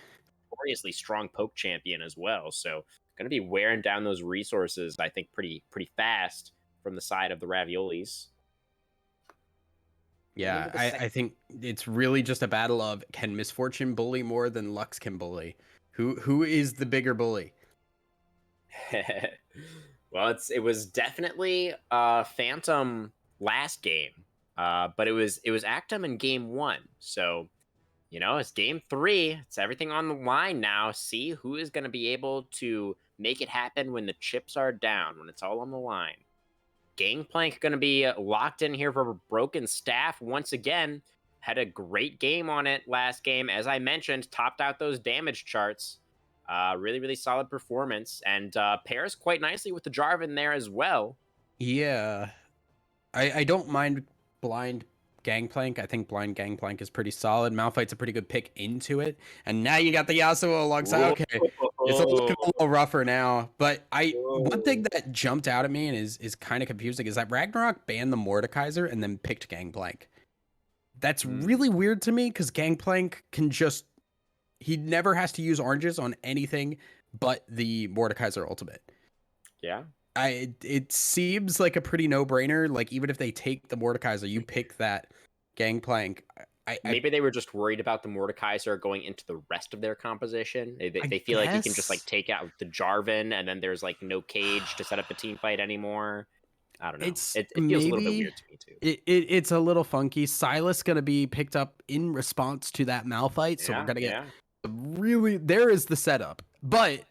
notoriously strong poke champion as well. So going to be wearing down those resources, I think, pretty fast from the side of the Raviolis. Getting Yeah, into the I think it's really just a battle of, can Misfortune bully more than Lux can bully? Who is the bigger bully? Well, it was definitely Phantom last game, but it was Actum in game one. So it's game three. It's everything on the line now. See who is going to be able to make it happen when the chips are down, when it's all on the line. Gangplank going to be locked in here for Broken Staff once again. Had a great game on it last game. As I mentioned, topped out those damage charts. Really solid performance. And pairs quite nicely with the Jarvan there as well. Yeah, I don't mind blind Gangplank. I think blind Gangplank is pretty solid. Malphite's a pretty good pick into it. And now you got the Yasuo alongside. Okay. It's looking a little rougher now. But one thing Whoa. that jumped out at me and is kind of confusing is that Ragnarok banned the Mordekaiser and then picked Gangplank. That's Mm, really weird to me because Gangplank can just he never has to use oranges on anything but the Mordekaiser ultimate. yeah. It seems like a pretty no-brainer. Like even if they take the Mordekaiser, you pick that Gangplank. I Maybe they were just worried about the Mordekaiser going into the rest of their composition. I They feel like he can just like guess take out the Jarvan, and then there's like no cage to set up a team fight anymore. I don't know. it's It feels a little bit maybe weird to me too. it's a little funky. Silas gonna be picked up in response to that Malphite, so we're Yeah, gonna get yeah. really there is the setup, but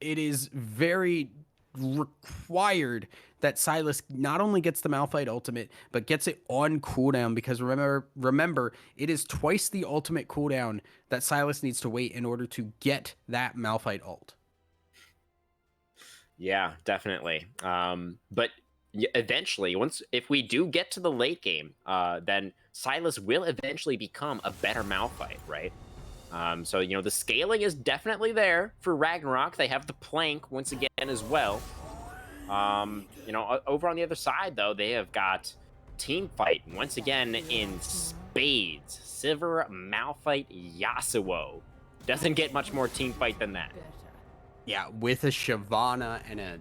it is very required that Silas not only gets the Malphite ultimate, but gets it on cooldown because remember, it is twice the ultimate cooldown that Silas needs to wait in order to get that Malphite ult. Yeah, definitely. But eventually, once if we do get to the late game, then Silas will eventually become a better Malphite, right? So you know the scaling is definitely there for Ragnarok. They have the plank once again as well. You know, over on the other side though, they have got team fight once again in spades. Sivir, Malphite, Yasuo. Doesn't get much more team fight than that. Yeah, with a Shyvana and a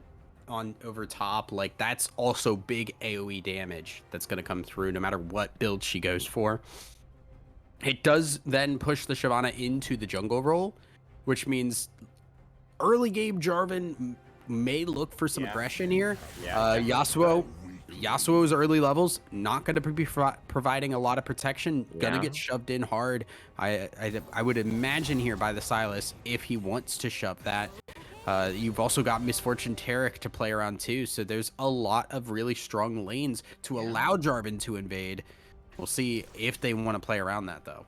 on over top, like that's also big AoE damage that's going to come through no matter what build she goes for. It does then push the Shyvana into the jungle role, which means early game Jarvan may look for some Yeah, aggression here. yeah, definitely could. Yasuo's early levels not going to be providing a lot of protection. Going to Yeah. get shoved in hard. I would imagine here by the Silas if he wants to shove that. You've also got Misfortune Tarek to play around too, so there's a lot of really strong lanes to allow Jarvan to invade. We'll see if they want to play around that though.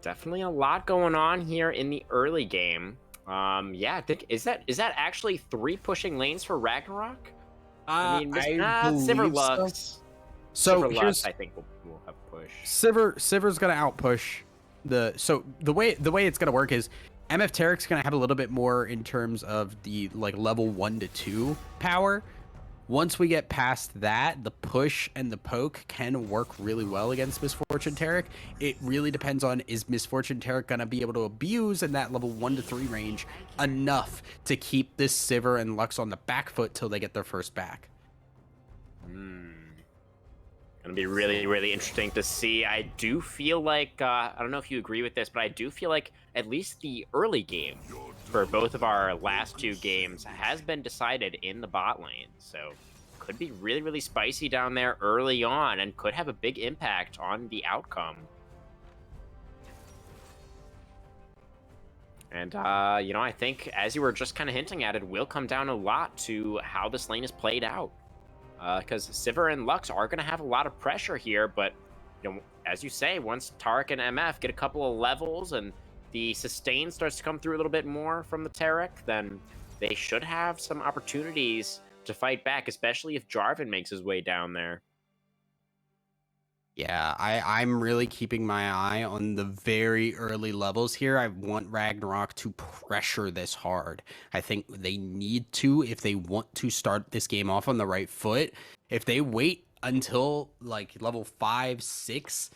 Definitely a lot going on here in the early game. Yeah, I think is that actually 3 pushing lanes for Ragnarok? I mean, I Sivir believe so. Lux. So Lux, here's I think will have push. Sivir's gonna outpush the way it's gonna work is MF Tarek's gonna have a little bit more in terms of the like level 1 to 2 power. Once we get past that, the push and the poke can work really well against Misfortune Tarek. It really depends on is Misfortune Tarek gonna be able to abuse in that level 1 to 3 range enough to keep this Sivir and Lux on the back foot till they get their first back. Hmm. Gonna be really, really interesting to see. I do feel like I don't know if you agree with this, but I do feel like at least the early game for both of our last 2 games has been decided in the bot lane. So could be really, really spicy down there early on and could have a big impact on the outcome. And, you know, I think as you were just kind of hinting at, it will come down a lot to how this lane is played out. Because Sivir and Lux are going to have a lot of pressure here, but, you know, as you say, once Tarek and MF get a couple of levels and the sustain starts to come through a little bit more from the Tarek, then they should have some opportunities to fight back, especially if Jarvan makes his way down there. Yeah, I'm really keeping my eye on the very early levels here. I want Ragnarok to pressure this hard. I think they need to if they want to start this game off on the right foot. If they wait until like level 5, 6,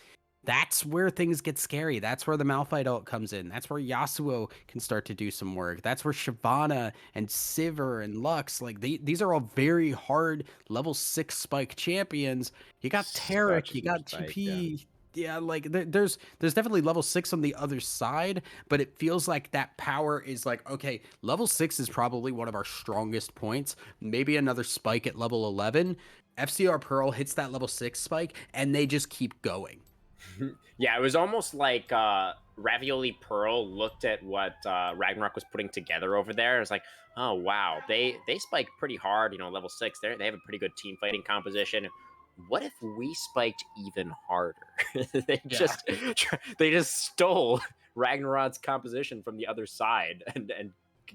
that's where things get scary. That's where the Malphite ult comes in. That's where Yasuo can start to do some work. That's where Shyvana and Sivir and Lux, like these are all very hard level 6 spike champions. You got Such Tarek, a you huge got spike, yeah. TP. Yeah, like there's definitely level 6 on the other side, but it feels like that power is like, okay, level 6 is probably one of our strongest points. Maybe another spike at level 11. FCR Pearl hits that level 6 spike and they just keep going. Yeah, it was almost like Ravioli Pearl looked at what Ragnarok was putting together over there. It was like, oh wow, they spike pretty hard. You know, level 6. They have a pretty good team fighting composition. What if we spiked even harder? they Yeah. just they just stole Ragnarok's composition from the other side and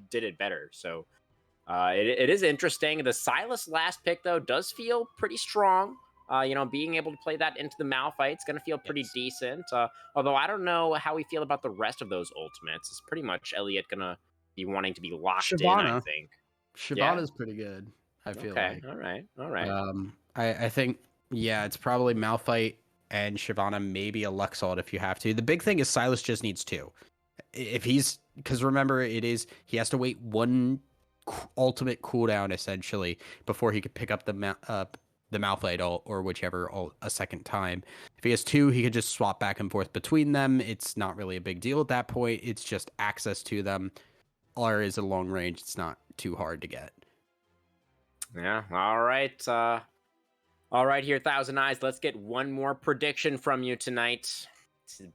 did it better. So it is interesting. The Silas last pick though does feel pretty strong. Being able to play that into the Malphite is going to feel pretty Yes. decent. Although I don't know how we feel about the rest of those ultimates. It's pretty much Elliot going to be wanting to be locked in, I Shyvana. think. Yeah. Shyvana's pretty good, I feel Okay. like. All right. All right. I think, yeah, it's probably Malphite and Shyvana, maybe a Luxalt if you have to. The big thing is Silas just needs two. If he's, because remember, he has to wait one ultimate cooldown essentially before he could pick up the Malphite ult or whichever ult a second time. If he has two, he could just swap back and forth between them. It's not really a big deal at that point. It's just access to them. Or is a long range. It's not too hard to get. Yeah. All right. All right, here, Thousand Eyes. Let's get one more prediction from you tonight.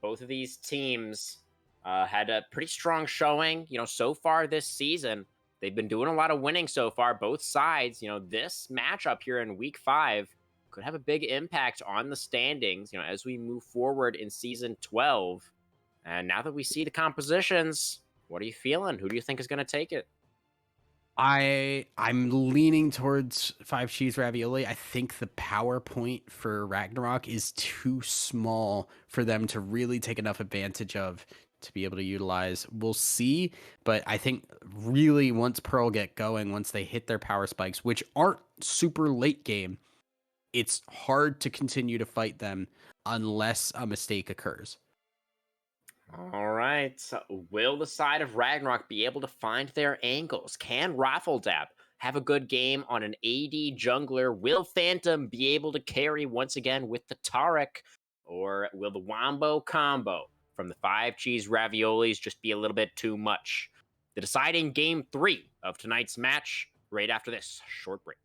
Both of these teams had a pretty strong showing, so far this season. They've been doing a lot of winning so far, both sides. This matchup here in week 5 could have a big impact on the standings, as we move forward in season 12. And now that we see the compositions, what are you feeling? Who do you think is going to take it? I'm leaning towards 5 cheese ravioli. I think the power point for Ragnarok is too small for them to really take enough advantage of to be able to utilize. We'll see, but I think really once Pearl get going, once they hit their power spikes, which aren't super late game, it's hard to continue to fight them unless a mistake occurs. All right. So will the side of Ragnarok be able to find their angles? Can Raffledab have a good game on an AD jungler? Will Phantom be able to carry once again with the Taric? Or will the Wombo combo from the 5 cheese raviolis just be a little bit too much? The deciding game 3 of tonight's match right after this short break.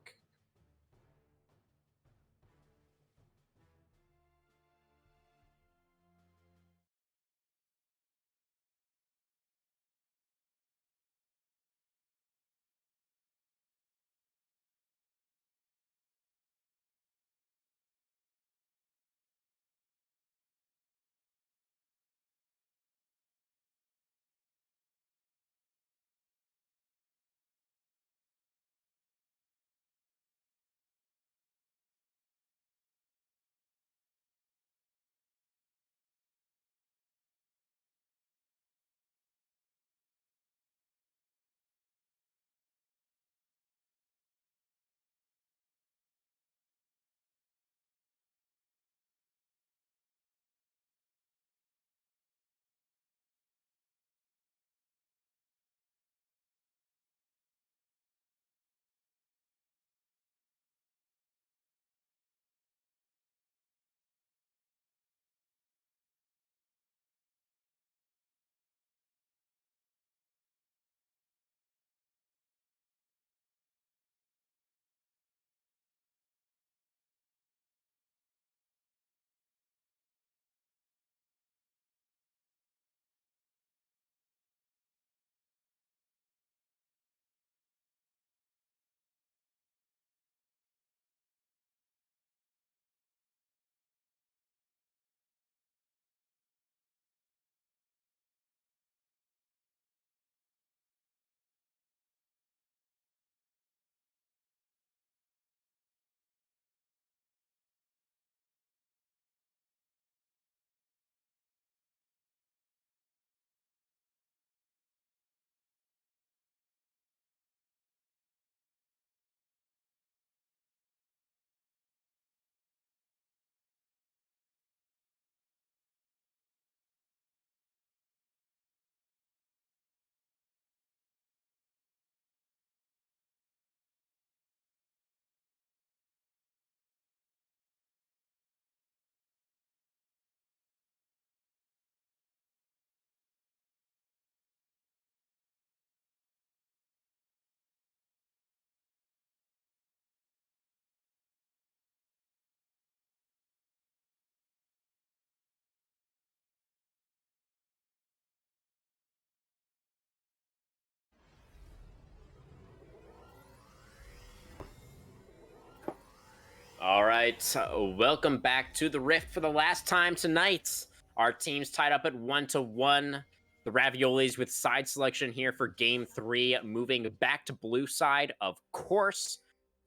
All right, so welcome back to the Rift for the last time tonight. Our team's tied up at 1-1. The Raviolis with side selection here for game 3, moving back to blue side, of course.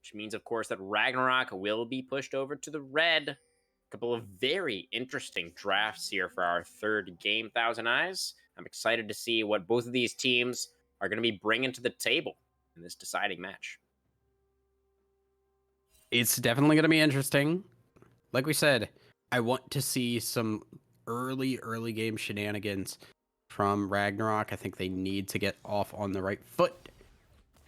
which means, of course, that Ragnarok will be pushed over to the red. A couple of very interesting drafts here for our third game, Thousand Eyes. I'm excited to see what both of these teams are going to be bringing to the table in this deciding match. It's definitely going to be interesting. Like we said, I want to see some early game shenanigans from Ragnarok. I think they need to get off on the right foot.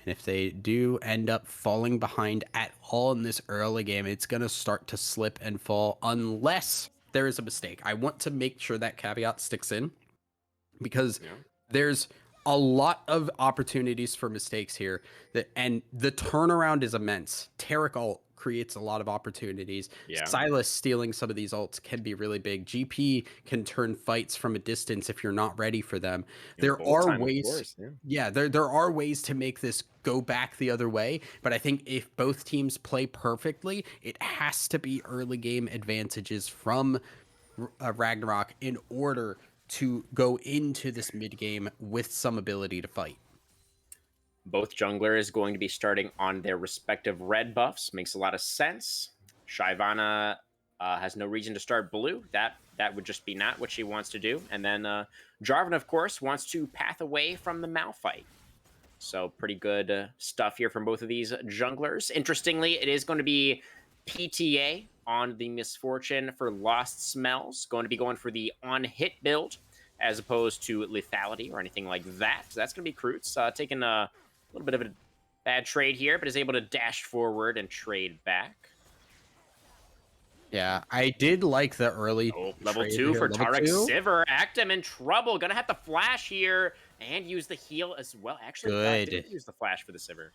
And if they do end up falling behind at all in this early game, it's going to start to slip and fall unless there is a mistake. I want to make sure that caveat sticks in because there's a lot of opportunities for mistakes here and the turnaround is immense. Tarek ult creates a lot of opportunities. Silas stealing some of these ults can be really big. GP can turn fights from a distance if you're not ready for them. There are ways. There are ways to make this go back the other way, but I think if both teams play perfectly, it has to be early game advantages from Ragnarok in order to go into this mid game with some ability to fight. Both junglers going to be starting on their respective red buffs. Makes a lot of sense. Shyvana has no reason to start blue. That would just be not what she wants to do. And then Jarvan, of course, wants to path away from the Malphite. So pretty good stuff here from both of these junglers. Interestingly, it is going to be PTA on the Misfortune for Lost Smells. Going to be going for the on-hit build as opposed to lethality or anything like that. So that's going to be Krutz taking a little bit of a bad trade here, but is able to dash forward and trade back. Yeah, I did like the early level 2 for Tarek Sivir. Actim in trouble. Gonna have to flash here and use the heal as well. Actually, didn't use the flash for the Sivir.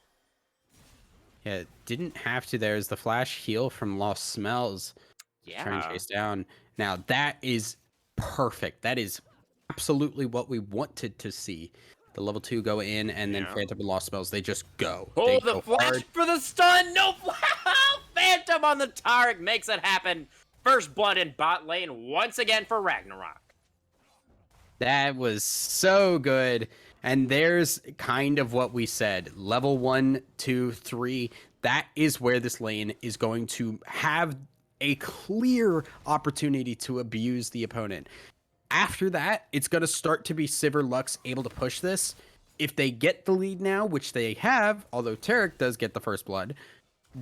Yeah, didn't have to. There's the flash heal from Lost Smells. Trying to chase down. Now, that is perfect. That is absolutely what we wanted to see. The level 2 go in, and then Phantom and Lost Smells, they just go. Oh, the flash for the stun! No Phantom on the Tarek makes it happen. First blood in bot lane once again for Ragnarok. That was so good. And there's kind of what we said. Level 1, 2, 3. That is where this lane is going to have a clear opportunity to abuse the opponent. After that, it's going to start to be Sivir Lux able to push this. If they get the lead now, which they have, although Tarek does get the first blood,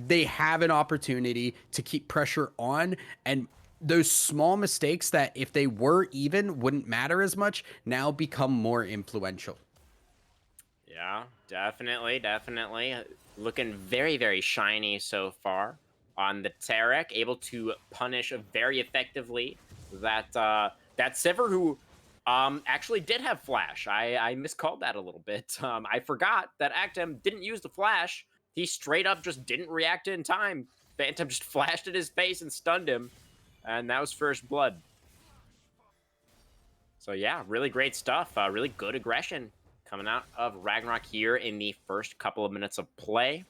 they have an opportunity to keep pressure on, and those small mistakes that if they were even wouldn't matter as much now become more influential. Yeah, definitely. Looking very, very shiny so far on the Tarek, able to punish very effectively that Sivir, who actually did have flash. I miscalled that a little bit. I forgot that Actim didn't use the flash. He straight up just didn't react in time. Phantom just flashed at his face and stunned him, and that was first blood. So yeah, really great stuff. Really good aggression coming out of Ragnarok here in the first couple of minutes of play.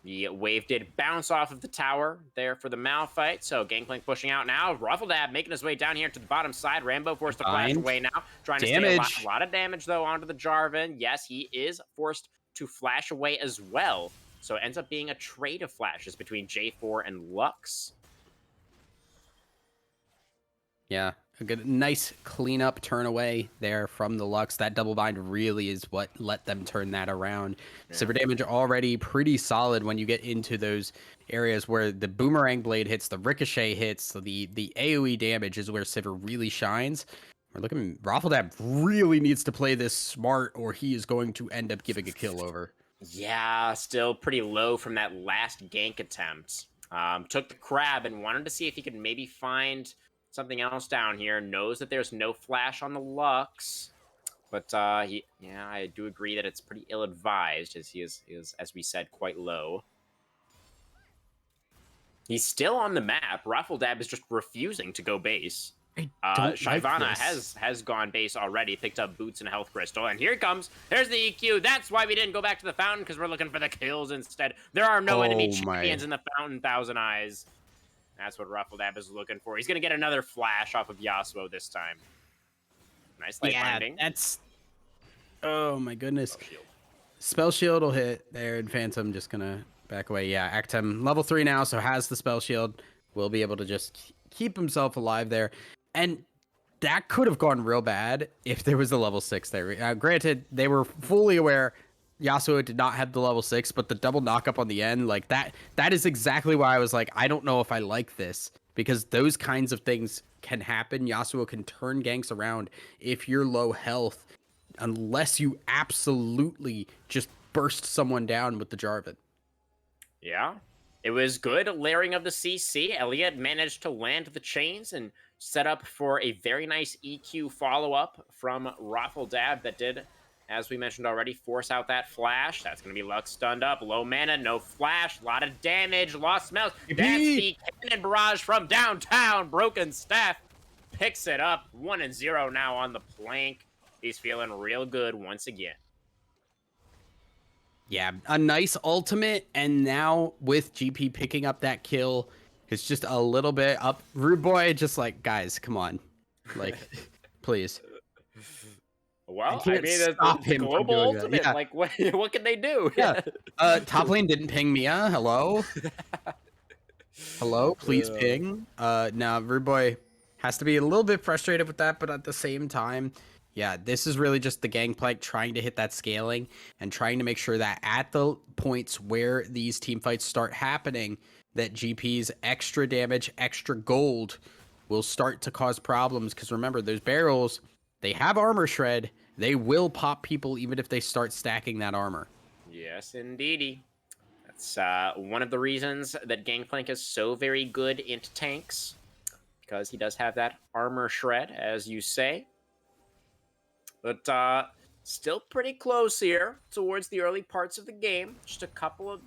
The wave did bounce off of the tower there for the Malphite, so Gangplank pushing out now. Ruffledab making his way down here to the bottom side. Rambo forced to flash away now. Trying to stay a lot of damage, though, onto the Jarvan. Yes, he is forced to flash away as well. So it ends up being a trade of flashes between J4 and Lux. Yeah, a good, nice cleanup turn away there from the Lux. That double bind really is what let them turn that around. Sivir damage already pretty solid when you get into those areas where the boomerang blade hits, the ricochet hits, the AoE damage is where Sivir really shines. We're looking, Raffledab really needs to play this smart or he is going to end up giving a kill over. Yeah, still pretty low from that last gank attempt. Took the crab and wanted to see if he could maybe find something else down here. Knows that there's no flash on the Lux, but I do agree that it's pretty ill-advised as he is, as we said, quite low. He's still on the map. Raffledab is just refusing to go base. Shyvana has gone base already, picked up boots and health crystal, and here it comes. There's the EQ. That's why we didn't go back to the fountain, because we're looking for the kills instead. There are no enemy champions in the fountain, Thousand Eyes. That's what Raffledab is looking for. He's going to get another flash off of Yasuo this time. Nice light binding. That's... Oh, my goodness. Spell shield will hit there, and Phantom just going to Back away. Yeah, Actem level 3 now, so has the spell shield. Will be able to just keep himself alive there. And that could have gone real bad if there was a level 6 there. Granted, they were fully aware Yasuo did not have the level 6, but the double knockup on the end, like that is exactly why I was like, I don't know if I like this. Because those kinds of things can happen. Yasuo can turn ganks around if you're low health, unless you absolutely just burst someone down with the Jarvan. Yeah. It was good layering of the CC. Elliot managed to land the chains and set up for a very nice EQ follow-up from Raffledab that did, as we mentioned already, force out that flash. That's going to be Lux stunned up. Low mana, no flash, a lot of damage, lost smells. That's the cannon barrage from downtown. Broken Staff picks it up. 1-0 now on the plank. He's feeling real good once again. Yeah, a nice ultimate, and now with GP picking up that kill, it's just a little bit up. Rude Boy just like, guys, come on. Like, please. Well, I I can't mean, stop the him from global doing that. ultimate, Yeah. like, what can they do? Yeah. Top lane didn't ping Mia. Hello? Hello? Please ping. Now, Rude Boy has to be a little bit frustrated with that, but at the same time, yeah, this is really just the Gangplank trying to hit that scaling and trying to make sure that at the points where these team fights start happening, that GP's extra damage, extra gold will start to cause problems. Because remember, those barrels, they have armor shred. They will pop people even if they start stacking that armor. Yes, indeedy. That's one of the reasons that Gangplank is so very good into tanks, because he does have that armor shred, as you say. But still pretty close here towards the early parts of the game. Just a couple of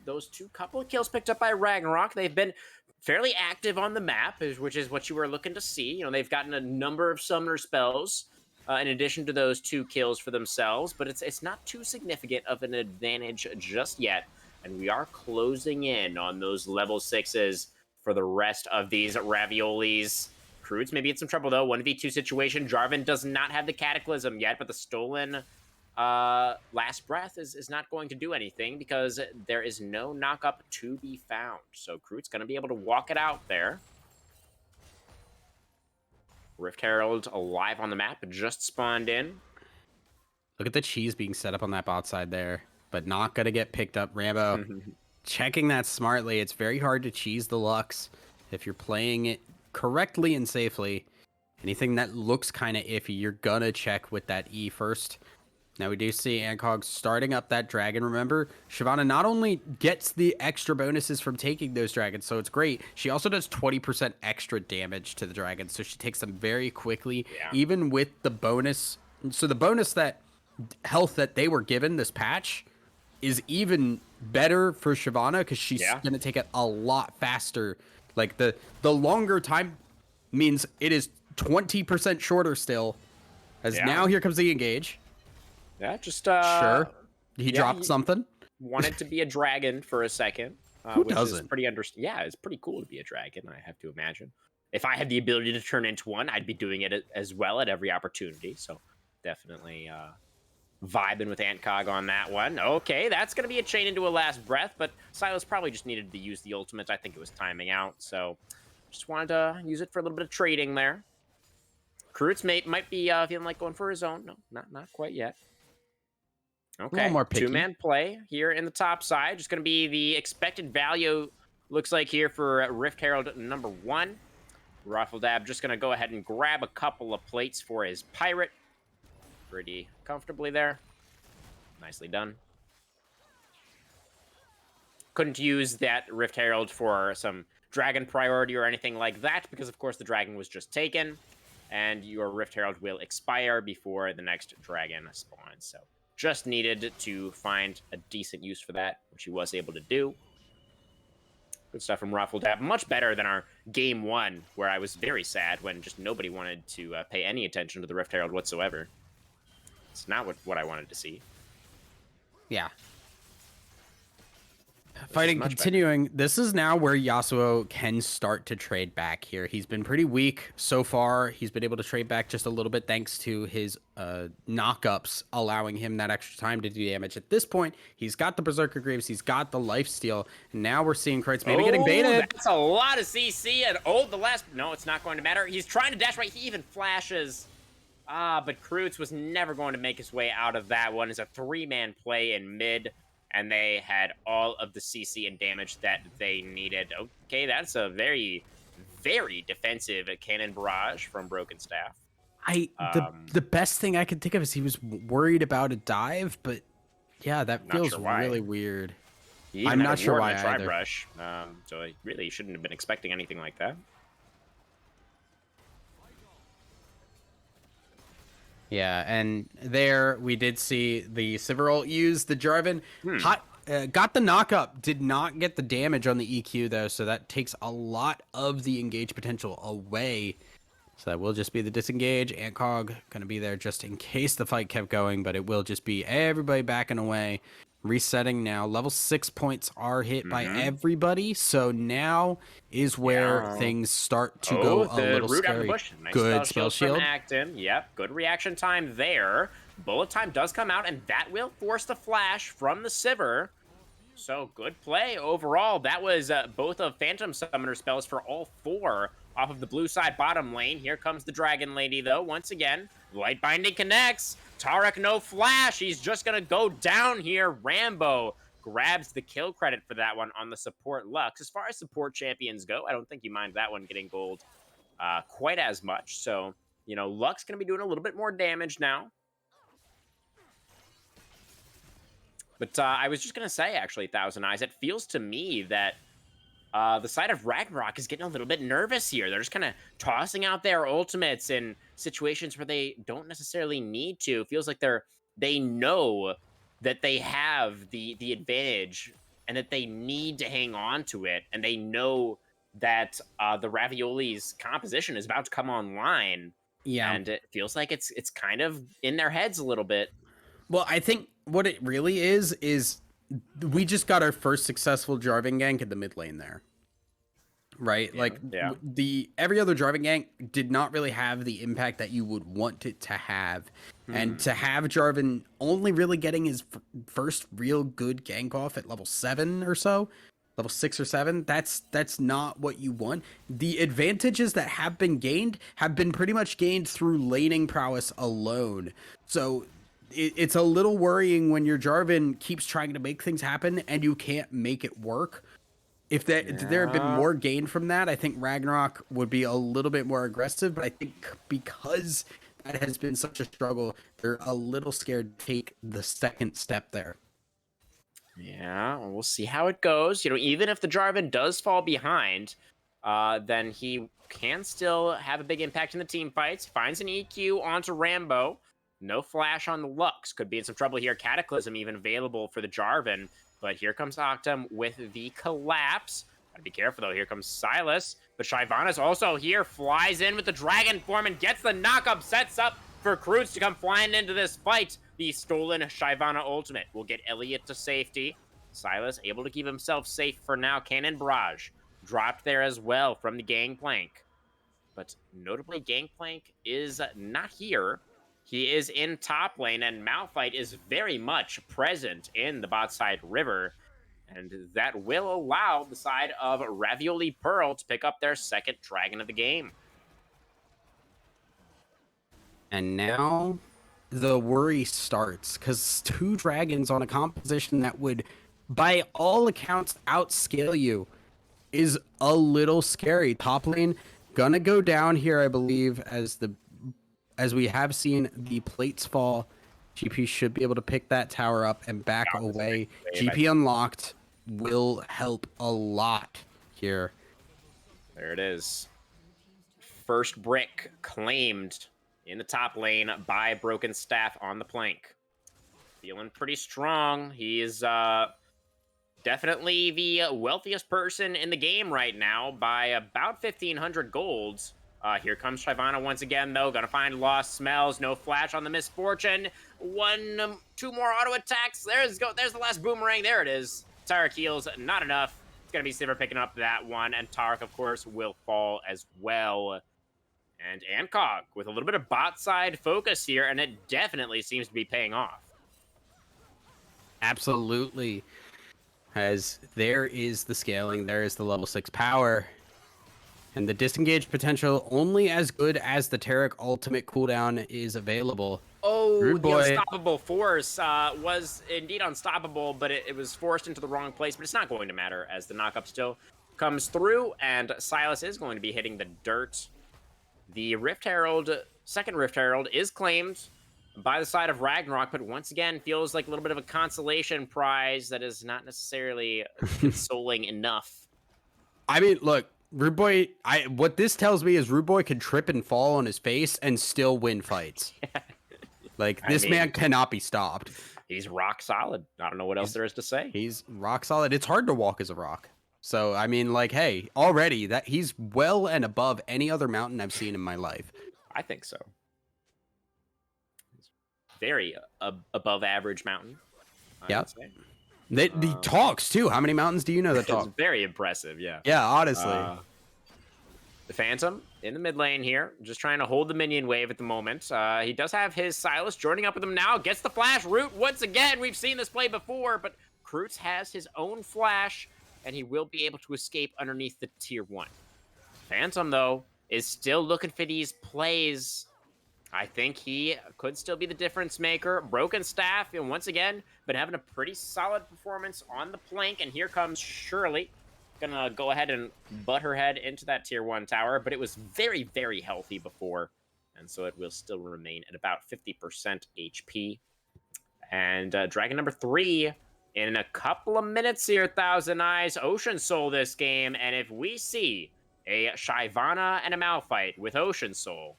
couple of kills picked up by Ragnarok. They've been fairly active on the map, which is what you were looking to see. You know, they've gotten a number of summoner spells in addition to those 2 kills for themselves, but it's not too significant of an advantage just yet. And we are closing in on those level 6s for the rest of these Raviolis. Croods maybe in some trouble, though. 1v2 situation. Jarvan does not have the Cataclysm yet, but the stolen Last Breath is not going to do anything because there is no knockup to be found. So Croods going to be able to walk it out there. Rift Herald alive on the map, just spawned in. Look at the cheese being set up on that bot side there, but not going to get picked up. Rambo checking that smartly. It's very hard to cheese the Lux if you're playing it correctly and safely. Anything that looks kind of iffy, you're going to check with that E first. Now we do see Ancog starting up that dragon. Remember, Shyvana not only gets the extra bonuses from taking those dragons, so it's great, she also does 20% extra damage to the dragons, so she takes them very quickly, even with the bonus. So the bonus that health that they were given this patch is even better for Shyvana because she's going to take it a lot faster. Like the longer time means it is 20% shorter still, as now here comes the engage. Yeah, just sure. He dropped something. Wanted to be a dragon for a second. Who which doesn't? Is pretty yeah, it's pretty cool to be a dragon, I have to imagine. If I had the ability to turn into one, I'd be doing it as well at every opportunity. So definitely vibing with Antcog on that one. Okay, that's going to be a chain into a Last Breath, but Silas probably just needed to use the ultimate. I think it was timing out, so just wanted to use it for a little bit of trading there. Krutz might be feeling like going for his own. No, not quite yet. Okay, more picky. 2-man play here in the top side. Just going to be the expected value, looks like here for Rift Herald number 1. Raffledab just going to go ahead and grab a couple of plates for his pirate. Pretty comfortably there. Nicely done. Couldn't use that Rift Herald for some dragon priority or anything like that because, of course, the dragon was just taken. And your Rift Herald will expire before the next dragon spawns. So just needed to find a decent use for that, which he was able to do. Good stuff from Raffledab. Much better than our game 1, where I was very sad when just nobody wanted to pay any attention to the Rift Herald whatsoever. It's not what I wanted to see. Yeah. This is Fighting much better. continuing. This is now where Yasuo can start to trade back here. He's been pretty weak so far. He's been able to trade back just a little bit thanks to his knockups, allowing him that extra time to do damage. At this point, he's got the Berserker Greaves, he's got the lifesteal, and now we're seeing Kreitz maybe getting Oh, baited. that's a lot of CC, and the last... No, it's not going to matter. He's trying to dash right. He even flashes. But Kreutz was never going to make his way out of that one. It's a 3-man play in mid, and they had all of the CC and damage that they needed. Okay, that's a very, very defensive cannon barrage from Broken Staff. The best thing I could think of is he was worried about a dive, but yeah, that feels really weird. I'm not sure why either. Brush, so I really shouldn't have been expecting anything like that. Yeah, and there we did see the Sivir use the Jarvan. Got the knock-up, did not get the damage on the EQ, though, so that takes a lot of the engage potential away. So that will just be the disengage. Antcog going to be there just in case the fight kept going, but it will just be everybody backing away. Resetting now. Level 6 points are hit by everybody, so now is where things start to go a little scary. Bush. Nice Good spell shield from Acton. Yep, good reaction time there. Bullet time does come out, and that will force the flash from the Sivir. So good play overall. That was both of Phantom Summoner spells for all 4 off of the blue side bottom lane. Here comes the Dragon Lady, though, once again. Light Binding connects. Taric, no flash. He's just going to go down here. Rambo grabs the kill credit for that one on the support Lux. As far as support champions go, I don't think you mind that one getting gold quite as much. So, you know, Lux going to be doing a little bit more damage now. But I was just going to say, actually, Thousand Eyes, it feels to me that the side of Ragnarok is getting a little bit nervous here. They're just kind of tossing out their ultimates in situations where they don't necessarily need to. It feels like they know that they have the advantage and that they need to hang on to it. And they know that the Ravioli's composition is about to come online. Yeah. And it feels like it's kind of in their heads a little bit. Well, I think what it really is we just got our first successful Jarvan gank in the mid lane there. Right? Yeah. Every other Jarvan gank did not really have the impact that you would want it to have. And to have Jarvan only really getting his first real good gank off at level 7 or so, level 6 or 7, that's not what you want. The advantages that have been gained have been pretty much gained through laning prowess alone. So it's a little worrying when your Jarvan keeps trying to make things happen and you can't make it work. If there had been more gain from that, I think Ragnarok would be a little bit more aggressive. But I think because that has been such a struggle, they're a little scared to take the second step there. Yeah, we'll see how it goes. You know, even if the Jarvan does fall behind, then he can still have a big impact in the team fights. Finds an EQ onto Rambo. No flash on the Lux. Could be in some trouble here. Cataclysm even available for the Jarvan. But here comes Octum with the collapse. Gotta be careful, though. Here comes Silas. But Shyvana's also here. Flies in with the Dragon Form and gets the knock-up. Sets up for Kreutz to come flying into this fight. The stolen Shyvana ultimate will get Elliot to safety. Silas able to keep himself safe for now. Cannon Barrage dropped there as well from the Gangplank. But notably, Gangplank is not here. He is in top lane, and Malphite is very much present in the bot side river. And that will allow the side of Ravioli Pearl to pick up their second dragon of the game. And now the worry starts, because 2 dragons on a composition that would, by all accounts, outscale you is a little scary. Top lane gonna go down here, I believe, as we have seen the plates fall. GP should be able to pick that tower up and back away. GP unlocked will help a lot here. There it is. First brick claimed in the top lane by Broken Staff on the plank. Feeling pretty strong. He is definitely the wealthiest person in the game right now by about 1,500 golds. Here comes Shyvana once again, though. Gonna find Lost Smells. No flash on the Misfortune. 2 more auto attacks. There's the last boomerang. There it is. Tarek heals, not enough. It's going to be Sivir picking up that one, and Tarek, of course, will fall as well. And Ancog with a little bit of bot side focus here, and it definitely seems to be paying off. Absolutely. As there is the scaling, there is the level 6 power. And the disengage potential only as good as the Tarek ultimate cooldown is available. Oh, Rude the boy. unstoppable force was indeed unstoppable, but it was forced into the wrong place. But it's not going to matter as the knockup still comes through, and Silas is going to be hitting the dirt. The Rift Herald, second Rift Herald, is claimed by the side of Ragnarok, but once again feels like a little bit of a consolation prize that is not necessarily consoling enough. I mean, look, Rude Boy, what this tells me is Rude Boy can trip and fall on his face and still win fights. Like, this man cannot be stopped. He's rock solid. I don't know what else there is to say. He's rock solid. It's hard to walk as a rock. So, I mean, like, hey, already that he's well and above any other mountain I've seen in my life. I think so. Very above average mountain. Yeah. He talks too. How many mountains do you know that talk? It's very impressive, yeah. Yeah, honestly. The Phantom in the mid lane here, just trying to hold the minion wave at the moment. He does have his Silas joining up with him now. Gets the flash root once again. We've seen this play before, but Krutz has his own flash, and he will be able to escape underneath the tier 1. Phantom, though, is still looking for these plays. I think he could still be the difference maker. Broken Staff, and once again, been having a pretty solid performance on the plank, and here comes Shirley. Gonna go ahead and butt her head into that tier 1 tower, but it was very, very healthy before, and so it will still remain at about 50% HP. And Dragon number 3, in a couple of minutes here, Thousand Eyes, Ocean Soul this game, and if we see a Shyvana and a Malphite with Ocean Soul,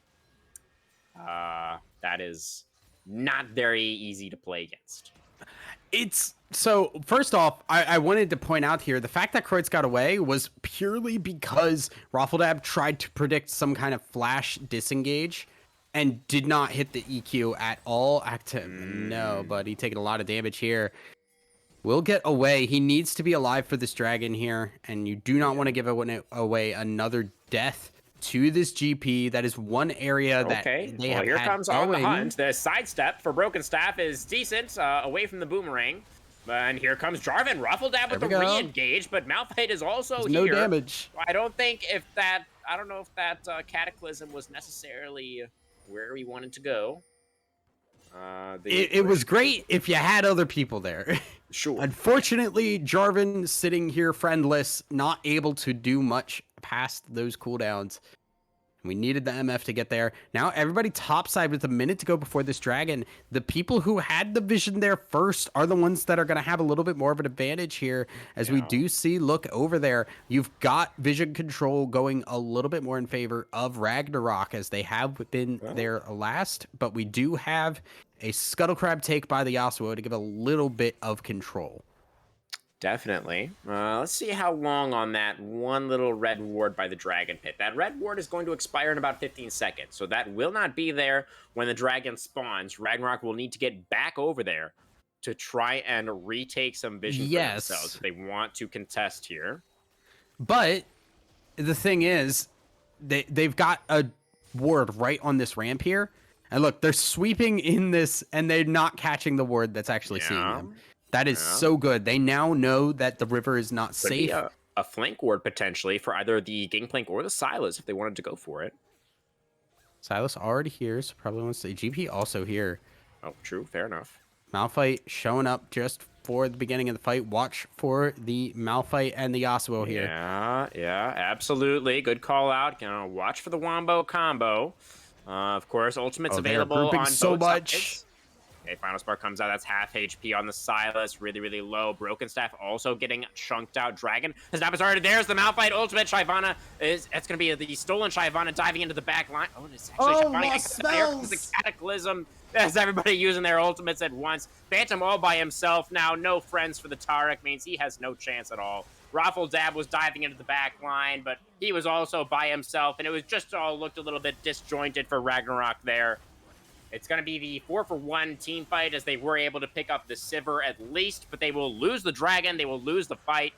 that is not very easy to play against. It's so first off, I wanted to point out here the fact that Kreutz got away was purely because Raffledab tried to predict some kind of flash disengage and did not hit the EQ at all. No, but he taking a lot of damage here. Will get away. He needs to be alive for this dragon here, and you do not want to give away another death to this GP. That is one area that they have here had comes on the hunt. The sidestep for Broken Staff is decent, away from the boomerang. And here comes Jarvan. Raffledab with the re-engage, but Malphite is also here. No damage. I don't know if that Cataclysm was necessarily where we wanted to go. It was great if you had other people there. Sure. Unfortunately, Jarvan sitting here friendless, not able to do much past those cooldowns. We needed the MF to get there. Now everybody topside with a minute to go before this dragon. The people who had the vision there first are the ones that are going to have a little bit more of an advantage here. As we do see, look over there, you've got vision control going a little bit more in favor of Ragnarok as they have been there last. But we do have a Scuttle Crab take by the Yasuo to give a little bit of control. Definitely. Let's see how long on that one little red ward by the Dragon Pit. That red ward is going to expire in about 15 seconds, so that will not be there when the dragon spawns. Ragnarok will need to get back over there to try and retake some vision for themselves if they want to contest here. But the thing is, they've got a ward right on this ramp here. And look, they're sweeping in this, and they're not catching the ward that's actually seeing them. That is so good. They now know that the river is not safe. Be a flank ward potentially for either the Gangplank or the Silas if they wanted to go for it. Silas already here, so probably wants to. GP also here. Oh, true. Fair enough. Malphite showing up just for the beginning of the fight. Watch for the Malphite and the Yasuo here. Yeah, absolutely. Good call out. Watch for the Wombo combo. Of course, ultimate's available on so both much. sides. Okay, Final Spark comes out. That's half HP on the Silas. Really, really low. Broken Staff also getting chunked out. Dragon has not been started. There's the Malphite ultimate. Shyvana is... That's going to be the stolen Shyvana diving into the back line. Oh, it's actually Shyvana. Here comes the Cataclysm. As everybody using their ultimates at once. Phantom all by himself now. No friends for the Tarek. Means he has no chance at all. Raffledab was diving into the back line, but he was also by himself. And it was just all looked a little bit disjointed for Ragnarok there. It's going to be the 4-for-1 team fight as they were able to pick up the Sivir at least, but they will lose the dragon. They will lose the fight,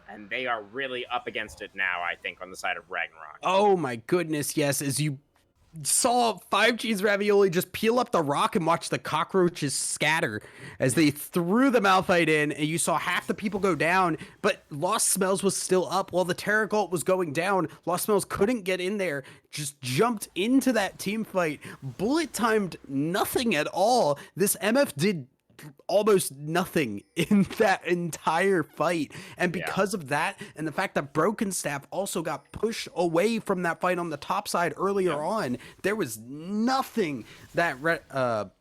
and they are really up against it now, I think, on the side of Ragnarok. Oh my goodness, yes. As you saw 5G's Ravioli just peel up the rock and watch the cockroaches scatter as they threw the Malphite in, and you saw half the people go down, but Lost Smells was still up while the Terragalt was going down. Lost Smells couldn't get in there, just jumped into that team fight, bullet timed nothing at all. This MF did almost nothing in that entire fight. And because of that, and the fact that Broken Staff also got pushed away from that fight on the top side earlier on, there was nothing that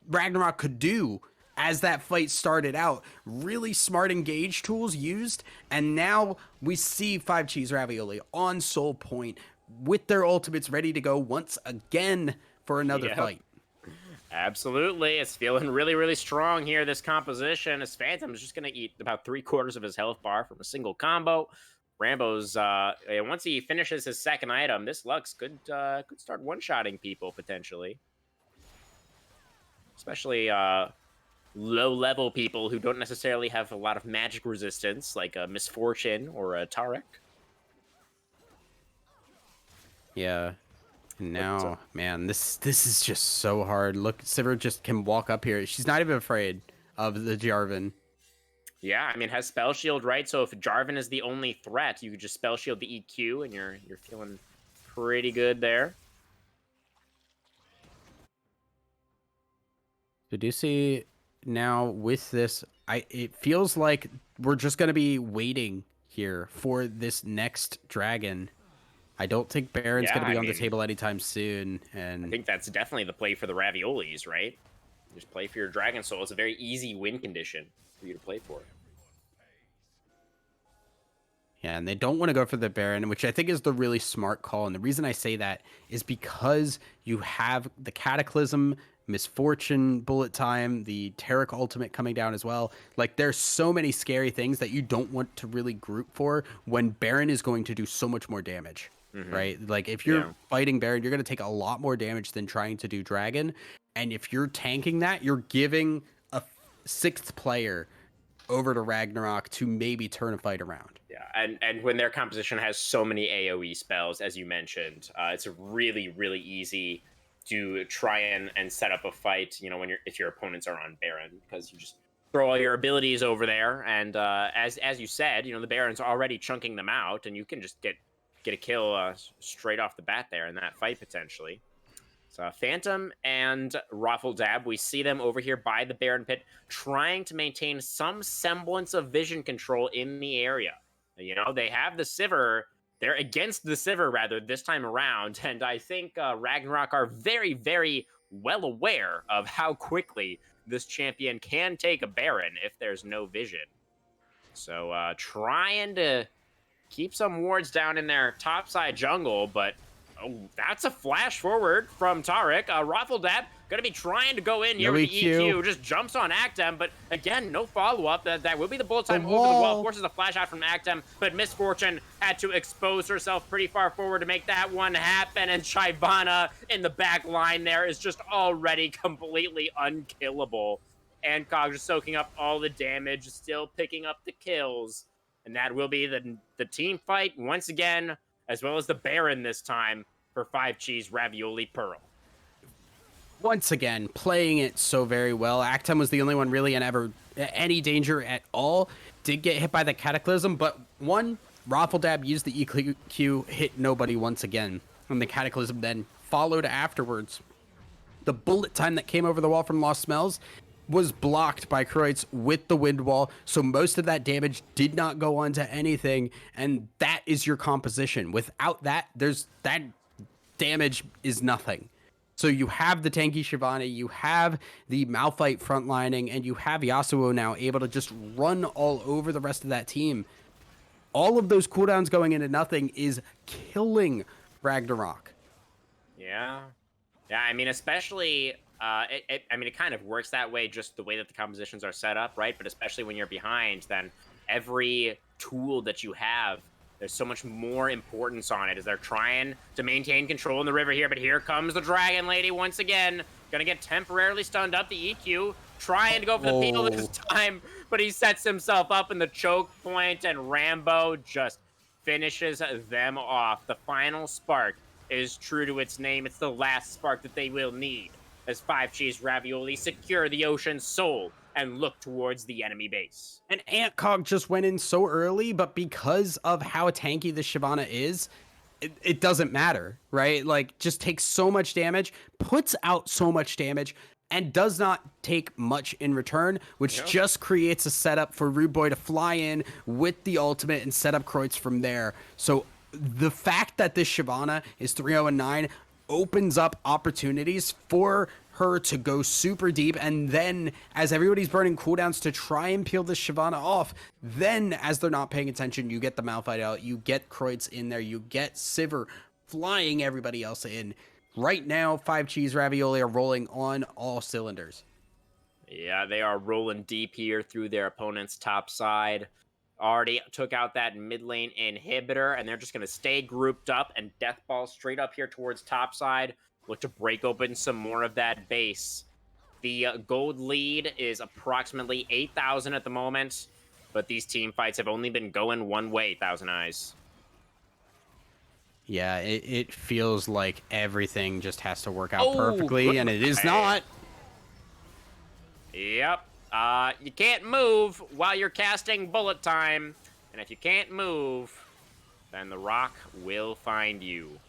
Ragnarok could do as that fight started out. Really smart engage tools used, and now we see 5G's Ravioli on Soul Point with their ultimates ready to go once again for another fight. Absolutely. It's feeling really, really strong here, this composition, as Phantom is just going to eat about 3/4 of his health bar from a single combo. Rambo's, once he finishes his second item, this Lux could start one-shotting people, potentially. Especially low-level people who don't necessarily have a lot of magic resistance, like a Misfortune or a Tarek. Yeah. Now, man, this is just so hard. Look, Sivir just can walk up here. She's not even afraid of the Jarvan. Yeah, I mean, has Spell Shield, right? So if Jarvan is the only threat, you could just Spell Shield the EQ, and you're feeling pretty good there. So do you see now with this, it feels like we're just going to be waiting here for this next dragon. I don't think Baron's going to be on the table anytime soon. And I think that's definitely the play for the Raviolis, right? Just play for your Dragon Soul. It's a very easy win condition for you to play for. Yeah, and they don't want to go for the Baron, which I think is the really smart call. And the reason I say that is because you have the Cataclysm, Misfortune, Bullet Time, the Tarek ultimate coming down as well. Like, there's so many scary things that you don't want to really group for when Baron is going to do so much more damage. Right? Like, if you're fighting Baron, you're going to take a lot more damage than trying to do Dragon. And if you're tanking that, you're giving a sixth player over to Ragnarok to maybe turn a fight around. Yeah, and when their composition has so many AoE spells, as you mentioned, it's really, really easy to try and set up a fight, you know, if your opponents are on Baron, because you just throw all your abilities over there, and as you said, you know, the Baron's already chunking them out, and you can just get a kill straight off the bat there in that fight, potentially. So Phantom and Raffledab, we see them over here by the Baron Pit, trying to maintain some semblance of vision control in the area. You know, they have the Sivir, they're against the Sivir, rather, this time around, and I think Ragnarok are very, very well aware of how quickly this champion can take a Baron if there's no vision. So trying to keep some wards down in their topside jungle, but that's a flash forward from Tarek. Raffledab gonna be trying to go in here with the EQ. Just jumps on Actem, but again, no follow-up. That will be the bullet time over the wall. Forces a flash out from Actem, but Misfortune had to expose herself pretty far forward to make that one happen, and Shyvana in the back line there is just already completely unkillable. And Cog just soaking up all the damage, still picking up the kills. And that will be the team fight once again, as well as the Baron this time for 5G's Ravioli Pearl. Once again, playing it so very well. Actem was the only one really in any danger at all. Did get hit by the Cataclysm, but Raffledab used the EQ, hit nobody once again. And the Cataclysm then followed afterwards. The bullet time that came over the wall from Lost Smells was blocked by Kreutz with the wind wall, so most of that damage did not go on to anything, and that is your composition. Without that, that damage is nothing. So you have the tanky Shyvana, you have the Malphite frontlining, and you have Yasuo now able to just run all over the rest of that team. All of those cooldowns going into nothing is killing Ragnarok. Yeah, I mean, especially... it kind of works that way, just the way that the compositions are set up, right? But especially when you're behind, then every tool that you have, there's so much more importance on it as they're trying to maintain control in the river here. But here comes the Dragon Lady once again, Gonna get temporarily stunned up. The EQ trying to go for the peel this Oh, time, but he sets himself up in the choke point, and Rambo just finishes them off. The final spark is true to its name. It's the last spark that they will need as 5 Cheese Ravioli secure the Ocean's soul and look towards the enemy base. and Antcog just went in so early, but because of how tanky the Shyvana is, it doesn't matter, right? Like, just takes so much damage, puts out so much damage, and does not take much in return, which Yep. just creates a setup for Rude Boy to fly in with the ultimate and set up Kreutz from there. So the fact that this Shyvana is 3-0-9 opens up opportunities for her to go super deep, and then as everybody's burning cooldowns to try and peel this Shyvana off, then as they're not paying attention, you get the Malphite out, you get Kreutz in there, you get Sivir flying everybody else in. Right now, 5 Cheese Ravioli are rolling on all cylinders. Yeah, they are rolling deep here through their opponent's top side. Already took out that mid lane inhibitor, and they're just going to stay grouped up and death ball straight up here towards top side. Look to break open some more of that base. The gold lead is approximately 8,000 at the moment, but these team fights have only been going one way, Thousand Eyes. Yeah, it feels like everything just has to work out Oh, perfectly, good and it is play. not. Yep. You can't move while you're casting bullet time. And if you can't move, then the rock will find you.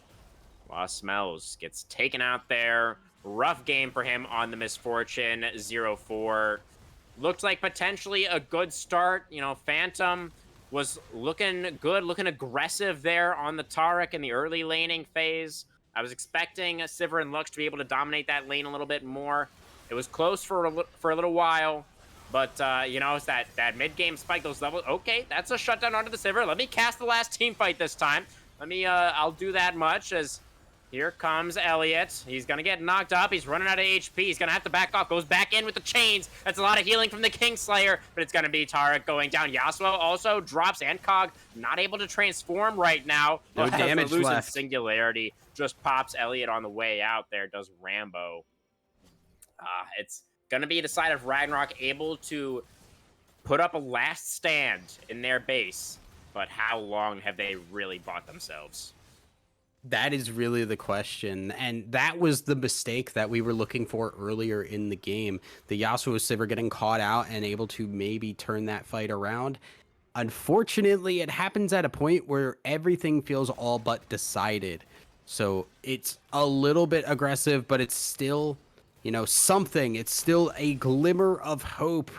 Lost Smells gets taken out there. Rough game for him on the Misfortune 0-4. Looked like potentially a good start. You know, Phantom was looking good, looking aggressive there on the Taric in the early laning phase. I was expecting Sivir and Lux to be able to dominate that lane a little bit more. It was close for a little while, but you know, it's that mid game spike, those levels. Okay, that's a shutdown onto the Sivir. Let me cast the last team fight this time. Let me I'll do that much as here comes Elliot. He's gonna get knocked up. He's running out of HP. He's gonna have to back off. Goes back in with the chains. That's a lot of healing from the Kingslayer, but it's gonna be Taric going down. Yasuo also drops Antcog, not able to transform right now. No damage losing left. Singularity. Just pops Elliot on the way out there. Does Rambo. It's gonna be decided if Ragnarok able to put up a last stand in their base, but how long have they really bought themselves? That is really the question, and that was the mistake that we were looking for earlier in the game. The Yasuo Sivir getting caught out and able to maybe turn that fight around. Unfortunately, it happens at a point where everything feels all but decided. So it's a little bit aggressive, but it's still, you know, something. It's still a glimmer of hope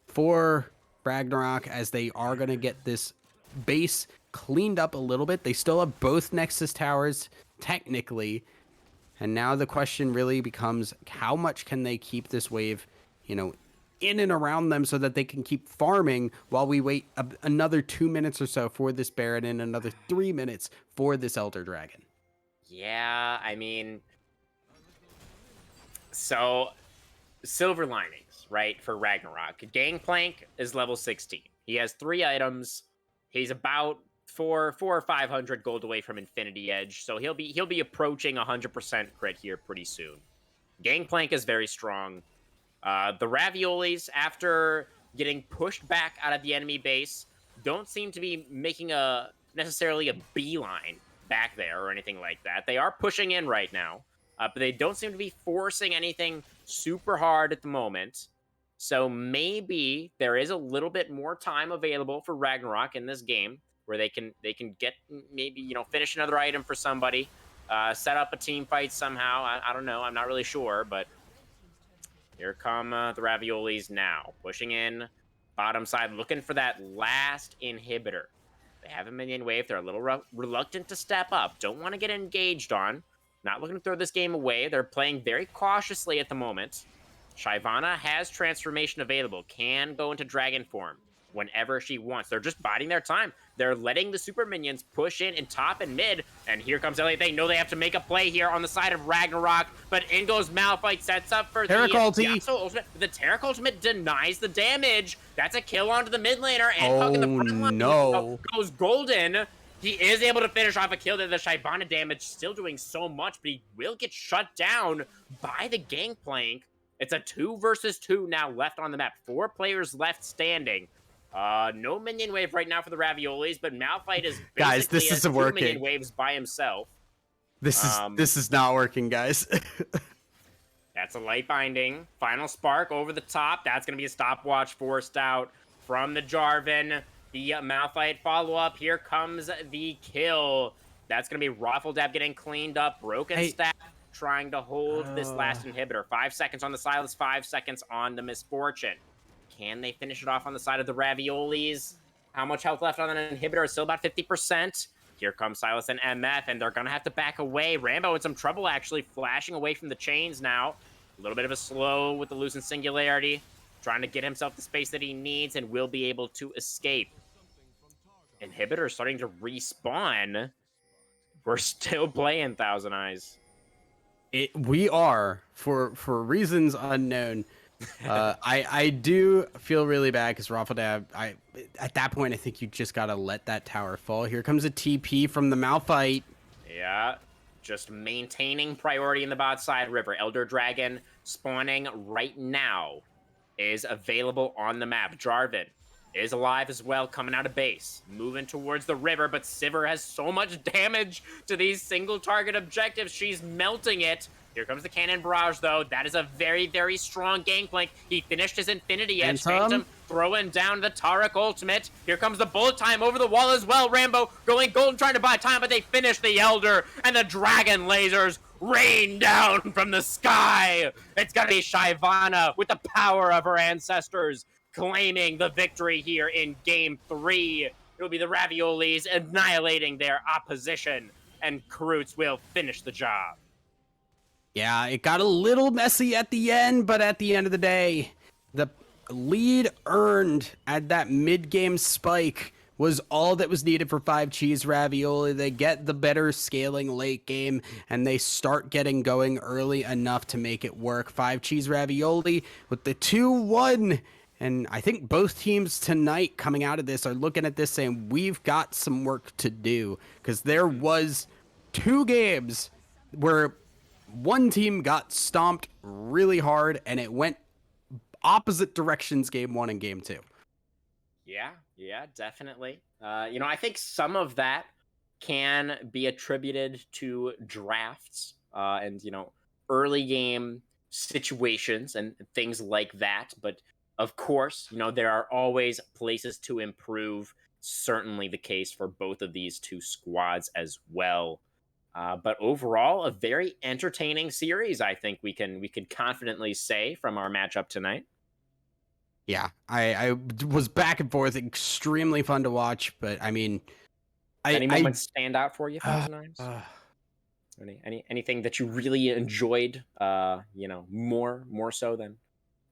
for Ragnarok as they are going to get this base cleaned up a little bit. They still have both Nexus towers, technically. And now the question really becomes, how much can they keep this wave, you know, in and around them so that they can keep farming while we wait another 2 minutes or so for this Baron and another 3 minutes for this Elder Dragon. Yeah, I mean, so silver linings, right, for Ragnarok. Gangplank is level 16. He has 3 items. He's about 400 or 500 gold away from Infinity Edge, so he'll be approaching 100% crit here pretty soon. Gangplank is very strong. The Raviolis, after getting pushed back out of the enemy base, don't seem to be making necessarily a beeline back there or anything like that. They are pushing in right now, but they don't seem to be forcing anything super hard at the moment. So maybe there is a little bit more time available for Ragnarok in this game where they can get maybe, you know, finish another item for somebody, set up a team fight somehow. I don't know. I'm not really sure, but here come the Raviolis now, pushing in bottom side, looking for that last inhibitor. They have a minion wave. They're a little reluctant to step up. Don't want to get engaged on. Not looking to throw this game away. They're playing very cautiously at the moment. Shyvana has transformation available, can go into dragon form whenever she wants. They're just biding their time. They're letting the super minions push in top and mid, and here comes Elliot. They know they have to make a play here on the side of Ragnarok, but in goes Malphite, sets up for Taric ulti. Yasuo ultimate. The Taric ultimate denies the damage. That's a kill onto the mid laner, and in the front line no. goes Golden. He is able to finish off a kill there. The Shyvana damage still doing so much, but he will get shut down by the Gangplank. It's a 2 versus 2 now left on the map. 4 players left standing. No minion wave right now for the Raviolis, but Malphite is Guys, basically this has isn't 2 minion working. waves by himself. This is not working, guys. That's a light binding. Final spark over the top. That's going to be a stopwatch forced out from the Jarvan. The Malphite follow-up. Here comes the kill. That's going to be Raffledab getting cleaned up. Broken Hey. Staff trying to hold this last inhibitor. 5 seconds on the Silas, 5 seconds on the Misfortune. Can they finish it off on the side of the Raviolis? How much health left on an inhibitor? It's still about 50%. Here comes Silas and MF, and they're going to have to back away. Rambo in some trouble, actually, flashing away from the chains now. A little bit of a slow with the loosened singularity. Trying to get himself the space that he needs and will be able to escape. Inhibitor starting to respawn. We're still playing Thousand Eyes. We are, for reasons unknown. I do feel really bad because Raffledab, at that point, I think you just got to let that tower fall. Here comes a TP from the Malphite. Yeah, just maintaining priority in the bot side river. Elder Dragon spawning right now is available on the map. Jarvan is alive as well, coming out of base, moving towards the river, but Sivir has so much damage to these single target objectives. She's melting it. Here comes the Cannon Barrage, though. That is a very, very strong Gangplank. He finished his Infinity Edge. Phantom throwing down the Taric ultimate. Here comes the bullet time over the wall as well. Rambo going golden, trying to buy time, but they finish the Elder, and the Dragon lasers rain down from the sky. It's going to be Shyvana with the power of her ancestors claiming the victory here in Game 3. It will be the Raviolis annihilating their opposition, and Karoots will finish the job. Yeah, it got a little messy at the end, but at the end of the day, the lead earned at that mid-game spike was all that was needed for 5 Cheese Ravioli. They get the better scaling late game, and they start getting going early enough to make it work. 5 Cheese Ravioli with the 2-1. And I think both teams tonight coming out of this are looking at this saying, we've got some work to do. Because there was 2 games where one team got stomped really hard, and it went opposite directions game 1 and game 2. Yeah, definitely. I think some of that can be attributed to drafts and, early game situations and things like that. But of course, there are always places to improve. Certainly the case for both of these 2 squads as well. But overall, a very entertaining series, I think we can confidently say from our matchup tonight. Yeah, I was back and forth, extremely fun to watch, but I mean, any moments stand out for you, Thousand anything that you really enjoyed, more so than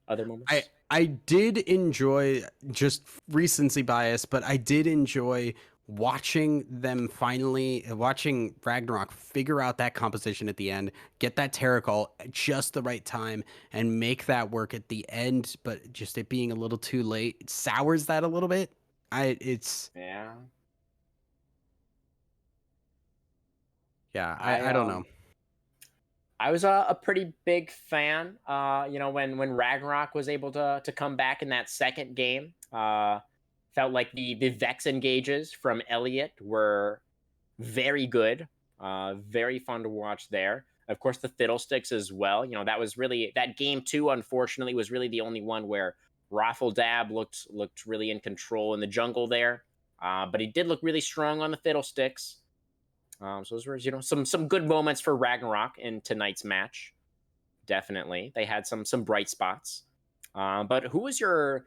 other moments? I did enjoy, just recency bias, but I did enjoy watching Ragnarok figure out that composition at the end, get that Terra call at just the right time, and make that work at the end, but just it being a little too late, it sours that a little bit. I don't know. I was a pretty big fan, when Ragnarok was able to come back in that second game. Felt like the Vex engages from Elliot were very good, very fun to watch there. Of course, the Fiddlesticks as well. That was really, that game 2, unfortunately, was really the only one where Raffledab looked really in control in the jungle there. But he did look really strong on the Fiddlesticks. So those were, some good moments for Ragnarok in tonight's match. Definitely, they had some bright spots. But who's your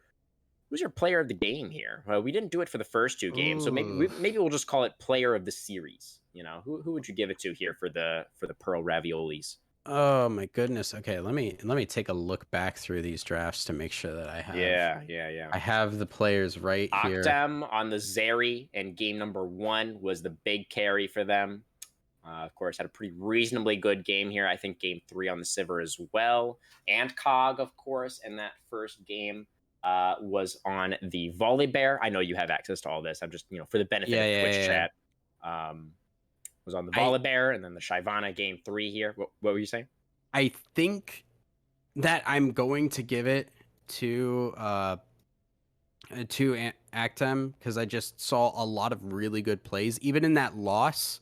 player of the game here? Well, we didn't do it for the first 2 games, so maybe we'll just call it player of the series. Who would you give it to here for the Pearl Raviolis? Oh my goodness. Okay, let me take a look back through these drafts to make sure that I have. Yeah. I have the players right here. Octem on the Zeri in game number 1 was the big carry for them. Of course, had a pretty reasonably good game here. I think game 3 on the Sivir as well. And Cog, of course, in that first game was on the Volley Bear. I know you have access to all this. I'm just, for the benefit of Twitch chat. Um, was on the I Volibear and then the Shyvana game 3 here. What were you saying? I think that I'm going to give it to Actem because I just saw a lot of really good plays. Even in that loss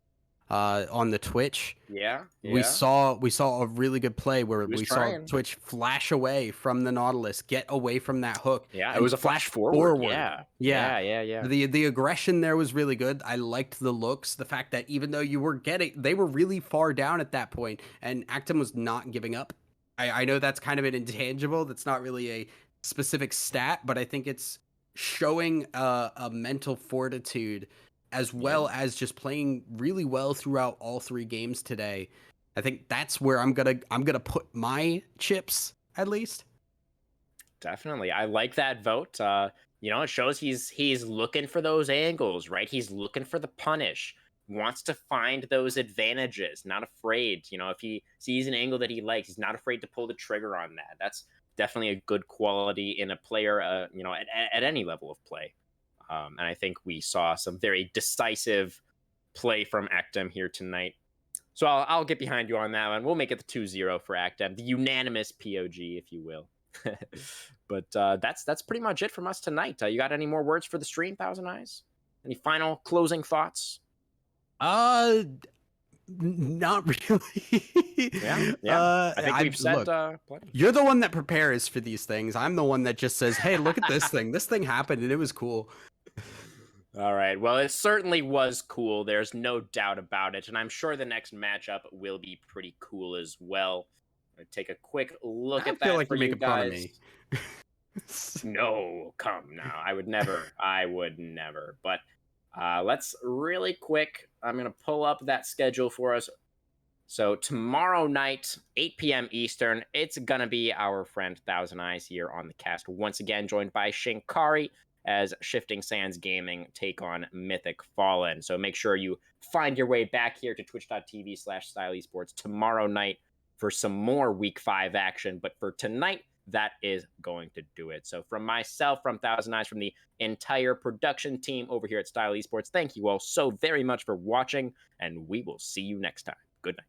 on the Twitch, Yeah, we yeah. saw a really good play where He was we saw trying. Twitch flash away from the Nautilus, get away from that hook, Yeah, it was and a flash flash forward. forward. Yeah, Yeah. yeah, yeah, yeah. The aggression there was really good. I liked the looks, the fact that even though you were getting, they were really far down at that point, and Actum was not giving up. I know that's kind of an intangible. That's not really a specific stat, but I think it's showing a mental fortitude as Yeah. well as just playing really well throughout all three games today. I think that's where I'm gonna put my chips at least. Definitely. I like that vote. It shows he's looking for those angles, right? He's looking for the punish, wants to find those advantages, not afraid. If he sees an angle that he likes, he's not afraid to pull the trigger on that. That's definitely a good quality in a player, at any level of play. And I think we saw some very decisive play from Actem here tonight. So I'll get behind you on that one. We'll make it the 2-0 for Actem, the unanimous POG, if you will. But that's pretty much it from us tonight. You got any more words for the stream, Thousand Eyes? Any final closing thoughts? Uh, Not really. Yeah, yeah. I think I we've said look. plenty. You're the one that prepares for these things. I'm the one that just says, "Hey, look at this thing. This thing happened and it was cool." All right. Well, it certainly was cool. There's no doubt about it, and I'm sure the next matchup will be pretty cool as well. Take a quick look I at feel that like for you're you making fun of guys. me. No, come now. I would never. I would never. But let's really quick. I'm going to pull up that schedule for us. So tomorrow night, 8 p.m. Eastern, it's going to be our friend Thousand Eyes here on the cast. Once again, joined by Shinkari as Shifting Sands Gaming take on Mythic Fallen. So make sure you find your way back here to twitch.tv/Style Esports tomorrow night for some more Week 5 action. But for tonight, that is going to do it. So from myself, from Thousand Eyes, from the entire production team over here at Style Esports, thank you all so very much for watching, and we will see you next time. Good night.